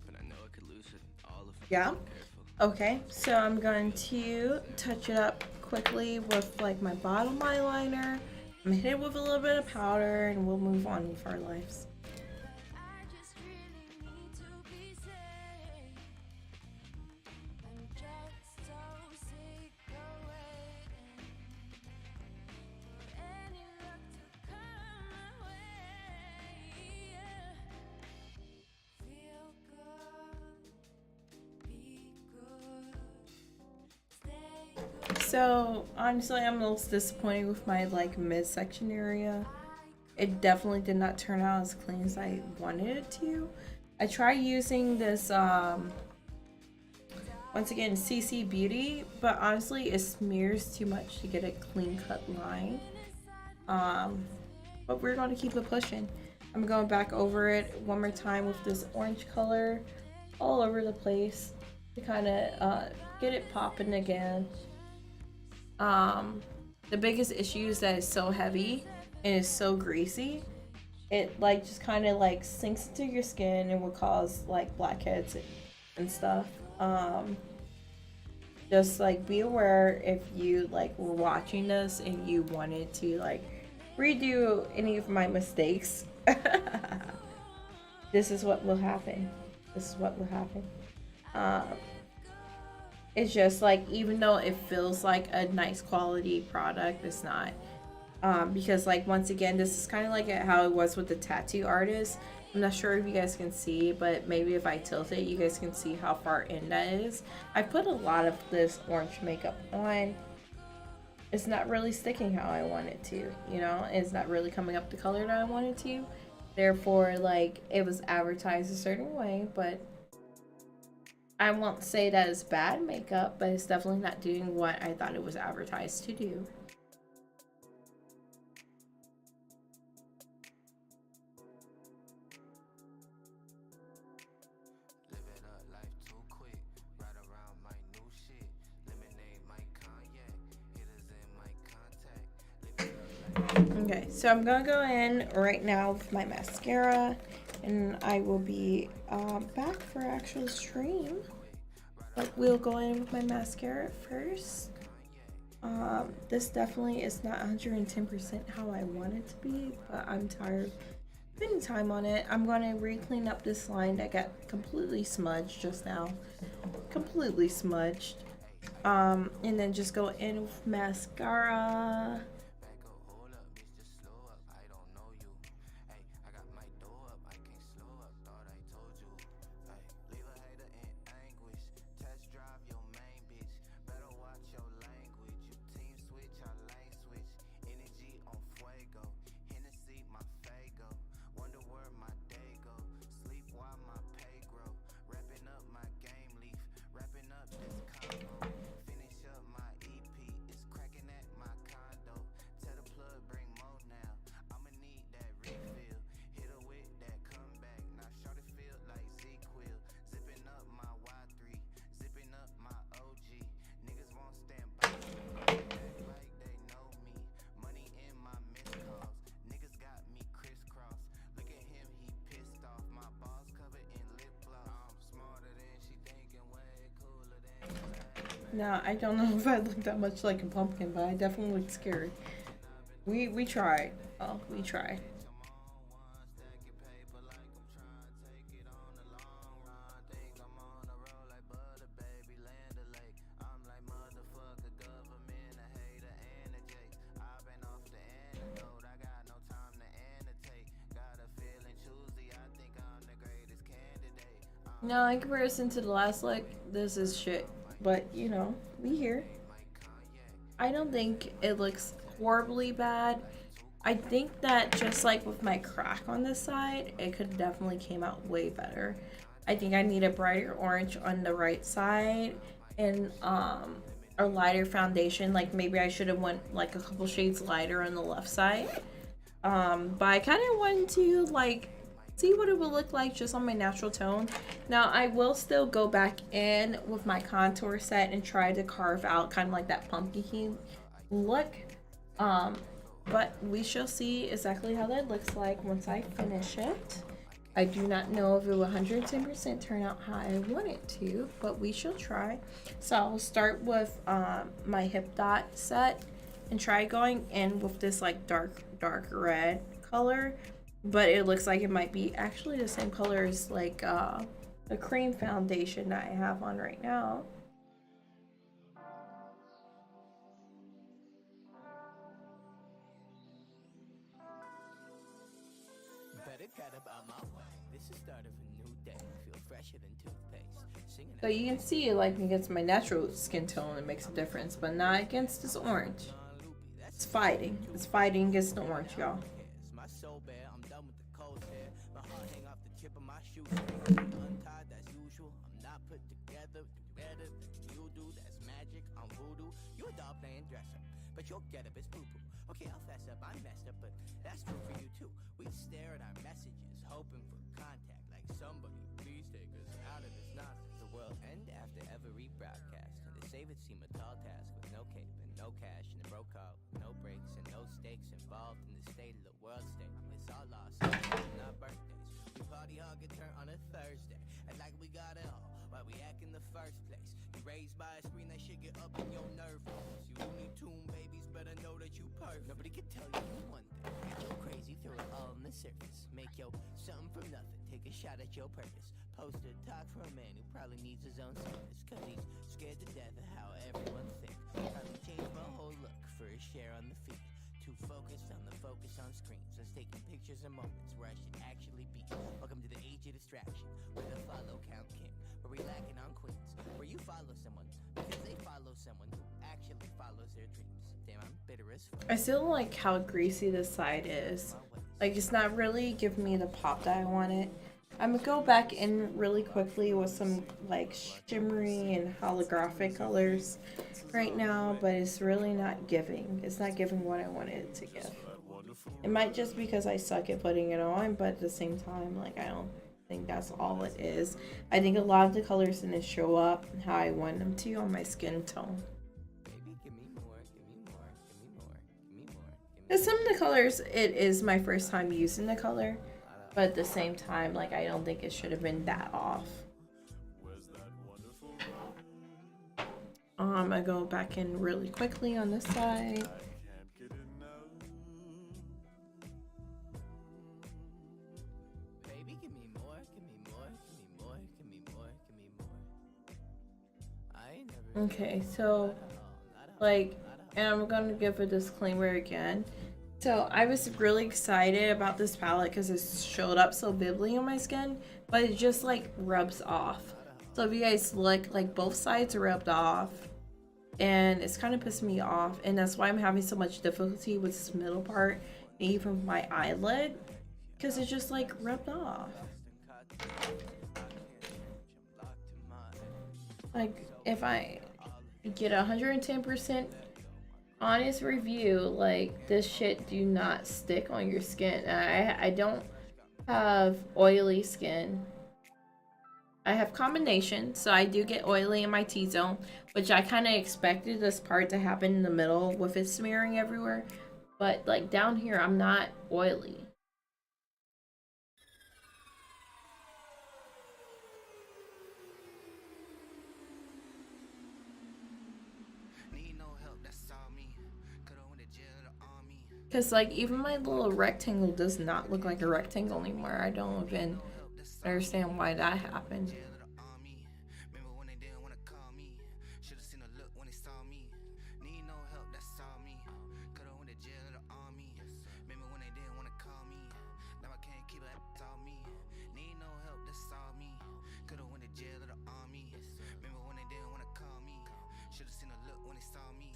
But I know I could lose it all if I'm not careful. Okay, so I'm going to touch it up quickly with like my bottom eyeliner. I'm gonna hit it with a little bit of powder and we'll move on with our lives. I just really need to be safe. I'm just so sick of waiting for any luck to come my way. Feel good, be good, stay good. So honestly, I'm a little disappointed with my like midsection area. It definitely did not turn out as clean as I wanted it to. I tried using this once again CC Beauty, but honestly it smears too much to get a clean cut line. But we're going to keep it pushing. I'm going back over it one more time with this orange color all over the place to kind of get it popping again. The biggest issue is that it's so heavy and it's so greasy. It like just kind of like sinks into your skin and will cause like blackheads and stuff. Just like be aware if you like were watching this and you wanted to like redo any of my mistakes. this is what will happen. This is what will happen. Um, it's just like, even though it feels like a nice quality product, it's not. Because like, once again, this is kind of like how it was with the tattoo artist. I'm not sure if you guys can see, but maybe if I tilt it, you guys can see how far in that is. I put a lot of this orange makeup on. It's not really sticking how I want it to, you know? It's not really coming up the color that I want it to. Therefore, like, it was advertised a certain way, but I won't say that it's bad makeup, but it's definitely not doing what I thought it was advertised to do. Living up life too quick, right around my new shit. Lemonade, my cognac, hitters in my contact. Okay, so I'm gonna go in right now with my mascara, and I will be back for actual stream. But we'll go in with my mascara first. This definitely is not 110% how I want it to be, but I'm tired of spending time on it. I'm gonna re-clean up this line that got completely smudged just now. Completely smudged. And then just go in with mascara. Back up, hold up, bitch, just slow up. I don't know you. Hey, I got my door up, I can't slow up. Thought I told you. Hey, leave a hater in anguish. Test drive your main bitch. Better watch your language. You team switch, I lane switch. Energy on fuego. Hennessy, my fago. Wonder where my day go. Sleep while my pay grow. Wrapping up my game leaf. Wrapping up this combo. Finish up my EP. It's cracking at my condo. Tell the plug bring more now. I'ma need that refill. Hit her with that comeback. Now shorty feel like Z-Quill. Zipping up my Y3. Zipping up my OG. Niggas won't stand by me. Act like they know me. Money in my missed calls. Niggas got me crisscross. Look at him, he pissed off. My balls covered in lip gloss. I'm smarter than she thinking, way cooler than Now, I don't know if I look that much like a pumpkin, but I definitely look scared. We tried. Oh, we tried. stacking paper like I'm trying to take it on the long run. Think I'm on a roll like butter, baby, land a lake. I'm like motherfucker, government, a hater and a Jake. I've been off the antidote, I got no time to annotate. Got a feeling choosy, I think I'm the greatest candidate. Now, in comparison to the last look, this is shit. But, you know, we here. I don't think it looks horribly bad. I think that just like with my crack on this side, it could definitely came out way better. I think I need a brighter orange on the right side and a lighter foundation. Like, maybe I should have went like a couple shades lighter on the left side. But I kind of wanted to like see what it would look like just on my natural tone. Now, I will still go back in with my contour set and try to carve out kind of like that pumpkin look. But we shall see exactly how that looks like once I finish it. I do not know if it will 110% turn out how I want it to, but we shall try. So I'll start with my hip dot set and try going in with this like dark red color, but it looks like it might be actually the same color as like the cream foundation that I have on right now. Better get about my way. This is start of a new day. Feel fresher than toothpaste. Singing So you can see like against my natural skin tone it makes a difference, but not against this orange. It's fighting. It's fighting against the orange, y'all. my soul bare. I'm done with the cold hair. My heart hang off the tip of my shoe. Untied, that's usual. I'm not put together. Do better than you do. That's magic. I'm voodoo. You a doll playing dress up, but your get up is poo poo. Okay, I'll fess up. I'm messed up, but that's true for you too. We stare at our messages, hoping for contact. Like somebody, please take us out of this nonsense. The world end after every broadcast, and to save it seemed a tall task with no cape and no cash and a broke out, no breaks and no stakes involved in the state of the world state. It's all lost, it's not birthdays. We party hard, get turned on a Thursday, and like we got it all, while we react in the first place. You raised by a screen that shit get up in your nerve. You Looney Tune babies better know that you perfect. Nobody can tell you one thing. Get your crazy, throw it all on the surface. Make yo something from nothing. Take a shot at your purpose. Post a talk for a man who probably needs his own service. Cause he's scared to death of how everyone thinks. Probably changed my whole look for a share on the feed. Too focused on the focus on screens. Let's taking pictures of moments where I should actually be. Welcome to the age of distraction, where the follow count king. Where we lacking on queens. Where you follow someone because they follow someone who actually follows their dreams. Damn, I'm bitter as fuck. I still like how greasy this side is. Like, it's not really giving me the pop that I wanted. I'm gonna go back in really quickly with some like shimmery and holographic colors right now, but it's really not giving. It's not giving what I wanted it to give. It might just because I suck at putting it on, but at the same time, like, I don't think that's all it is. I think a lot of the colors didn't show up how I want them to on my skin tone. Baby, give me more, give me more, give me more, give me more, give me Because some of the colors, it is my first time using the color, but at the same time, like, I don't think it should have been that off. I'm gonna go back in really quickly on this side. Baby, give me more, give me more, give me more, give me more, give me more. I ain't never Okay, so, like, and I'm gonna give a disclaimer again. So, I was really excited about this palette because it showed up so vividly on my skin, but it just, like, rubs off. So, if you guys look, like, both sides are rubbed off, and it's kind of pissing me off, and that's why I'm having so much difficulty with this middle part, and even my eyelid, because it's just, like, rubbed off. Like, if I get 110% honest review, like, this shit do not stick on your skin. I don't have oily skin. I have combination, so I do get oily in my T-zone, which I kind of expected this part to happen in the middle with it smearing everywhere. But, like, down here, I'm not oily. need no help, that's all me. Could've went to jail or the army. Because, like, even my little rectangle does not look like a rectangle anymore. I don't even understand why that happened. Jail or the army. Remember when they didn't wanna call me? Should've seen a look when they saw me. Need no help, that's all me. Could've went to jail or the army. Remember when they didn't wanna call me? Now I can't keep it, that's all me. Need no help, that's all me. Could've went to jail or the army. Remember when they didn't wanna call me? Should've seen a look when they saw me.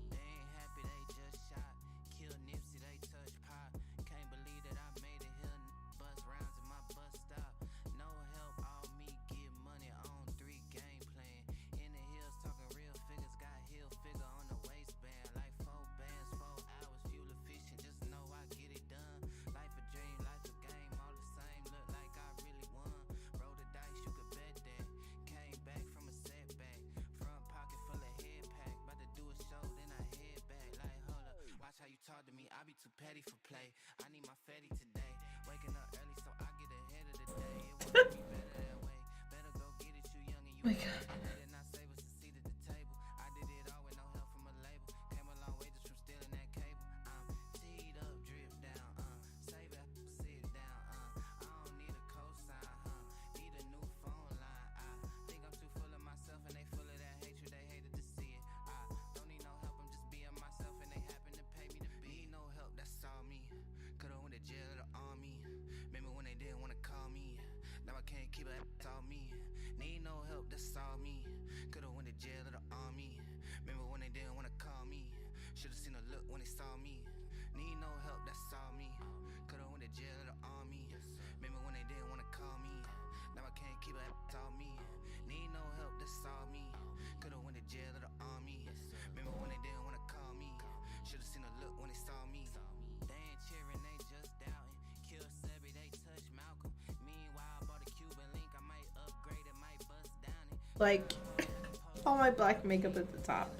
They ain't happy, they just shot. Killed Nipsey, they touched pop. Can't believe that I made it here. Bus rounds in my bus stop. No help, all me get money on 3 game plan. In the hills talking real figures, got hill figure on the waistband. Like 4 bands, 4 hours, fuel efficient. Just know I get it done. Life a dream, life a game, all the same. Look like I really won. Roll the dice, you could bet that. Came back from a setback. Front pocket full of head pack. About to do a show, then I head back. Like, hold up, watch how you talk to me. I be too petty for play. I need my fatty today. Waking up early so I get ahead of the day. It won't be better that way. Better go get it, you young and you. Oh my God. Did not save us a seat at the table. I did it all with no help from a label. Came a long way just from stealing that cable. I'm teed up, drip down, save it, sit down, I don't need a cosign, need a new phone line. I think I'm too full of myself and they full of that hatred, they hated to see it. I don't need no help, I'm just being myself and they happen to pay me to be. Need no help, that's all me. Could've went to jail or the army. Remember when they didn't wanna call me? Now I can't keep it, that's all me. Need no help, that's all me. Could've went to jail or the army. Remember when they didn't wanna call me? Should've seen a look when they saw me. Need no help, that's all me. Could've went to jail or the army. Remember when they didn't wanna call me? Now I can't keep it, that's all me. Need no help, that's all me. Could've went to jail or the army. Remember when they didn't wanna call me? Should've seen a look when they saw me. They ain't cheering, they just doubting. Kill Sebi, they touch Malcolm. Meanwhile, bought a Cuban link, I might upgrade it, might bust down it. Like, all my black makeup at the top.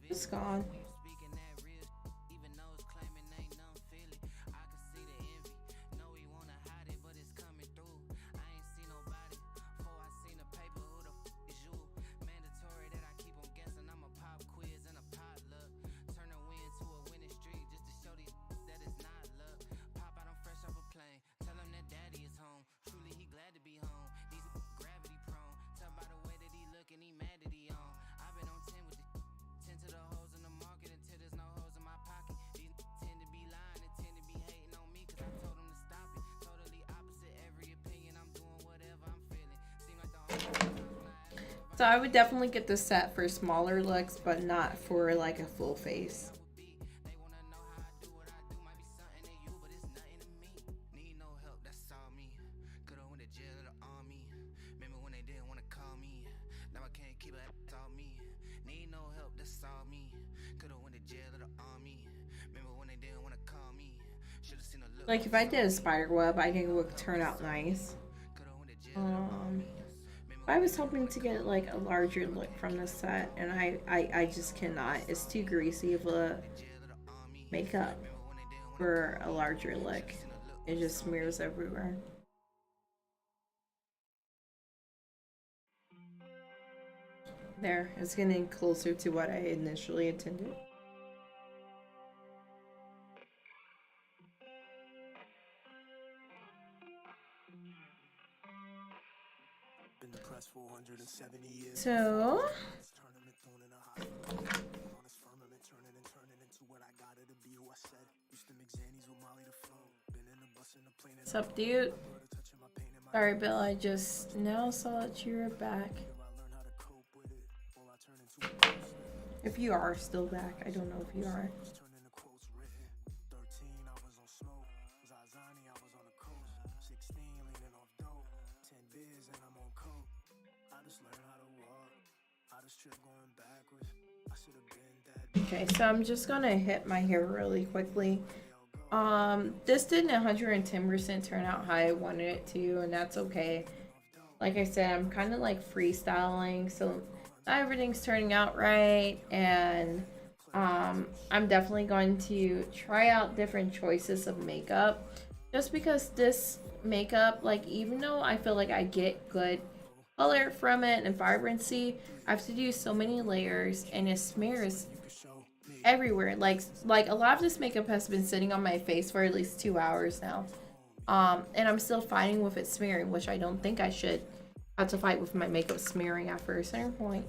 It's gone. Speaking that real even though it's claiming ain't none feel it. I can see the envy. Know he wanna hide it, but it's coming through. I ain't seen nobody before I seen the paper. Who the is you? So I would definitely get this set for smaller looks, but not for like a full face. Like if I did a spider web, I think it would turn out nice. I was hoping to get like a larger look from this set, and I just cannot. It's too greasy of a makeup for a larger look. It just smears everywhere. There, it's getting closer to what I initially intended. So what's up, dude? Sorry, Bill, I just now saw that you were back. If you are still back, I don't know if you are. Okay, so I'm just gonna hit my hair really quickly. This didn't 110% turn out how I wanted it to, and that's okay. Like I said, I'm kind of like freestyling, so not everything's turning out right, and I'm definitely going to try out different choices of makeup, just because this makeup, like, even though I feel like I get good color from it and vibrancy, I have to do so many layers, and it smears everywhere. Like a lot of this makeup has been sitting on my face for at least 2 hours now. And I'm still fighting with it smearing, which I don't think I should have to fight with my makeup smearing after a certain point.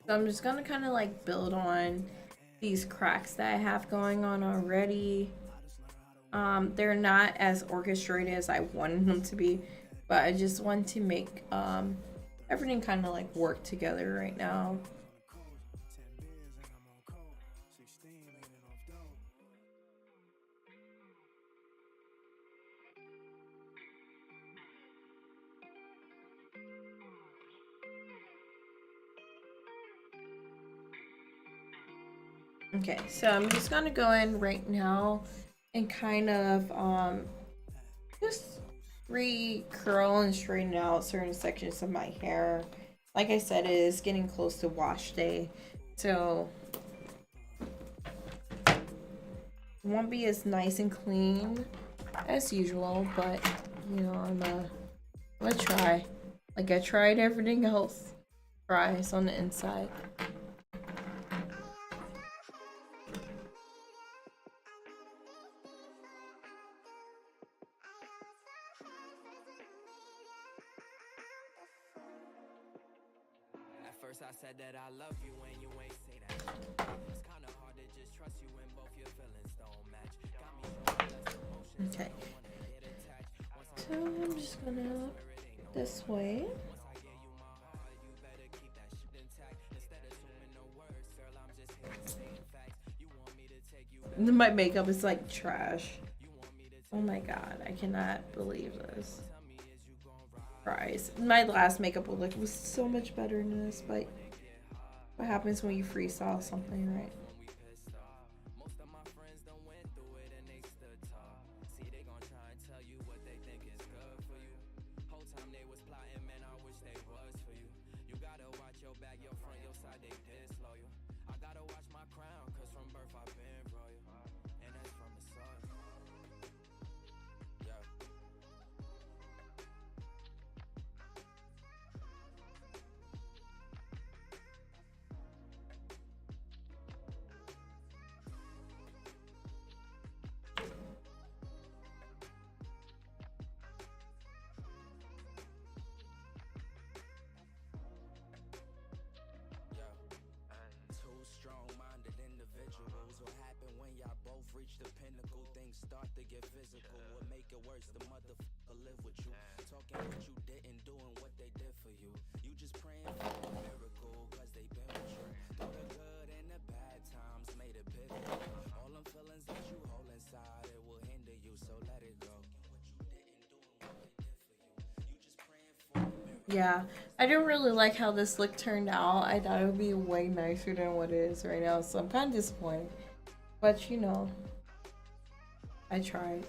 So I'm just gonna kind of like build on these cracks that I have going on already. They're not as orchestrated as I wanted them to be, but I just want to make everything kind of like work together right now. Okay, so I'm just gonna go in right now and kind of just re-curl and straighten out certain sections of my hair. Like I said, it is getting close to wash day, so it won't be as nice and clean as usual, but you know, I'm gonna try. Like I tried everything else. Fries on the inside. I said that I love you when you ain't say that. It's kind of hard to just trust you when both your feelings don't match. Got me okay. So I'm just gonna this way. My makeup is like trash. Oh my god, I cannot believe this. Fries. My last makeup look was so much better than this, but what happens when you freestyle something, right? reached the pinnacle, things start to get physical. What make it worse, the motherfucker live with you. Talking what you didn't do and what they did for you. You just praying for a miracle, cause they been with you. Through the good and the bad times, made it pivot. All them feelings that you hold inside, it will hinder you, so let it go. What you didn't do and what they did for you. You just praying for a miracle. Yeah, I didn't really like how this look turned out. I thought it would be way nicer than what it is right now, so I'm kind of disappointed. But you know, I tried.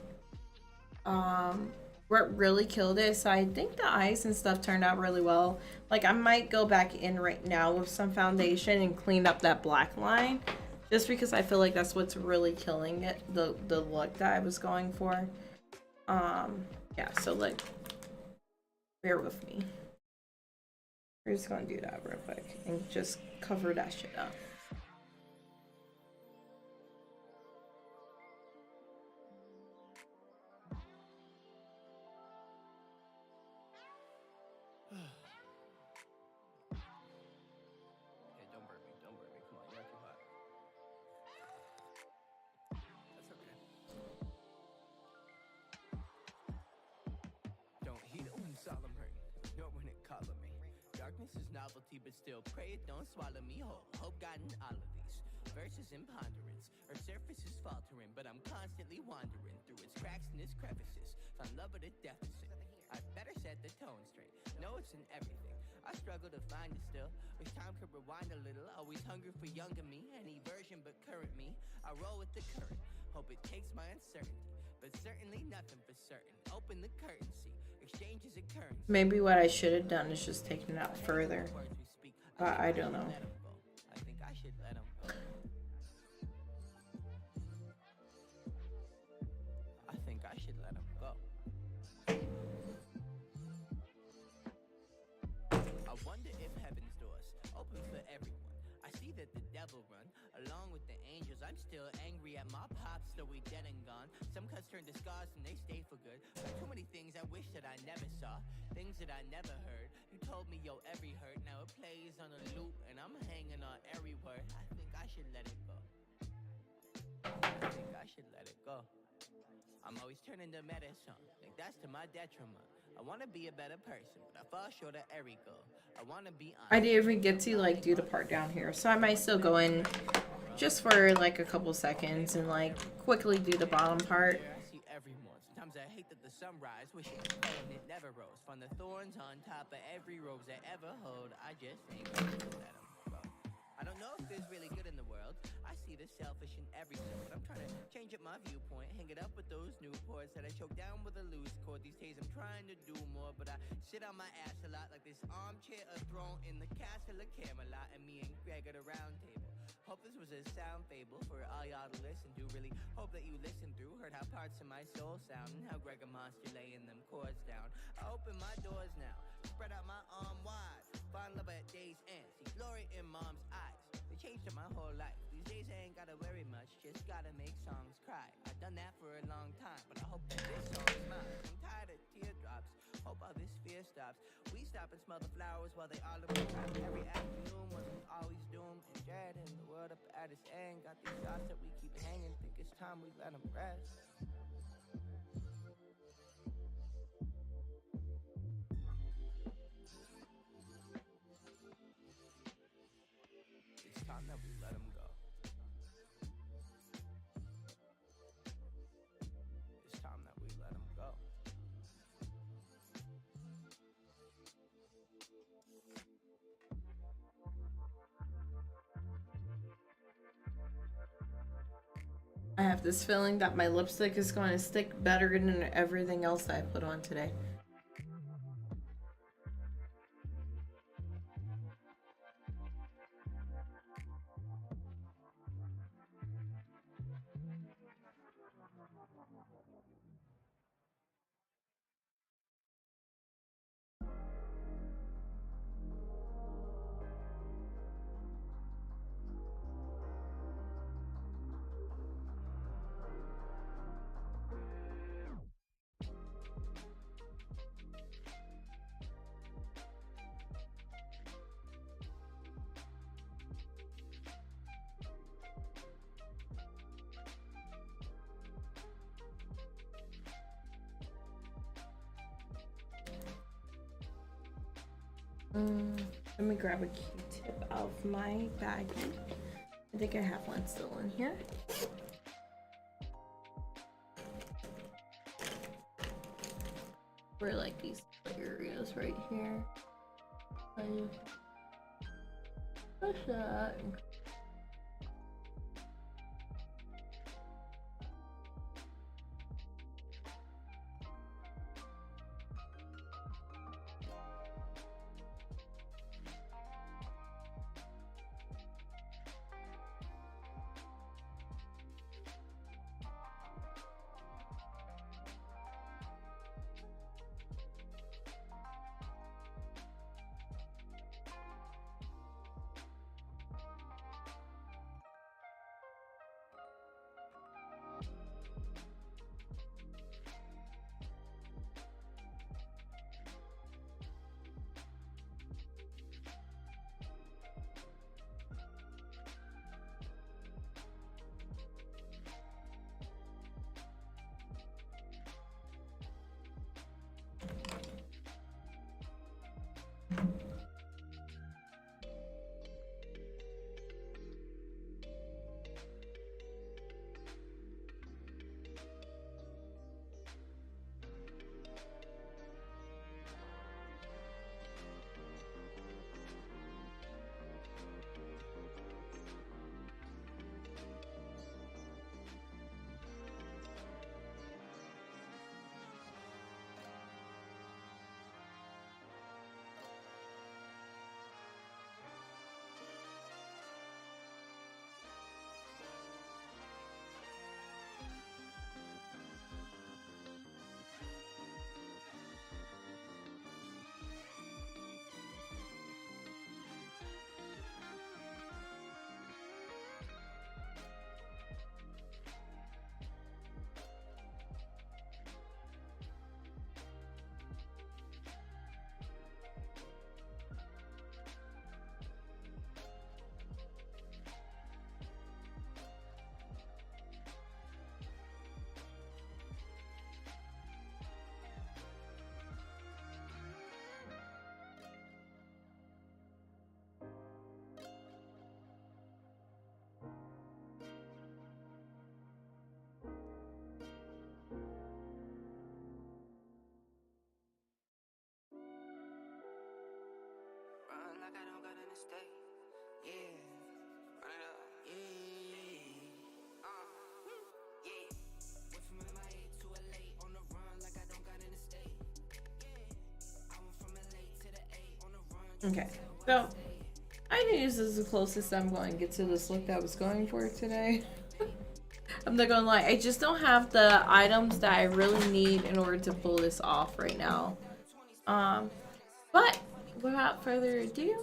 What really killed it, so I think the eyes and stuff turned out really well. Like, I might go back in right now with some foundation and clean up that black line, just because I feel like that's what's really killing it, the look that I was going for. Yeah, so like, bear with me. We're just gonna do that real quick and just cover that shit up. Hey, don't burp me. Don't burp me. Come on, you're too hot. That's okay. Don't heed it when solemn hurt, nor when it calling me. Darkness is novelty, but still pray it don't swallow me whole. Hope gotten all of these verses in ponderance. Her surface is faltering, but I'm constantly wandering through its cracks and its crevices. Found love at a deficit. I better set the tone straight. No, it's in everything. I struggle to find it still. Wish time could rewind a little. Always hungry for younger me. Any version but current me. I roll with the current. Hope it takes my uncertainty. But certainly nothing for certain. Open the curtain, see. Exchange is a currency. Maybe what I should have done is just taken it out further. But I don't know. I think I should let him go. I think I should let him go. I wonder if heaven's doors open for everyone. I see that the devil run along with the angels. I'm still angry at my pops, though we dead and gone. Some cuts turn to scars and they stay for good. But too many things I wish that I never saw, things that I never heard. You told me yo every hurt, now it plays on a loop and I'm hanging on every word. I think I should let it go. I think I should let it go. I'm always turning to medicine, think that's to my detriment. I wanna be a better person, but I fall short of every goal. I wanna be honest. I didn't even get to like do the part down here, so I might still go in just for like a couple seconds and like quickly do the bottom part. I see every morn. Sometimes I hate that the sunrise, wish it fell and it never rose. From the thorns on top of every rose I ever hold, I just ain't ready to let 'em go. I don't know if there's really good in the world. I see the selfish in everything, but I'm trying to change up my viewpoint. Hang it up with those Newports that I choke down with a loose cord. These days I'm trying to do more, but I sit on my ass a lot like this armchair, a throne in the castle of Camelot, and me and Greg at a round table. Hope this was a sound fable for all y'all to listen to. Really hope that you listened through, heard how parts of my soul sound, and how Greg a monster laying them chords down. I open my doors now, spread out my arm wide, find love at day's end, see glory in mom's eyes. They changed my whole life. These days I ain't gotta worry much, just gotta make songs cry. I've done that for a long time, but I hope that this song's mine. I'm tired of teardrops, hope all this fear stops. We stop and smell the flowers while they all bloom. Every afternoon wasn't always doom and dread, and the world up at its end. Got these thoughts that we keep hanging, think it's time we let them rest. It's time that we let them go. It's time that we let them go. I have this feeling that my lipstick is going to stick better than everything else I put on today. Let me grab a Q-tip out of my baggie. I think I have one still in here. For like these areas right here. I just push that. Run like I don't got nothing to stay. Yeah. Run it up. Yeah. Yeah. Went from MIA to LA on the run like I don't got nothing to stay. Yeah. I went from LA to the A on the run. Okay, so I think this is the closest I'm going to get to this look that I was going for today. I'm not gonna lie, I just don't have the items that I really need in order to pull this off right now. But without further ado,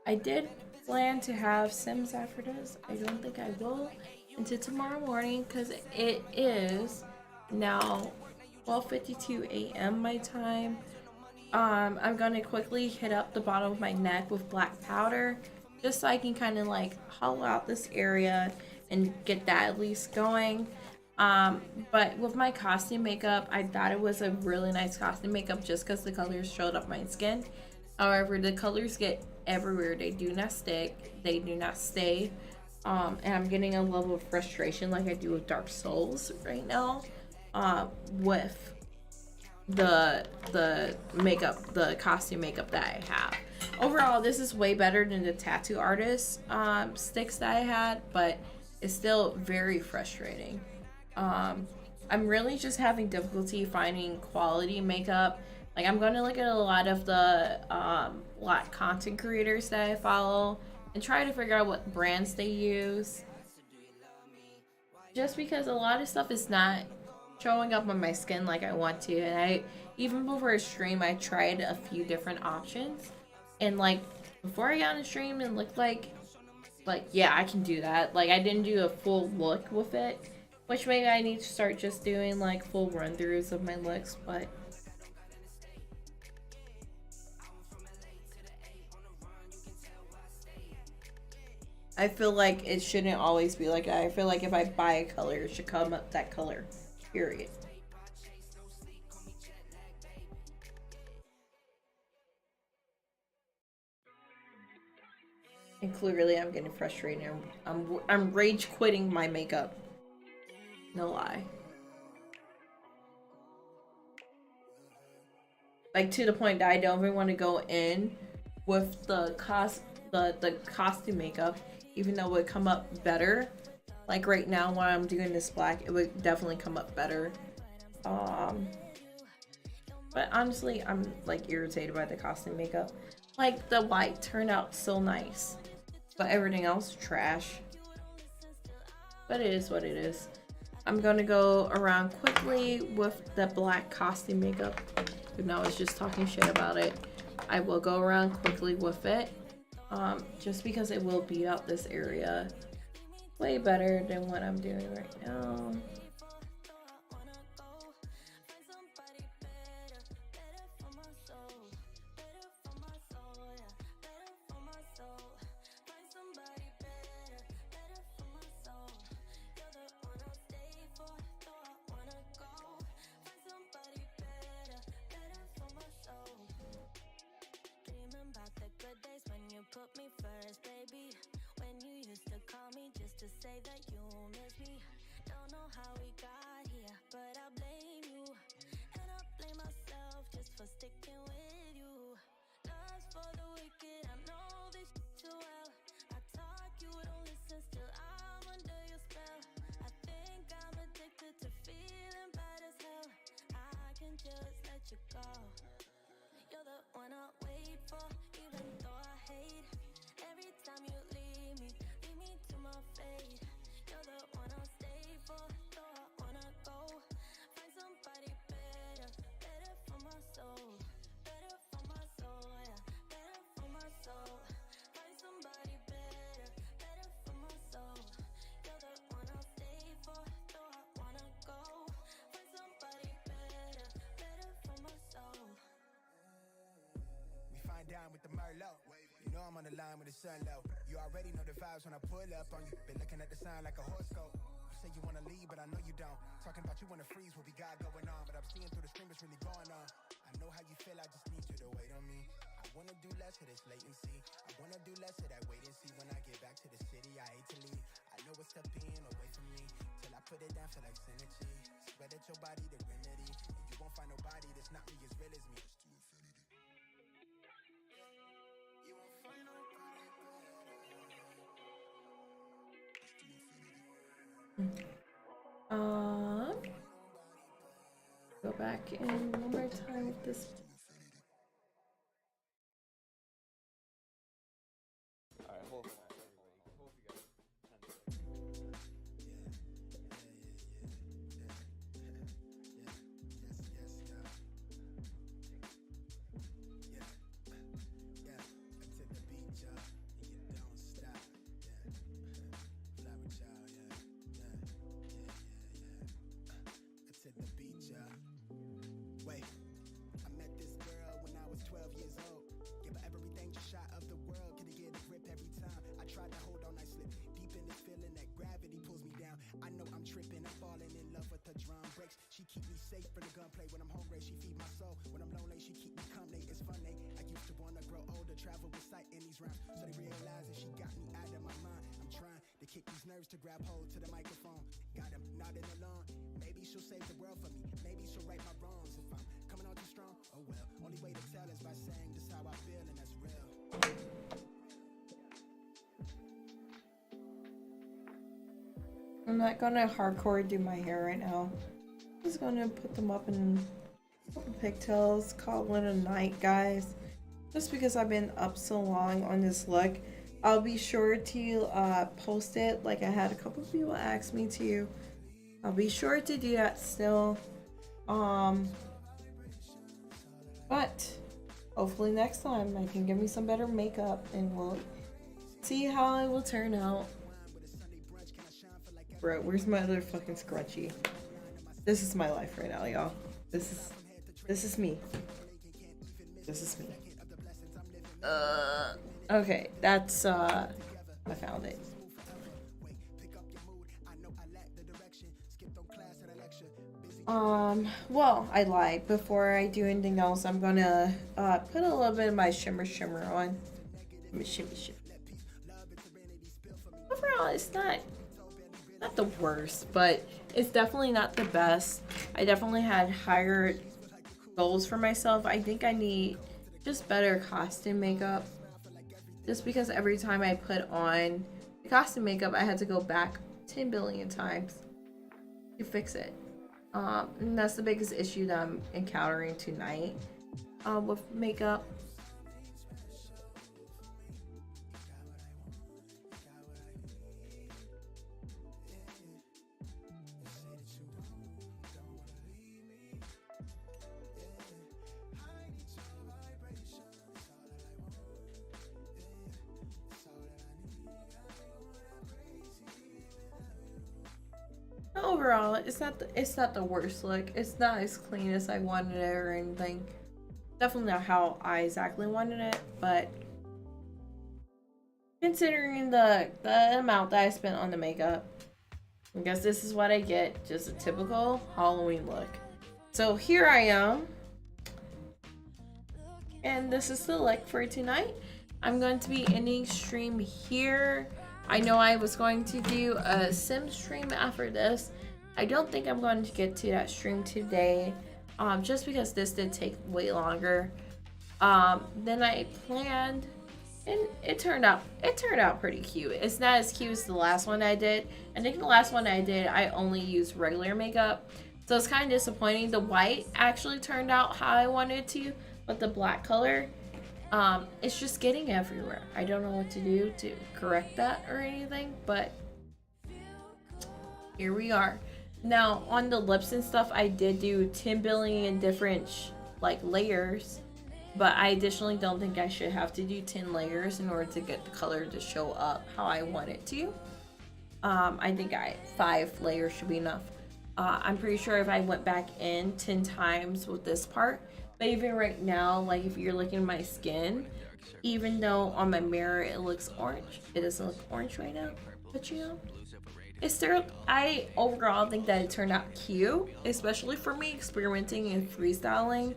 I did plan to have Sims after this. I don't think I will until tomorrow morning because it is now 12:52 a.m. my time. I'm gonna quickly hit up the bottom of my neck with black powder just so I can kind of like hollow out this area and get that at least going. But with my costume makeup, I thought it was a really nice costume makeup just because the colors showed up my skin. However, the colors get everywhere. They do not stick. They do not stay. And I'm getting a level of frustration like I do with Dark Souls right now. With the makeup, the costume makeup that I have. Overall, this is way better than the tattoo artist sticks that I had, but it's still very frustrating. I'm really just having difficulty finding quality makeup. Like, I'm gonna look at a lot of the content creators that I follow and try to figure out what brands they use. Just because a lot of stuff is not showing up on my skin like I want to. And even before a stream, I tried a few different options. And like, before I got on a stream, it looked like yeah, I can do that. Like, I didn't do a full look with it, which maybe I need to start just doing like full run-throughs of my looks, but I feel like it shouldn't always be like that. I feel like if I buy a color, it should come up that color, period. And clearly I'm getting frustrated. I'm rage quitting my makeup. No lie. Like to the point that I don't even want to go in with the costume makeup, even though it would come up better. Like right now when I'm doing this black, it would definitely come up better. But honestly, I'm like irritated by the costume makeup. Like the white turned out so nice, but everything else trash. But it is what it is. I'm gonna go around quickly with the black costume makeup. Even though I was just talking shit about it, I will go around quickly with it. Just because it will beat up this area way better than what I'm doing right now. Put me first, baby. When you used to call me just to say that you miss me. Don't know how we got here, but I blame you. And I blame myself just for sticking with you. Love's for the wicked, I know this too well. I talk, you don't listen, still I'm under your spell. I think I'm addicted to feeling bad as hell. I can just let you go. You're the one I wait for, even though I hate. Every time you leave me to my fate. You're the one I'll stay for, though I wanna go. Find somebody better, better for my soul. Better for my soul, yeah, better for my soul. Find somebody better, better for my soul. You're the one I'll stay for, though I wanna go. Find somebody better, better for my soul. We find down with the Merlot. You know I'm on the line with the sun low. You already know the vibes when I pull up on you. Been looking at the sign like a horoscope. You say you wanna leave, but I know you don't. Talking about you wanna freeze, what we got going on. But I'm seeing through the screen what's really going on. I know how you feel, I just need you to wait on me. I wanna do less of this latency. I wanna do less of that wait and see. When I get back to the city, I hate to leave. I know it's step in away from me. Till I put it down, feel like synergy. Spread at your body, the remedy. And you won't find nobody that's not me as real as me. Go back in one more time with this. She keep me safe from the gunplay. When I'm hungry, she feed my soul. When I'm lonely, she keep me company. It's funny. I used to wanna grow older, travel with sight in these rounds. So they realize that she got me out of my mind. I'm trying to kick these nerves to grab hold to the microphone. Got him nodding along. Maybe she'll save the world for me. Maybe she'll right my wrongs. If I'm coming on too strong, oh well. Only way to tell is by saying this how I feel, and that's real. I'm not gonna hardcore do my hair right now. I'm just gonna put them up in pigtails, call it a night, guys. Just because I've been up so long on this look, I'll be sure to post it. Like I had a couple of people ask me to. I'll be sure to do that still. But hopefully next time I can give me some better makeup and we'll see how it will turn out. Bro, where's my other fucking scrunchie? This is my life right now, y'all. This is me. This is me. Okay, that's I found it. Well, I lied. Before I do anything else, I'm gonna put a little bit of my shimmer on. Shimmy. overall, it's not the worst, but it's definitely not the best. I definitely had higher goals for myself. I think I need just better costume makeup. Just because every time I put on the costume makeup, I had to go back 10 billion times to fix it. And that's the biggest issue that I'm encountering tonight with makeup. Overall, it's not the worst look. It's not as clean as I wanted it or anything. Definitely not how I exactly wanted it, but considering the amount that I spent on the makeup, I guess this is what I get. Just a typical Halloween look. So here I am. And this is the look for tonight. I'm going to be ending stream here. I know I was going to do a sim stream after this. I don't think I'm going to get to that stream today, just because this did take way longer than I planned, and it turned out pretty cute. It's not as cute as the last one I did. I think the last one I did, I only used regular makeup, so it's kind of disappointing. The white actually turned out how I wanted to, but the black color, it's just getting everywhere. I don't know what to do to correct that or anything, but here we are. Now on the lips and stuff, I did do 10 billion different like layers, but I additionally don't think I should have to do 10 layers in order to get the color to show up how I want it to. I think 5 layers should be enough. I'm pretty sure if I went back in 10 times with this part, but even right now, like if you're looking at my skin, even though on my mirror it looks orange, it doesn't look orange right now, but you know, it's still, I overall think that it turned out cute, especially for me experimenting and freestyling.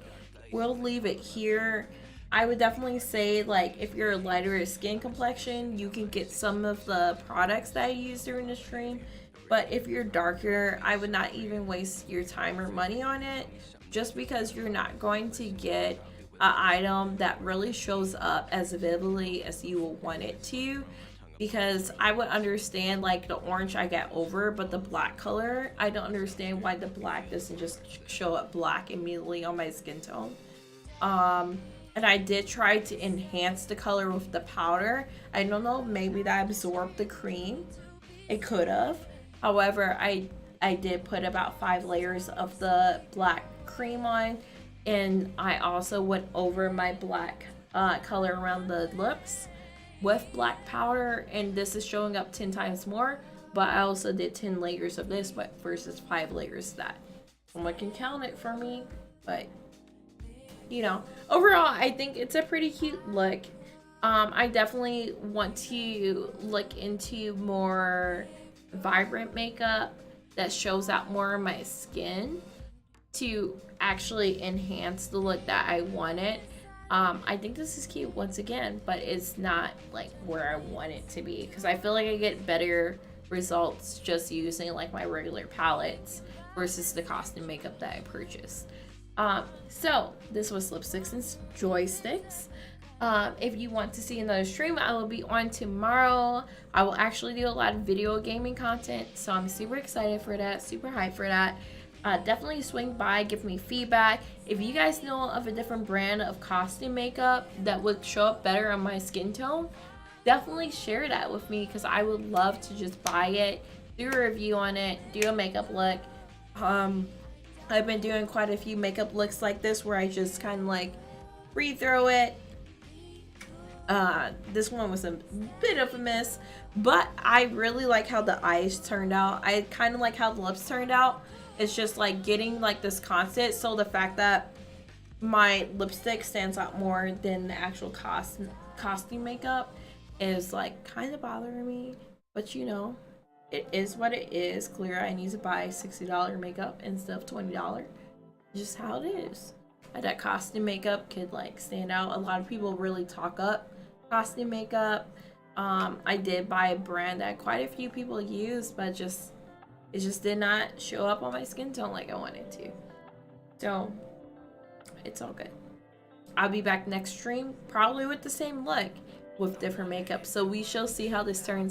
We'll leave it here. I would definitely say, like, if you're a lighter skin complexion, you can get some of the products that I use during the stream. But if you're darker, I would not even waste your time or money on it, just because you're not going to get an item that really shows up as vividly as you will want it to. Because I would understand like the orange I get over, but the black color, I don't understand why the black doesn't just show up black immediately on my skin tone. And I did try to enhance the color with the powder. I don't know, maybe that absorbed the cream. It could have. However, I did put about 5 layers of the black cream on, and I also went over my black color around the lips with black powder, and this is showing up 10 times more, but I also did 10 layers of this, but versus 5 layers of that. Someone can count it for me, but you know, overall I think it's a pretty cute look. I definitely want to look into more vibrant makeup that shows out more of my skin to actually enhance the look that I wanted. I think this is cute once again, but it's not like where I want it to be, because I feel like I get better results just using like my regular palettes versus the costume makeup that I purchased. So this was Lipsticks and Joysticks. If you want to see another stream, I will be on tomorrow. I will actually do a lot of video gaming content, so I'm super excited for that, super hyped for that. Definitely swing by, give me feedback. If you guys know of a different brand of costume makeup that would show up better on my skin tone, definitely share that with me, because I would love to just buy it, do a review on it, do a makeup look. I've been doing quite a few makeup looks like this where I just kind of like re-throw it. This one was a bit of a miss, but I really like how the eyes turned out. I kind of like how the lips turned out. It's just like getting like this constant, so the fact that my lipstick stands out more than the actual costume makeup is like kind of bothering me, but you know, it is what it is. Clear, I need to buy $60 makeup instead of $20. Just how it is. That costume makeup could like stand out. A lot of people really talk up costume makeup. I did buy a brand that quite a few people use, but it just did not show up on my skin tone like I wanted to. So it's all good. I'll be back next stream, probably with the same look, with different makeup. So we shall see how this turns